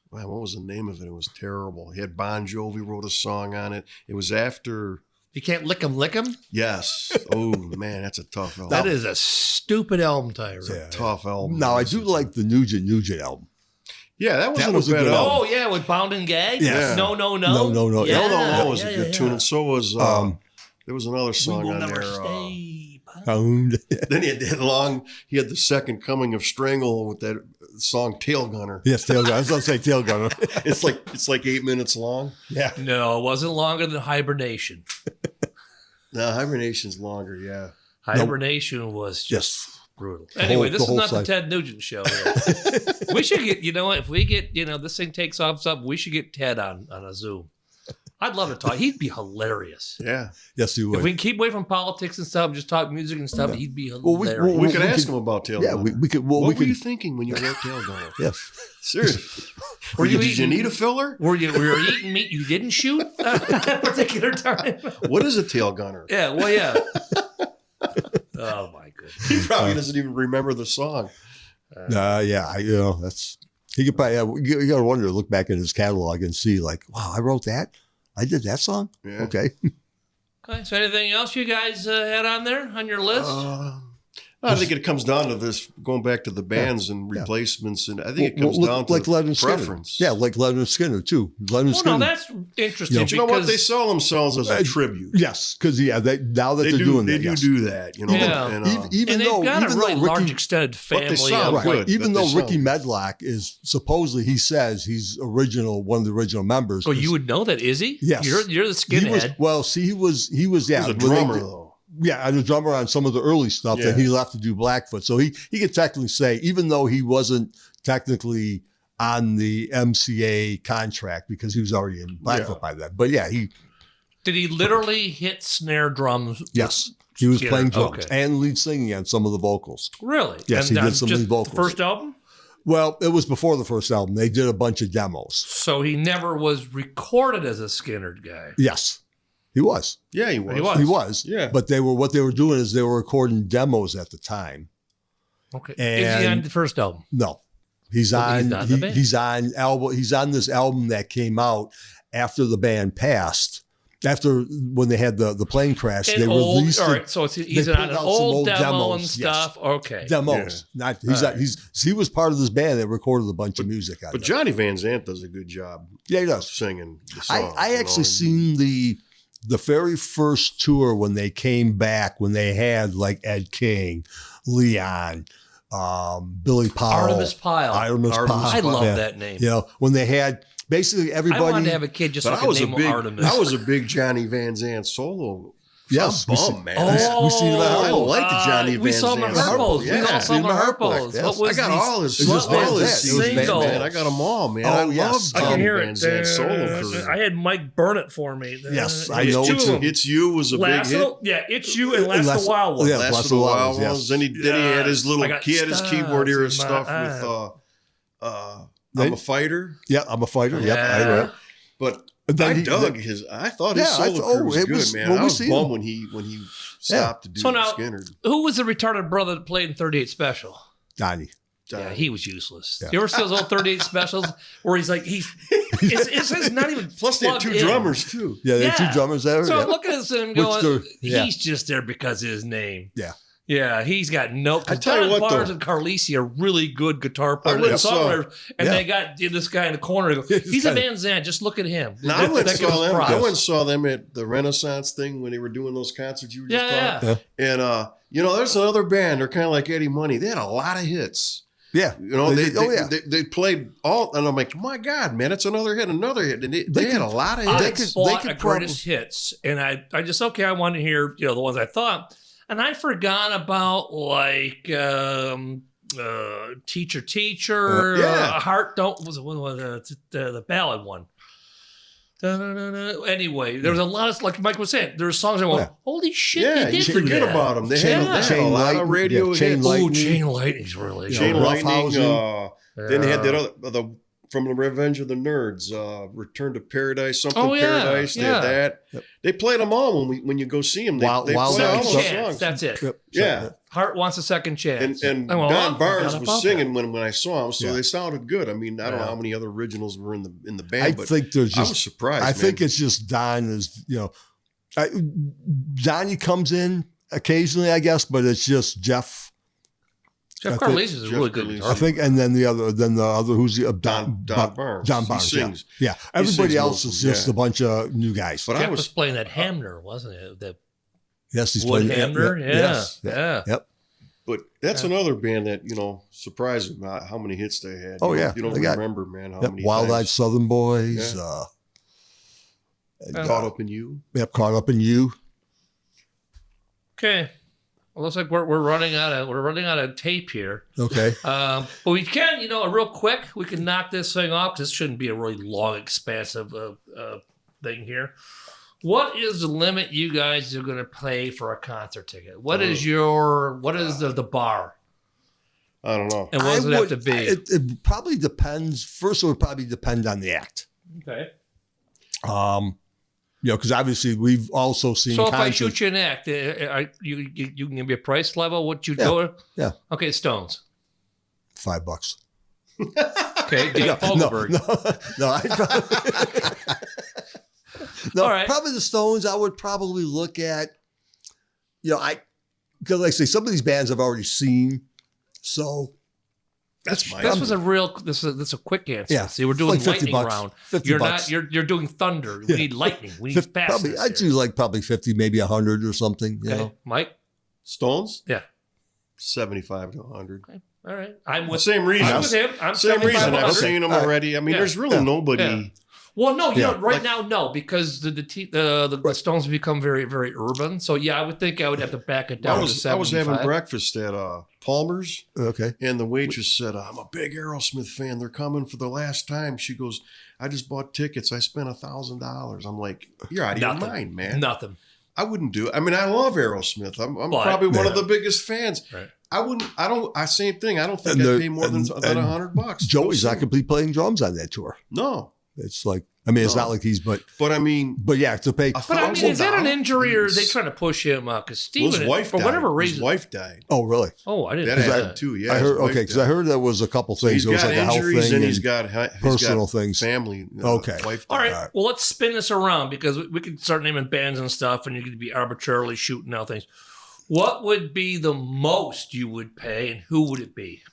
Speaker 3: man, what was the name of it? It was terrible. He had Bon Jovi wrote a song on it. It was after
Speaker 4: You can't lick 'em, lick 'em.
Speaker 3: Yes. Oh man, that's a tough album.
Speaker 4: That is a stupid album title.
Speaker 2: Yeah.
Speaker 3: tough album.
Speaker 2: Now I do like the Nugent album.
Speaker 3: Yeah, that wasn't
Speaker 2: was a
Speaker 3: a bad
Speaker 2: good
Speaker 3: album.
Speaker 4: Oh yeah, with Bound and Gag.
Speaker 2: Yes.
Speaker 4: No.
Speaker 2: No, no, no.
Speaker 4: Yeah.
Speaker 3: No was
Speaker 4: Yeah,
Speaker 3: a
Speaker 4: yeah,
Speaker 3: good tune,
Speaker 4: yeah.
Speaker 3: and so was there was another
Speaker 4: We
Speaker 3: song
Speaker 4: will
Speaker 3: on
Speaker 4: never
Speaker 3: there.
Speaker 4: stay.
Speaker 3: Then he had that long. He had the second coming of Strangle with that song Tail Gunner.
Speaker 2: Yes, Tail Gunner. I was going to say Tail Gunner.
Speaker 3: It's like 8 minutes long.
Speaker 2: Yeah.
Speaker 4: No, it wasn't longer than Hibernation.
Speaker 3: No, Hibernation's longer. Yeah.
Speaker 4: Hibernation was just
Speaker 2: Yes.
Speaker 4: brutal.
Speaker 2: The
Speaker 4: Anyway,
Speaker 2: whole-
Speaker 4: this
Speaker 2: the
Speaker 4: is
Speaker 2: whole
Speaker 4: not the
Speaker 2: side.
Speaker 4: Ted Nugent show. We should get, you know what, if we get, this thing takes off something, we should get Ted on a Zoom. I'd love to talk. He'd be hilarious.
Speaker 3: Yeah.
Speaker 2: Yes, you would.
Speaker 4: If we can keep away from politics and stuff, just talk music and stuff, he'd be
Speaker 2: Well,
Speaker 4: hilarious.
Speaker 3: We could
Speaker 2: we
Speaker 3: ask
Speaker 2: could-
Speaker 3: him about Tail
Speaker 2: yeah,
Speaker 3: Gunner.
Speaker 2: we could. Well,
Speaker 3: What
Speaker 2: we
Speaker 3: were
Speaker 2: could.
Speaker 3: you thinking when you wrote Tail Gunner?
Speaker 2: Yes.
Speaker 3: Seriously.
Speaker 4: Were you
Speaker 3: Did you
Speaker 4: eating-
Speaker 3: need a filler?
Speaker 4: Were you eating meat you didn't shoot at that particular time?
Speaker 3: What is a Tail Gunner?
Speaker 4: Yeah, well, yeah. Oh, my goodness.
Speaker 3: He probably doesn't even remember the song.
Speaker 2: Yeah. That's. He could probably. You got to wonder. Look back in his catalog and see, like, wow, I wrote that. I did that song.
Speaker 3: Yeah.
Speaker 2: Okay.
Speaker 4: Okay, so anything else you guys had on there on your list?
Speaker 3: I think it comes down to this, going back to the bands and replacements, and I think it comes down to
Speaker 2: like Leonard
Speaker 3: preference.
Speaker 2: Skinner. Yeah, like Leonard Skinner too. Leonard
Speaker 4: Well,
Speaker 2: Skinner.
Speaker 4: no, that's interesting.
Speaker 3: But you know what?
Speaker 4: because-
Speaker 3: They sell themselves as a tribute.
Speaker 2: Yes, because now that they're doing
Speaker 3: They
Speaker 2: that, yes.
Speaker 3: do that, you know.
Speaker 4: Yeah.
Speaker 3: And,
Speaker 2: Even
Speaker 4: and they've
Speaker 2: though,
Speaker 4: got a
Speaker 2: even
Speaker 4: really
Speaker 2: though
Speaker 4: large
Speaker 2: Ricky,
Speaker 4: extended
Speaker 3: But
Speaker 4: family.
Speaker 3: they sound
Speaker 4: of,
Speaker 3: good.
Speaker 2: right, even
Speaker 3: But
Speaker 2: though
Speaker 3: they
Speaker 2: Ricky
Speaker 3: sound-
Speaker 2: Medlock is supposedly, he says he's one of the original members.
Speaker 4: Oh, you would know that, is he?
Speaker 2: Yes.
Speaker 4: You're the
Speaker 2: He was,
Speaker 4: skinhead.
Speaker 2: well, see, he was yeah,
Speaker 3: He was a
Speaker 2: when they
Speaker 3: drummer
Speaker 2: did-
Speaker 3: though.
Speaker 2: Yeah, and a drummer on some of the early stuff.
Speaker 3: Yeah.
Speaker 2: Then he left to do Blackfoot. So he could technically say, even though he wasn't technically on the MCA contract because he was already in Blackfoot by then. But yeah,
Speaker 4: Did he literally hit snare drums?
Speaker 2: yes, he was
Speaker 4: Skinner,
Speaker 2: playing drums
Speaker 4: okay.
Speaker 2: and lead singing on some of the vocals.
Speaker 4: Really?
Speaker 2: Yes, he did some
Speaker 4: just
Speaker 2: lead vocals.
Speaker 4: the first album?
Speaker 2: Well, it was before the first album. They did a bunch of demos.
Speaker 4: So he never was recorded as a Skinner guy.
Speaker 2: Yes, he was.
Speaker 3: Yeah, he was.
Speaker 4: He was.
Speaker 2: He was.
Speaker 3: Yeah.
Speaker 2: But what they were doing is they were recording demos at the time.
Speaker 4: Okay. Is he on
Speaker 2: And-
Speaker 4: the first album?
Speaker 2: No, he's
Speaker 4: Oh,
Speaker 2: on.
Speaker 4: he's not in the band.
Speaker 2: He's on album. He's on this album that came out after the band passed. After when they had the plane crash,
Speaker 4: An
Speaker 2: they
Speaker 4: old,
Speaker 2: released
Speaker 4: all
Speaker 2: it-
Speaker 4: right, so he's
Speaker 2: they
Speaker 4: on
Speaker 2: pulled
Speaker 4: an
Speaker 2: out some
Speaker 4: old demo
Speaker 2: demos,
Speaker 4: and
Speaker 2: yes.
Speaker 4: stuff. Okay.
Speaker 2: demos. Not
Speaker 4: All right.
Speaker 2: he was part of this band that recorded a bunch of music on
Speaker 3: But
Speaker 2: it.
Speaker 3: Johnny Van Zant does a good job
Speaker 2: Yeah, he
Speaker 3: of
Speaker 2: does.
Speaker 3: singing the
Speaker 2: I
Speaker 3: songs.
Speaker 2: I
Speaker 3: you
Speaker 2: actually
Speaker 3: know,
Speaker 2: seen the very first tour when they came back, when they had like Ed King, Leon, Billy Powell,
Speaker 4: Artemis Pyle.
Speaker 2: Artemis
Speaker 3: Artemis
Speaker 2: Pyle.
Speaker 4: I love
Speaker 2: Yeah.
Speaker 4: that name.
Speaker 2: You know, when they had basically everybody.
Speaker 4: I wanted to have a kid just so
Speaker 3: But
Speaker 4: I
Speaker 3: I
Speaker 4: could
Speaker 3: was a
Speaker 4: name
Speaker 3: big,
Speaker 4: him Artemis.
Speaker 3: I was a big Johnny Van Zant solo.
Speaker 2: Yes,
Speaker 3: I'm
Speaker 2: we see-
Speaker 3: bummed, man.
Speaker 2: we seen him at
Speaker 3: I
Speaker 2: Herples.
Speaker 3: like the Johnny
Speaker 4: We
Speaker 3: Van
Speaker 4: saw him at
Speaker 3: Zant
Speaker 4: Herples.
Speaker 3: solo.
Speaker 4: We
Speaker 3: Yeah.
Speaker 4: all saw him
Speaker 2: Seen him
Speaker 4: at
Speaker 2: at
Speaker 4: Herples.
Speaker 2: Herples, yes.
Speaker 4: What was
Speaker 3: I got
Speaker 4: the-
Speaker 3: all his,
Speaker 2: It was
Speaker 3: all
Speaker 2: Van
Speaker 3: his
Speaker 2: Zant. It was Van
Speaker 3: singles,
Speaker 2: Zant.
Speaker 3: man. I got them all, man.
Speaker 2: Oh,
Speaker 3: I
Speaker 2: yes.
Speaker 3: love
Speaker 4: I can
Speaker 3: Johnny
Speaker 4: hear
Speaker 3: Van
Speaker 4: it.
Speaker 3: Zant solo career.
Speaker 4: I had Mike burn it for me.
Speaker 2: Yes, I
Speaker 4: It's
Speaker 2: know
Speaker 4: two
Speaker 2: it's
Speaker 4: of
Speaker 2: a-
Speaker 4: them.
Speaker 3: It's You was a big
Speaker 4: Last
Speaker 3: hit.
Speaker 4: of- yeah, It's You and Last
Speaker 2: Last-
Speaker 4: of the Wild Ones.
Speaker 2: yeah.
Speaker 3: Last
Speaker 2: Last
Speaker 3: of the Wild
Speaker 2: Ones, yes.
Speaker 3: Ones. Then he had his little,
Speaker 4: I got
Speaker 3: he had his
Speaker 4: stars
Speaker 3: keyboard era
Speaker 4: in my
Speaker 3: stuff
Speaker 4: eyes.
Speaker 3: with
Speaker 2: They-
Speaker 3: I'm a Fighter.
Speaker 2: Yeah, I'm a fighter. Yep, I
Speaker 4: Yeah.
Speaker 2: read.
Speaker 3: But
Speaker 2: And then
Speaker 3: I
Speaker 2: he-
Speaker 3: dug his. I thought his
Speaker 2: Yeah, I
Speaker 3: solo
Speaker 2: thought-
Speaker 3: career was
Speaker 2: it
Speaker 3: good,
Speaker 2: was-
Speaker 3: man.
Speaker 2: when
Speaker 3: I
Speaker 2: we
Speaker 3: was
Speaker 2: seen
Speaker 3: bummed
Speaker 2: him.
Speaker 3: when he stopped to do
Speaker 4: So now-
Speaker 3: Skinner.
Speaker 4: Who was the retarded brother that played in 38 Special?
Speaker 2: Donnie.
Speaker 4: Yeah, he was useless.
Speaker 2: Yeah.
Speaker 4: You ever see those old 38 specials where he's like, it's not even
Speaker 3: Plus, they had two
Speaker 4: plugged in.
Speaker 3: drummers too.
Speaker 2: Yeah, they had
Speaker 4: Yeah.
Speaker 2: two drummers there.
Speaker 4: So
Speaker 2: yeah.
Speaker 4: look at him
Speaker 2: Which
Speaker 4: going,
Speaker 2: they're- yeah.
Speaker 4: he's just there because of his name.
Speaker 2: Yeah.
Speaker 4: Yeah, he's got no.
Speaker 3: I tell you
Speaker 4: Don
Speaker 3: what,
Speaker 4: Barnes
Speaker 3: though.
Speaker 4: and Carlisi are really good guitar players
Speaker 3: went
Speaker 4: and
Speaker 3: and saw-
Speaker 4: songwriters, and
Speaker 2: Yeah.
Speaker 4: they got this guy in the corner. Go,
Speaker 2: This
Speaker 4: he's a
Speaker 2: guy-
Speaker 4: Van Zandt. Just look at him.
Speaker 3: Now, I went and
Speaker 4: That gives
Speaker 3: saw them.
Speaker 4: props.
Speaker 3: I went and saw them at the Renaissance thing when they were doing those concerts you were just
Speaker 4: Yeah,
Speaker 3: talking.
Speaker 4: yeah.
Speaker 3: And you know, there's another band. They're kind of like Eddie Money. They had a lot of hits.
Speaker 2: Yeah.
Speaker 3: You know,
Speaker 2: They did- oh, yeah.
Speaker 3: they played all, and I'm like, my God, man, it's another hit, another hit. And they had a lot of
Speaker 4: I
Speaker 3: hits.
Speaker 4: bought
Speaker 2: could
Speaker 4: a greatest hits, and I just I wanted to hear the ones I thought, and I forgot about like Teacher,
Speaker 3: yeah.
Speaker 4: Heart Don't was the ballad one. Da-da-da-da. Anyway, there was a lot of like Mike was saying. There were songs I went,
Speaker 2: Yeah.
Speaker 4: holy shit,
Speaker 3: Yeah,
Speaker 4: they
Speaker 3: you
Speaker 4: did
Speaker 3: forget
Speaker 4: do that.
Speaker 3: about them. They
Speaker 2: Chain-
Speaker 3: had
Speaker 2: Chain
Speaker 3: a lot
Speaker 2: Lightning,
Speaker 3: of radio
Speaker 2: yeah, Chain
Speaker 3: hits.
Speaker 2: Lightning.
Speaker 4: Ooh, Chain Lightning's really
Speaker 3: Chain
Speaker 4: good.
Speaker 3: Lightning.
Speaker 2: Roughhousing.
Speaker 3: Then they had that other from the Revenge of the Nerds, Return to Paradise, something Paradise. They had that.
Speaker 2: Yep.
Speaker 3: They played them all when you go see them. They,
Speaker 2: Wild-
Speaker 3: they
Speaker 2: Wild
Speaker 3: play all
Speaker 2: Eyes.
Speaker 3: those
Speaker 4: Second chance.
Speaker 3: songs.
Speaker 4: That's it.
Speaker 2: Yep.
Speaker 3: Yeah.
Speaker 4: Heart wants a second chance.
Speaker 3: And
Speaker 4: I went,
Speaker 3: Don
Speaker 4: I
Speaker 3: Barnes
Speaker 4: forgot
Speaker 3: was
Speaker 4: about
Speaker 3: singing when I saw him, so
Speaker 2: Yeah.
Speaker 3: they sounded good. I mean, I don't know
Speaker 4: Yeah.
Speaker 3: how many other originals were in the
Speaker 2: I
Speaker 3: band, but
Speaker 2: think there's
Speaker 3: I was
Speaker 2: just.
Speaker 3: surprised.
Speaker 2: I
Speaker 3: man.
Speaker 2: think it's just Don is Johnny comes in occasionally, I guess, but it's just Jeff.
Speaker 4: Jeff
Speaker 2: I think-
Speaker 4: Carlisi is a
Speaker 3: Jeff
Speaker 4: really good
Speaker 3: Carlisi.
Speaker 4: guitar
Speaker 2: I think, and then the other who's the
Speaker 3: Don Barnes.
Speaker 2: Don
Speaker 3: He
Speaker 2: Barnes. Yeah.
Speaker 3: sings.
Speaker 2: Yeah. Everybody
Speaker 3: sings
Speaker 2: else
Speaker 3: most
Speaker 2: is
Speaker 3: of them,
Speaker 2: just
Speaker 3: yeah.
Speaker 2: a bunch of new guys.
Speaker 3: But
Speaker 4: Jeff
Speaker 3: I
Speaker 4: was
Speaker 3: was
Speaker 4: playing that Hamner, wasn't it? That
Speaker 2: Yes, he's
Speaker 4: Wood
Speaker 2: playing
Speaker 4: Hamner.
Speaker 2: Yep,
Speaker 4: Yeah,
Speaker 2: yes,
Speaker 4: yeah.
Speaker 2: Yep.
Speaker 3: But that's another band that, surprised me about how many hits they had.
Speaker 2: Oh,
Speaker 3: You
Speaker 2: yeah.
Speaker 3: don't- You don't
Speaker 2: They got-
Speaker 3: remember, man, how
Speaker 2: Yep.
Speaker 3: many
Speaker 2: Wild Eyed
Speaker 3: times
Speaker 2: Southern Boys.
Speaker 3: Yeah.
Speaker 4: Yeah.
Speaker 3: Caught Up in You.
Speaker 2: Yep. Caught Up in You.
Speaker 4: okay. Well, looks like we're running out of tape here.
Speaker 2: Okay.
Speaker 4: But we can, real quick, we can knock this thing off. This shouldn't be a really long, expansive thing here. What is the limit you guys are going to pay for a concert ticket? What is the bar?
Speaker 3: I don't know.
Speaker 4: And what does it have to be?
Speaker 2: It probably depends. First, it would probably depend on the act.
Speaker 4: Okay.
Speaker 2: Because obviously we've also seen
Speaker 4: So if I
Speaker 2: concerts.
Speaker 4: shoot you an act, you can give me a price level? What you
Speaker 2: Yeah.
Speaker 4: go?
Speaker 2: Yeah.
Speaker 4: Okay, Stones.
Speaker 2: $5.
Speaker 4: Okay, Dave Fogelberg.
Speaker 2: No, I probably, no,
Speaker 4: All right.
Speaker 2: probably the Stones. I would probably look at, because like I say, some of these bands I've already seen. So
Speaker 3: That's my.
Speaker 4: This was a real. This is a quick answer.
Speaker 2: Yeah.
Speaker 4: See, we're doing
Speaker 2: Like 50
Speaker 4: lightning
Speaker 2: bucks.
Speaker 4: round.
Speaker 2: 50
Speaker 4: You're
Speaker 2: bucks.
Speaker 4: not. You're doing thunder. We need lightning. We need fastness.
Speaker 2: probably I'd
Speaker 4: here.
Speaker 2: do like probably 50, maybe 100 or something. You
Speaker 4: Okay,
Speaker 2: know,
Speaker 4: Mike.
Speaker 3: Stones.
Speaker 4: Yeah.
Speaker 3: 75 to 100.
Speaker 4: Okay. All right. I'm with.
Speaker 3: Same reason.
Speaker 4: I'm with him. I'm
Speaker 3: Same
Speaker 4: 75
Speaker 3: reason. I've
Speaker 4: 100.
Speaker 3: seen them
Speaker 2: All right.
Speaker 3: already. I mean,
Speaker 4: Yeah.
Speaker 3: there's really
Speaker 2: Yeah.
Speaker 3: nobody.
Speaker 4: Yeah. Well, no, you
Speaker 2: Yeah.
Speaker 4: know, right now, no, because the Stones have become very, very urban. So yeah, I would think I would have to back it down
Speaker 3: I
Speaker 4: to
Speaker 3: was
Speaker 4: 75.
Speaker 3: having breakfast at Palmer's,
Speaker 2: okay.
Speaker 3: and the waitress said, "I'm a big Aerosmith fan. They're coming for the last time." She goes, "I just bought tickets. I spent $1,000." I'm like, "You're out of your
Speaker 4: Nothing.
Speaker 3: mind, man."
Speaker 4: Nothing.
Speaker 3: I wouldn't do it. I mean, I love Aerosmith. I'm
Speaker 4: But-
Speaker 3: probably one of
Speaker 2: Yeah.
Speaker 3: the biggest fans.
Speaker 4: Right.
Speaker 3: I wouldn't. I don't. I same thing. I don't think
Speaker 2: And
Speaker 3: I'd
Speaker 2: the-
Speaker 3: pay more than
Speaker 2: and
Speaker 3: $100.
Speaker 2: Joey's
Speaker 3: Go
Speaker 2: not
Speaker 3: see
Speaker 2: going to be playing drums on that tour.
Speaker 3: him. No,
Speaker 2: It's like, I mean, it's
Speaker 3: No.
Speaker 2: not like he's, but
Speaker 3: but I mean,
Speaker 2: yeah, to pay.
Speaker 4: But I mean, is that an
Speaker 3: $1,000?
Speaker 4: injury or are they trying to push him out? Because
Speaker 3: Well,
Speaker 4: Steven,
Speaker 3: his wife
Speaker 4: for
Speaker 3: died.
Speaker 4: whatever
Speaker 3: His
Speaker 4: reason.
Speaker 3: wife died.
Speaker 2: Oh, really?
Speaker 4: Oh, I didn't
Speaker 3: That
Speaker 4: know
Speaker 3: happened
Speaker 4: that.
Speaker 3: too. Yeah,
Speaker 2: I
Speaker 3: his
Speaker 2: heard.
Speaker 3: wife
Speaker 2: Okay, because
Speaker 3: died.
Speaker 2: I heard there was a couple
Speaker 3: So
Speaker 2: things.
Speaker 3: he's
Speaker 2: There was
Speaker 3: got
Speaker 2: like a health
Speaker 3: injuries
Speaker 2: thing
Speaker 3: and he's got
Speaker 2: personal things.
Speaker 3: family.
Speaker 2: Okay.
Speaker 3: Wife
Speaker 4: All
Speaker 3: died.
Speaker 4: right. Well, let's spin this around because we could start naming bands and stuff, and you could be arbitrarily shooting out things. What would be the most you would pay, and who would it be?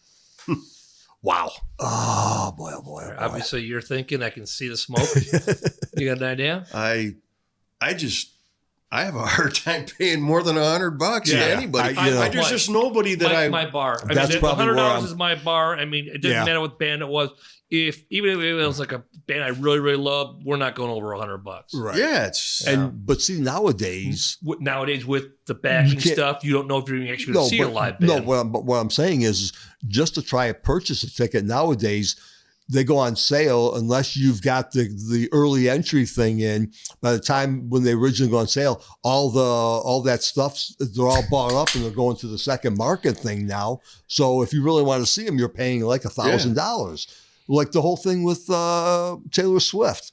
Speaker 2: Wow. Oh boy! Oh boy! Oh, boy.
Speaker 4: Obviously, you're thinking. I can see the smoke. You got an idea?
Speaker 3: I have a hard time paying more than $100 to
Speaker 2: Yeah.
Speaker 3: anybody.
Speaker 2: I- you know-
Speaker 3: There's just nobody that
Speaker 4: my bar. I
Speaker 2: That's
Speaker 4: mean,
Speaker 2: probably where
Speaker 4: $100
Speaker 2: I'm-
Speaker 4: is my bar. I mean, it doesn't
Speaker 2: Yeah.
Speaker 4: matter what band it was. Even if it was like a band I really, really love, we're not going over $100.
Speaker 2: Right.
Speaker 3: Yeah, it's
Speaker 2: And but see nowadays.
Speaker 4: Nowadays, with the backing
Speaker 2: can't-
Speaker 4: stuff, you don't know if you're actually going to see a live
Speaker 2: no.
Speaker 4: band.
Speaker 2: What I'm saying is just to try to purchase a ticket nowadays, they go on sale unless you've got the early entry thing in. By the time when they originally go on sale, all that stuff they're all bought up and they're going to the second market thing now. So if you really want to see them, you're paying like $1,000, like the whole thing with Taylor Swift.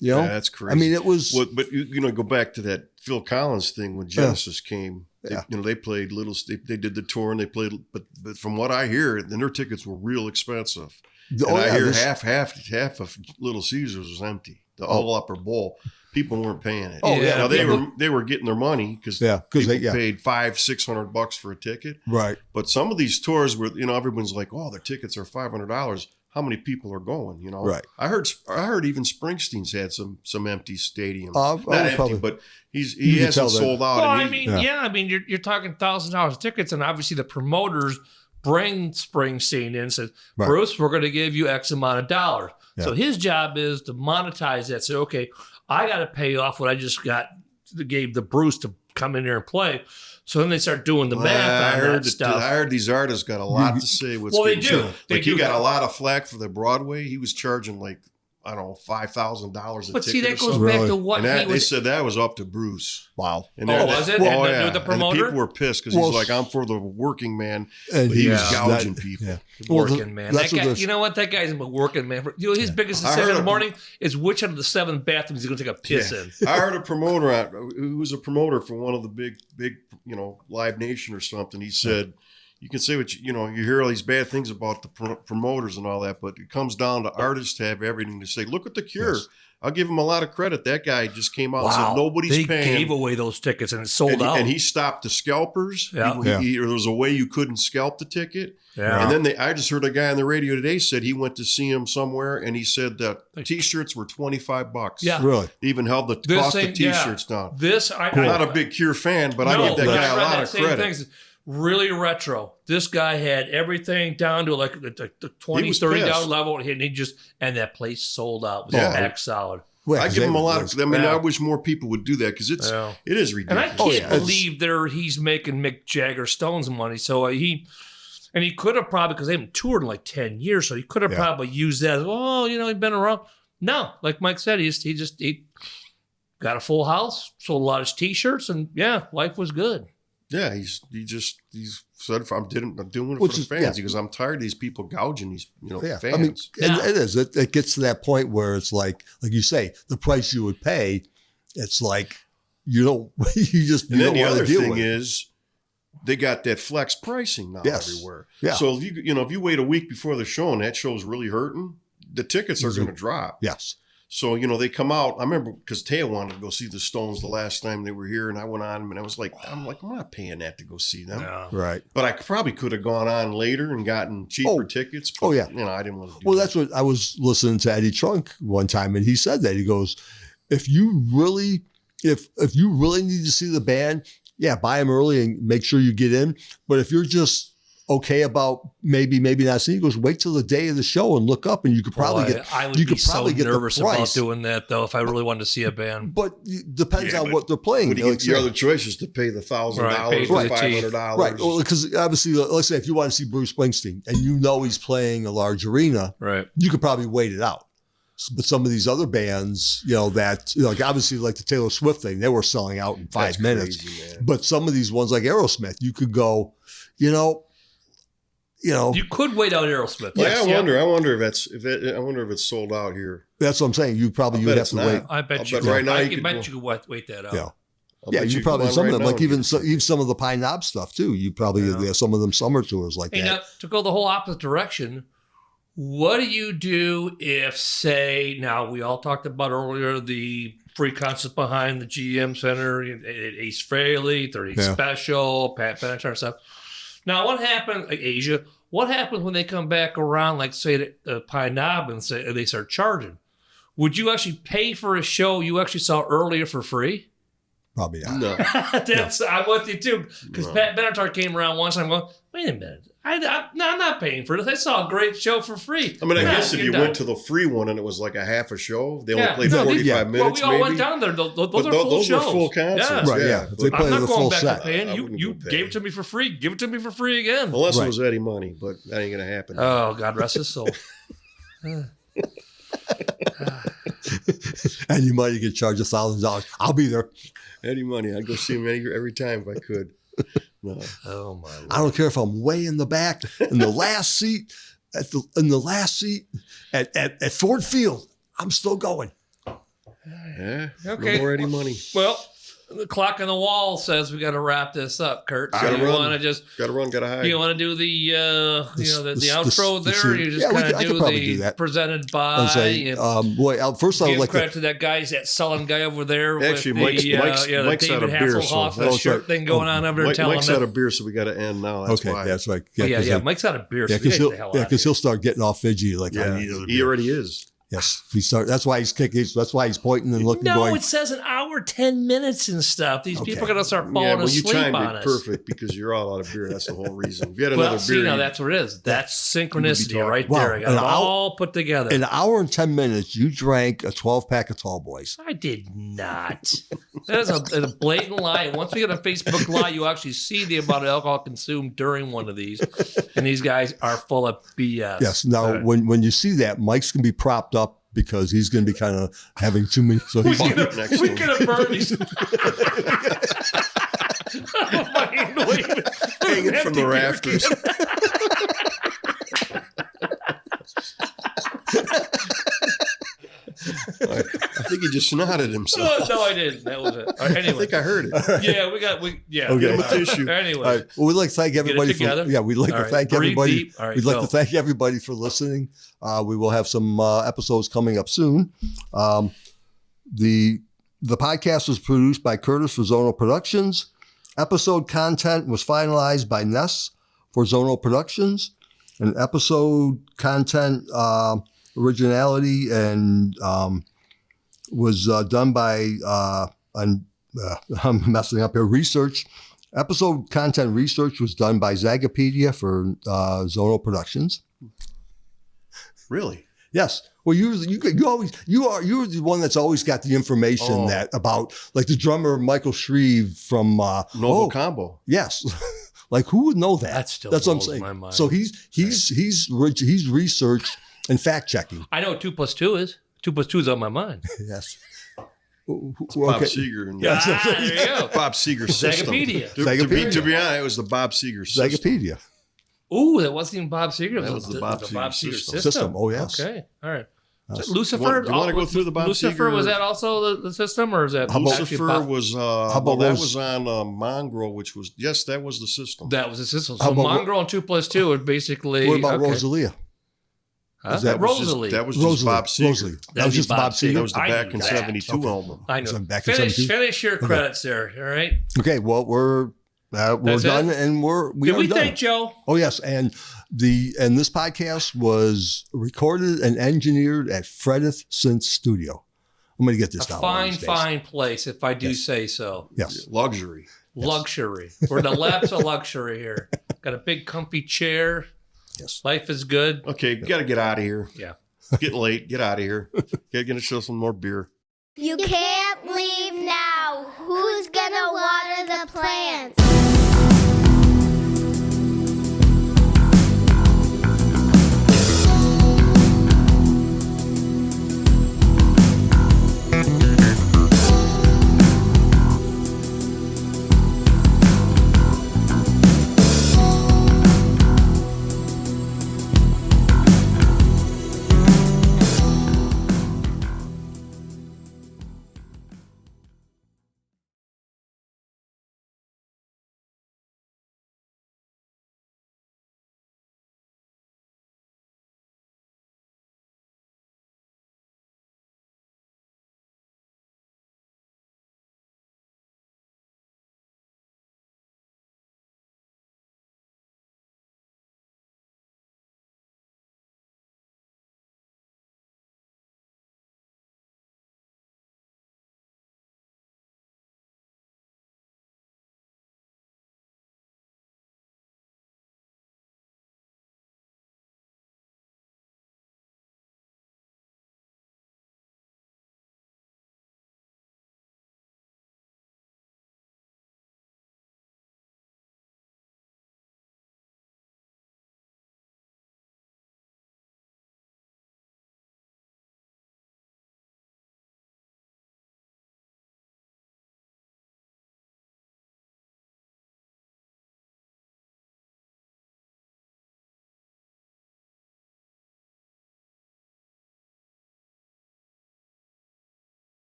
Speaker 2: You know,
Speaker 3: yeah, that's crazy.
Speaker 2: I mean, it was
Speaker 3: Well, but you know, go back to that Phil Collins thing when Genesis came. They,
Speaker 2: Yeah.
Speaker 3: You know, they played little. They did the tour and they played, but from what I hear, then their tickets were real expensive. And I hear half of Little Caesars was empty. The whole upper bowl, people weren't paying it.
Speaker 2: Oh,
Speaker 4: yeah.
Speaker 3: Now
Speaker 4: Yeah,
Speaker 3: they were getting their money because
Speaker 2: because
Speaker 3: people
Speaker 2: they
Speaker 3: paid $500-600 for a ticket.
Speaker 2: right.
Speaker 3: But some of these tours where everyone's like, oh, their tickets are $500. How many people are going?
Speaker 2: Right.
Speaker 3: I heard even Springsteen's had some empty stadiums.
Speaker 2: I
Speaker 3: Not
Speaker 2: would
Speaker 3: empty,
Speaker 2: probably-
Speaker 3: but
Speaker 2: You
Speaker 3: he
Speaker 2: can
Speaker 3: hasn't
Speaker 2: tell that-
Speaker 3: sold out.
Speaker 4: Well,
Speaker 3: and
Speaker 4: I
Speaker 3: he-
Speaker 4: mean, I mean, you're talking $1,000 tickets, and obviously the promoters bring Springsteen in and says,
Speaker 2: Right.
Speaker 4: Bruce, we're going to give you X amount of dollars.
Speaker 2: Yeah.
Speaker 4: So his job is to monetize that. Say, okay, I got to pay off what I just gave the Bruce to come in here and play. So then they start doing the
Speaker 3: Well,
Speaker 4: math on that stuff.
Speaker 3: I heard these artists got a lot to say. What's
Speaker 4: Well, they
Speaker 3: getting
Speaker 4: do.
Speaker 3: charged.
Speaker 4: They
Speaker 3: Like
Speaker 4: do.
Speaker 3: he got a lot of flack for the Broadway. He was charging like, I don't know, $5,000 a
Speaker 4: But
Speaker 3: ticket.
Speaker 4: see, that
Speaker 3: or
Speaker 4: goes
Speaker 3: something.
Speaker 4: back
Speaker 2: Really?
Speaker 4: to what
Speaker 3: And that,
Speaker 4: he
Speaker 3: they
Speaker 4: was.
Speaker 3: said that was up to Bruce.
Speaker 2: Wow.
Speaker 3: And
Speaker 4: Oh,
Speaker 3: that-
Speaker 4: was it?
Speaker 3: Oh,
Speaker 4: And
Speaker 3: yeah.
Speaker 4: the
Speaker 3: And
Speaker 4: promoter?
Speaker 3: people were pissed because
Speaker 2: Well,
Speaker 3: he's like, I'm for the working man.
Speaker 2: And
Speaker 3: But he was
Speaker 2: that-
Speaker 3: gouging people.
Speaker 2: Yeah.
Speaker 4: Working
Speaker 2: Well,
Speaker 4: man.
Speaker 2: that's
Speaker 4: That
Speaker 2: what
Speaker 4: guy,
Speaker 2: there's-
Speaker 4: you know what? That guy's a working man. His biggest
Speaker 3: I
Speaker 4: decision in
Speaker 3: heard
Speaker 4: the
Speaker 3: a-
Speaker 4: morning is which out of the 7 bathrooms he's going to take a piss in.
Speaker 3: I heard a promoter who was a promoter for one of the big, Live Nation or something. He said, you can say what you hear all these bad things about the promoters and all that, but it comes down to artists to have everything to say. Look at The Cure.
Speaker 2: Yes.
Speaker 3: I'll give him a lot of credit. That guy just came out and said nobody's
Speaker 4: They
Speaker 3: paying.
Speaker 4: gave away those tickets and it sold out.
Speaker 3: And he stopped the scalpers.
Speaker 4: Yeah.
Speaker 3: There was a way you couldn't scalp the ticket.
Speaker 4: yeah.
Speaker 3: And then I just heard a guy on the radio today said he went to see him somewhere, and he said that T-shirts were $25.
Speaker 4: Yeah.
Speaker 2: Really?
Speaker 3: They even held the
Speaker 4: This
Speaker 3: cost of
Speaker 4: ain't- yeah.
Speaker 3: T-shirts down.
Speaker 4: I'm
Speaker 3: Not a big Cure fan, but I give that
Speaker 4: but
Speaker 3: guy
Speaker 4: I
Speaker 3: a
Speaker 4: read
Speaker 3: lot
Speaker 4: that
Speaker 3: of
Speaker 4: same
Speaker 3: credit.
Speaker 4: thing. Really retro. This guy had everything down to like the $20,
Speaker 3: was
Speaker 4: $30
Speaker 3: pissed.
Speaker 4: level, and that place sold out. It was
Speaker 3: Yeah.
Speaker 4: back solid.
Speaker 2: Well,
Speaker 3: I give him a lot of. I mean,
Speaker 4: Yeah.
Speaker 3: I wish more people would do that because it is
Speaker 4: And I
Speaker 3: ridiculous.
Speaker 4: can't
Speaker 2: yeah,
Speaker 4: believe he's making Mick Jagger Stones money. So he could have probably, because they haven't toured in like 10 years, so he could have
Speaker 2: Yeah.
Speaker 4: probably used that as, he's been around. No, like Mike said, he got a full house, sold a lot of T-shirts, and life was good.
Speaker 3: Yeah, he said I'm doing it
Speaker 2: Which
Speaker 3: for the
Speaker 2: is-
Speaker 3: fans
Speaker 2: yeah.
Speaker 3: because I'm tired of these people gouging these
Speaker 2: Yeah,
Speaker 3: fans.
Speaker 2: I mean, and
Speaker 4: Yeah.
Speaker 2: it is. It gets to that point where it's like you say, the price you would pay. It's like you don't. You just you
Speaker 3: and then
Speaker 2: don't
Speaker 3: the
Speaker 2: want
Speaker 3: other
Speaker 2: to deal
Speaker 3: thing
Speaker 2: with it.
Speaker 3: is they got that flex pricing now
Speaker 2: Yes.
Speaker 3: everywhere.
Speaker 2: Yeah.
Speaker 3: So if you wait a week before the show and that show's really hurting, the tickets are
Speaker 2: Mhm.
Speaker 3: going to drop.
Speaker 2: Yes.
Speaker 3: So, they come out. I remember because Taya wanted to go see the Stones the last time they were here, and I went on, and I'm not paying that to go see them.
Speaker 4: No.
Speaker 2: Right.
Speaker 3: But I probably could have gone on later and gotten cheaper tickets. But,
Speaker 2: yeah.
Speaker 3: I didn't want to do
Speaker 2: Well,
Speaker 3: that.
Speaker 2: that's what I was listening to Eddie Trunk one time, and he said that. He goes, if you really need to see the band, yeah, buy them early and make sure you get in. But if you're just okay about maybe not seeing, he goes, wait till the day of the show and look up, and you could probably
Speaker 4: I would be so nervous
Speaker 2: the
Speaker 4: about
Speaker 2: price.
Speaker 4: doing that though if I really wanted to see a band.
Speaker 2: But it depends on
Speaker 3: but
Speaker 2: what they're playing.
Speaker 3: But
Speaker 2: Like,
Speaker 3: your other choice is to pay the $1,000
Speaker 4: Right,
Speaker 3: or
Speaker 4: pay for the
Speaker 3: $500.
Speaker 2: right. Well, because obviously, let's say if you want to see Bruce Springsteen and he's playing a large arena,
Speaker 4: Right.
Speaker 2: you could probably wait it out. But some of these other bands, that like obviously like the Taylor Swift thing, they were selling out in 5 minutes.
Speaker 3: Crazy, man.
Speaker 2: But some of these ones like Aerosmith, you could go,
Speaker 4: You could wait out Aerosmith.
Speaker 3: Yeah,
Speaker 4: Yes,
Speaker 3: I wonder if it's sold out here.
Speaker 2: that's what I'm saying. You
Speaker 3: bet
Speaker 2: would have
Speaker 3: it's
Speaker 2: to
Speaker 3: not.
Speaker 2: wait.
Speaker 4: I bet
Speaker 3: I'll
Speaker 4: you.
Speaker 3: bet right now
Speaker 4: I
Speaker 3: you could
Speaker 4: bet
Speaker 3: go-
Speaker 4: you could wait that out.
Speaker 2: Yeah.
Speaker 3: I'll
Speaker 2: Yeah,
Speaker 3: bet
Speaker 2: you
Speaker 3: could
Speaker 2: probably
Speaker 3: go on
Speaker 2: some
Speaker 3: right
Speaker 2: of them,
Speaker 3: now
Speaker 2: like
Speaker 3: and
Speaker 2: even some of the Pine Knob stuff too. You probably have some of them summer tours like
Speaker 4: Hey,
Speaker 2: that.
Speaker 4: now to go the whole opposite direction, what do you do if, say, now we all talked about earlier the free concerts behind the GM Center, Ace Frehley, 30
Speaker 2: Yeah.
Speaker 4: Special, Pat Benatar stuff. Now, what happened, like Asia? What happens when they come back around, like say Pine Knob, and say they start charging? Would you actually pay for a show you actually saw earlier for free?
Speaker 2: Probably not.
Speaker 3: No.
Speaker 4: I'm with you too, because
Speaker 3: No.
Speaker 4: Pat Benatar came around once. I'm going, wait a minute, I'm not paying for this. I saw a great show for free.
Speaker 3: I mean, I
Speaker 4: Yeah,
Speaker 3: guess if
Speaker 4: you're
Speaker 3: you
Speaker 4: done.
Speaker 3: went to the free one and it was like a half a show, they only
Speaker 4: Yeah.
Speaker 3: played
Speaker 4: No,
Speaker 3: 45
Speaker 4: well,
Speaker 3: minutes,
Speaker 4: we all
Speaker 3: maybe.
Speaker 4: went down there. Those
Speaker 3: But
Speaker 4: are full
Speaker 3: those
Speaker 4: shows.
Speaker 3: were full concerts.
Speaker 4: Yeah.
Speaker 2: Right, yeah.
Speaker 3: but
Speaker 2: They play
Speaker 4: I'm not
Speaker 2: the
Speaker 4: going
Speaker 2: full
Speaker 4: back
Speaker 2: set.
Speaker 4: to paying.
Speaker 3: I
Speaker 4: You
Speaker 3: wouldn't
Speaker 4: you
Speaker 3: go
Speaker 4: gave
Speaker 3: pay.
Speaker 4: it to me for free. Give it to me for free again.
Speaker 3: Unless
Speaker 2: Right.
Speaker 3: it was Eddie money, but that ain't gonna happen.
Speaker 4: Oh, God rest his soul.
Speaker 2: And you might get charged $1,000. I'll be there.
Speaker 3: Eddie money, I'd go see him every time if I could. No.
Speaker 4: Oh my Lord.
Speaker 2: I don't care if I'm way in the back in the last seat at Ford Field. I'm still going.
Speaker 3: Yeah.
Speaker 4: Okay.
Speaker 3: No more Eddie money.
Speaker 4: Well, the clock on the wall says we got to wrap this up, Kurt. So
Speaker 3: Gotta
Speaker 4: you
Speaker 3: run.
Speaker 4: want to just
Speaker 3: Gotta run, gotta hide.
Speaker 4: you want to do the outro there? Or you just
Speaker 2: yeah,
Speaker 4: kind
Speaker 2: I
Speaker 4: of
Speaker 2: could
Speaker 4: do
Speaker 2: probably
Speaker 4: the
Speaker 2: do that.
Speaker 4: presented by.
Speaker 2: I'll say,
Speaker 4: and
Speaker 2: first I would
Speaker 4: give
Speaker 2: like
Speaker 4: credit
Speaker 2: to.
Speaker 4: to that guy, that selling guy over there.
Speaker 3: Actually,
Speaker 4: with the,
Speaker 3: Mike's
Speaker 4: the
Speaker 3: out
Speaker 4: David
Speaker 3: of beer, so
Speaker 4: Hasselhoff
Speaker 3: that's
Speaker 4: shirt
Speaker 2: right.
Speaker 4: thing going on over there. Telling
Speaker 3: Mike's
Speaker 4: them.
Speaker 3: out of beer, so we gotta end now. That's
Speaker 2: Okay,
Speaker 3: why.
Speaker 2: that's right.
Speaker 4: Yeah,
Speaker 2: 'cause
Speaker 4: Mike's out of beer.
Speaker 2: Yeah,
Speaker 4: So we
Speaker 2: because
Speaker 4: gotta get the hell out of here.
Speaker 2: he'll start getting all fidgety. Like I need another
Speaker 3: he
Speaker 2: beer.
Speaker 3: already is.
Speaker 2: Yes, that's why he's kicking. That's why he's pointing and looking.
Speaker 4: No,
Speaker 2: going,
Speaker 4: it says an hour, 10 minutes and stuff. These people are going to start falling
Speaker 3: Yeah, well, you
Speaker 4: asleep
Speaker 3: timed
Speaker 4: on
Speaker 3: it
Speaker 4: us.
Speaker 3: perfect because you're all out of beer. That's the whole reason. If you had another
Speaker 4: Well, see,
Speaker 3: beer,
Speaker 4: now
Speaker 3: you-
Speaker 4: that's what it is. That's synchronicity
Speaker 3: talking.
Speaker 4: right
Speaker 2: Wow,
Speaker 4: there. I got
Speaker 2: an
Speaker 4: it
Speaker 2: hour-
Speaker 4: all put together.
Speaker 2: an hour and 10 minutes, you drank a 12-pack of Tall Boys.
Speaker 4: I did not. That is a blatant lie. And once we get a Facebook Live, you actually see the amount of alcohol consumed during one of these. And these guys are full of BS.
Speaker 2: Yes. Now,
Speaker 4: All right.
Speaker 2: when you see that, Mike's gonna be propped up because he's gonna be kind of having too many. So he's
Speaker 4: we
Speaker 3: next
Speaker 4: could
Speaker 3: one.
Speaker 4: have burned these.
Speaker 3: hanging from the rafters. I think he just nodded himself.
Speaker 4: No, I didn't. That was it. All right,
Speaker 3: I
Speaker 4: anyway.
Speaker 3: think I heard it.
Speaker 4: Yeah.
Speaker 2: Okay.
Speaker 3: Get him a tissue.
Speaker 4: Anyway.
Speaker 2: All right. Well, we'd like to thank everybody
Speaker 4: together?
Speaker 2: we'd like
Speaker 4: All
Speaker 2: to
Speaker 4: right.
Speaker 2: thank
Speaker 4: Breathe
Speaker 2: everybody.
Speaker 4: deep. All right,
Speaker 2: We'd like
Speaker 4: go.
Speaker 2: to thank everybody for listening. We will have some episodes coming up soon. The podcast was produced by Curtis for Zonal Productions. Episode content was finalized by Ness for Zonal Productions. And episode content originality and was done by I'm messing up here. Research. Episode content research was done by Zagapedia for Zonal Productions.
Speaker 3: Really?
Speaker 2: Yes. Well, you're the one that's always got the information that about like the drummer Michael Shreve from
Speaker 3: Novo Combo.
Speaker 2: Yes. Like who would know that?
Speaker 4: That still
Speaker 2: That's what I'm
Speaker 4: blows
Speaker 2: saying.
Speaker 4: my mind.
Speaker 2: So he's research and fact checking.
Speaker 4: I know what 2 + 2 is. 2 + 2 is on my mind.
Speaker 2: Yes.
Speaker 3: Bob Seger. And
Speaker 2: Yes.
Speaker 4: There you go.
Speaker 3: Bob Seger system.
Speaker 4: Zagapedia.
Speaker 3: To be honest, it was the Bob Seger system.
Speaker 2: Zagapedia.
Speaker 4: Ooh, that wasn't even Bob Seger.
Speaker 3: That was the Bob Seger system.
Speaker 2: System. Oh, yes.
Speaker 4: Okay. All right.
Speaker 2: Yes.
Speaker 4: Lucifer.
Speaker 3: Do you wanna go through the Bob
Speaker 4: Lucifer,
Speaker 3: Seger?
Speaker 4: was that also the system, or is that
Speaker 2: How about
Speaker 4: actually
Speaker 3: Lucifer
Speaker 4: Bob-
Speaker 3: was
Speaker 2: about
Speaker 3: that
Speaker 2: those-
Speaker 3: was on Mongrel, which was that was the system.
Speaker 4: that was the system?
Speaker 2: How
Speaker 4: So
Speaker 2: about-
Speaker 4: Mongrel and 2 + 2 are basically
Speaker 2: What about
Speaker 4: okay.
Speaker 2: Rosalia?
Speaker 4: Huh?
Speaker 2: Is that
Speaker 4: Rosalie.
Speaker 3: That was just Bob Seger.
Speaker 2: Rosalie. That
Speaker 4: That'd
Speaker 2: was
Speaker 4: be
Speaker 2: just
Speaker 4: Bob
Speaker 2: Bob
Speaker 4: Seger.
Speaker 2: Seger.
Speaker 3: That was the
Speaker 4: I
Speaker 3: back
Speaker 4: knew
Speaker 3: in
Speaker 4: that.
Speaker 3: 72
Speaker 2: Okay.
Speaker 3: album.
Speaker 4: I know.
Speaker 2: So back in 72?
Speaker 4: Finish your credits there. All right.
Speaker 2: Okay, well, we're
Speaker 4: That's
Speaker 2: done,
Speaker 4: it?
Speaker 2: and we
Speaker 4: Did
Speaker 2: are
Speaker 4: we
Speaker 2: done.
Speaker 4: thank Joe?
Speaker 2: Oh yes, and this podcast was recorded and engineered at Fredith Studio. I'm going to get this
Speaker 4: A
Speaker 2: down. one of
Speaker 4: fine,
Speaker 2: these days.
Speaker 4: fine place, if I do
Speaker 2: Yes.
Speaker 4: say so.
Speaker 2: Yes.
Speaker 3: Luxury.
Speaker 4: Luxury. We're in the laps of luxury here. Got a big, comfy chair.
Speaker 2: Yes.
Speaker 4: Life is good.
Speaker 3: Okay, you got to get out of here.
Speaker 4: Yeah.
Speaker 3: It's getting late. Get out of here. Get to show some more beer.
Speaker 5: You can't leave now. Who's gonna watch?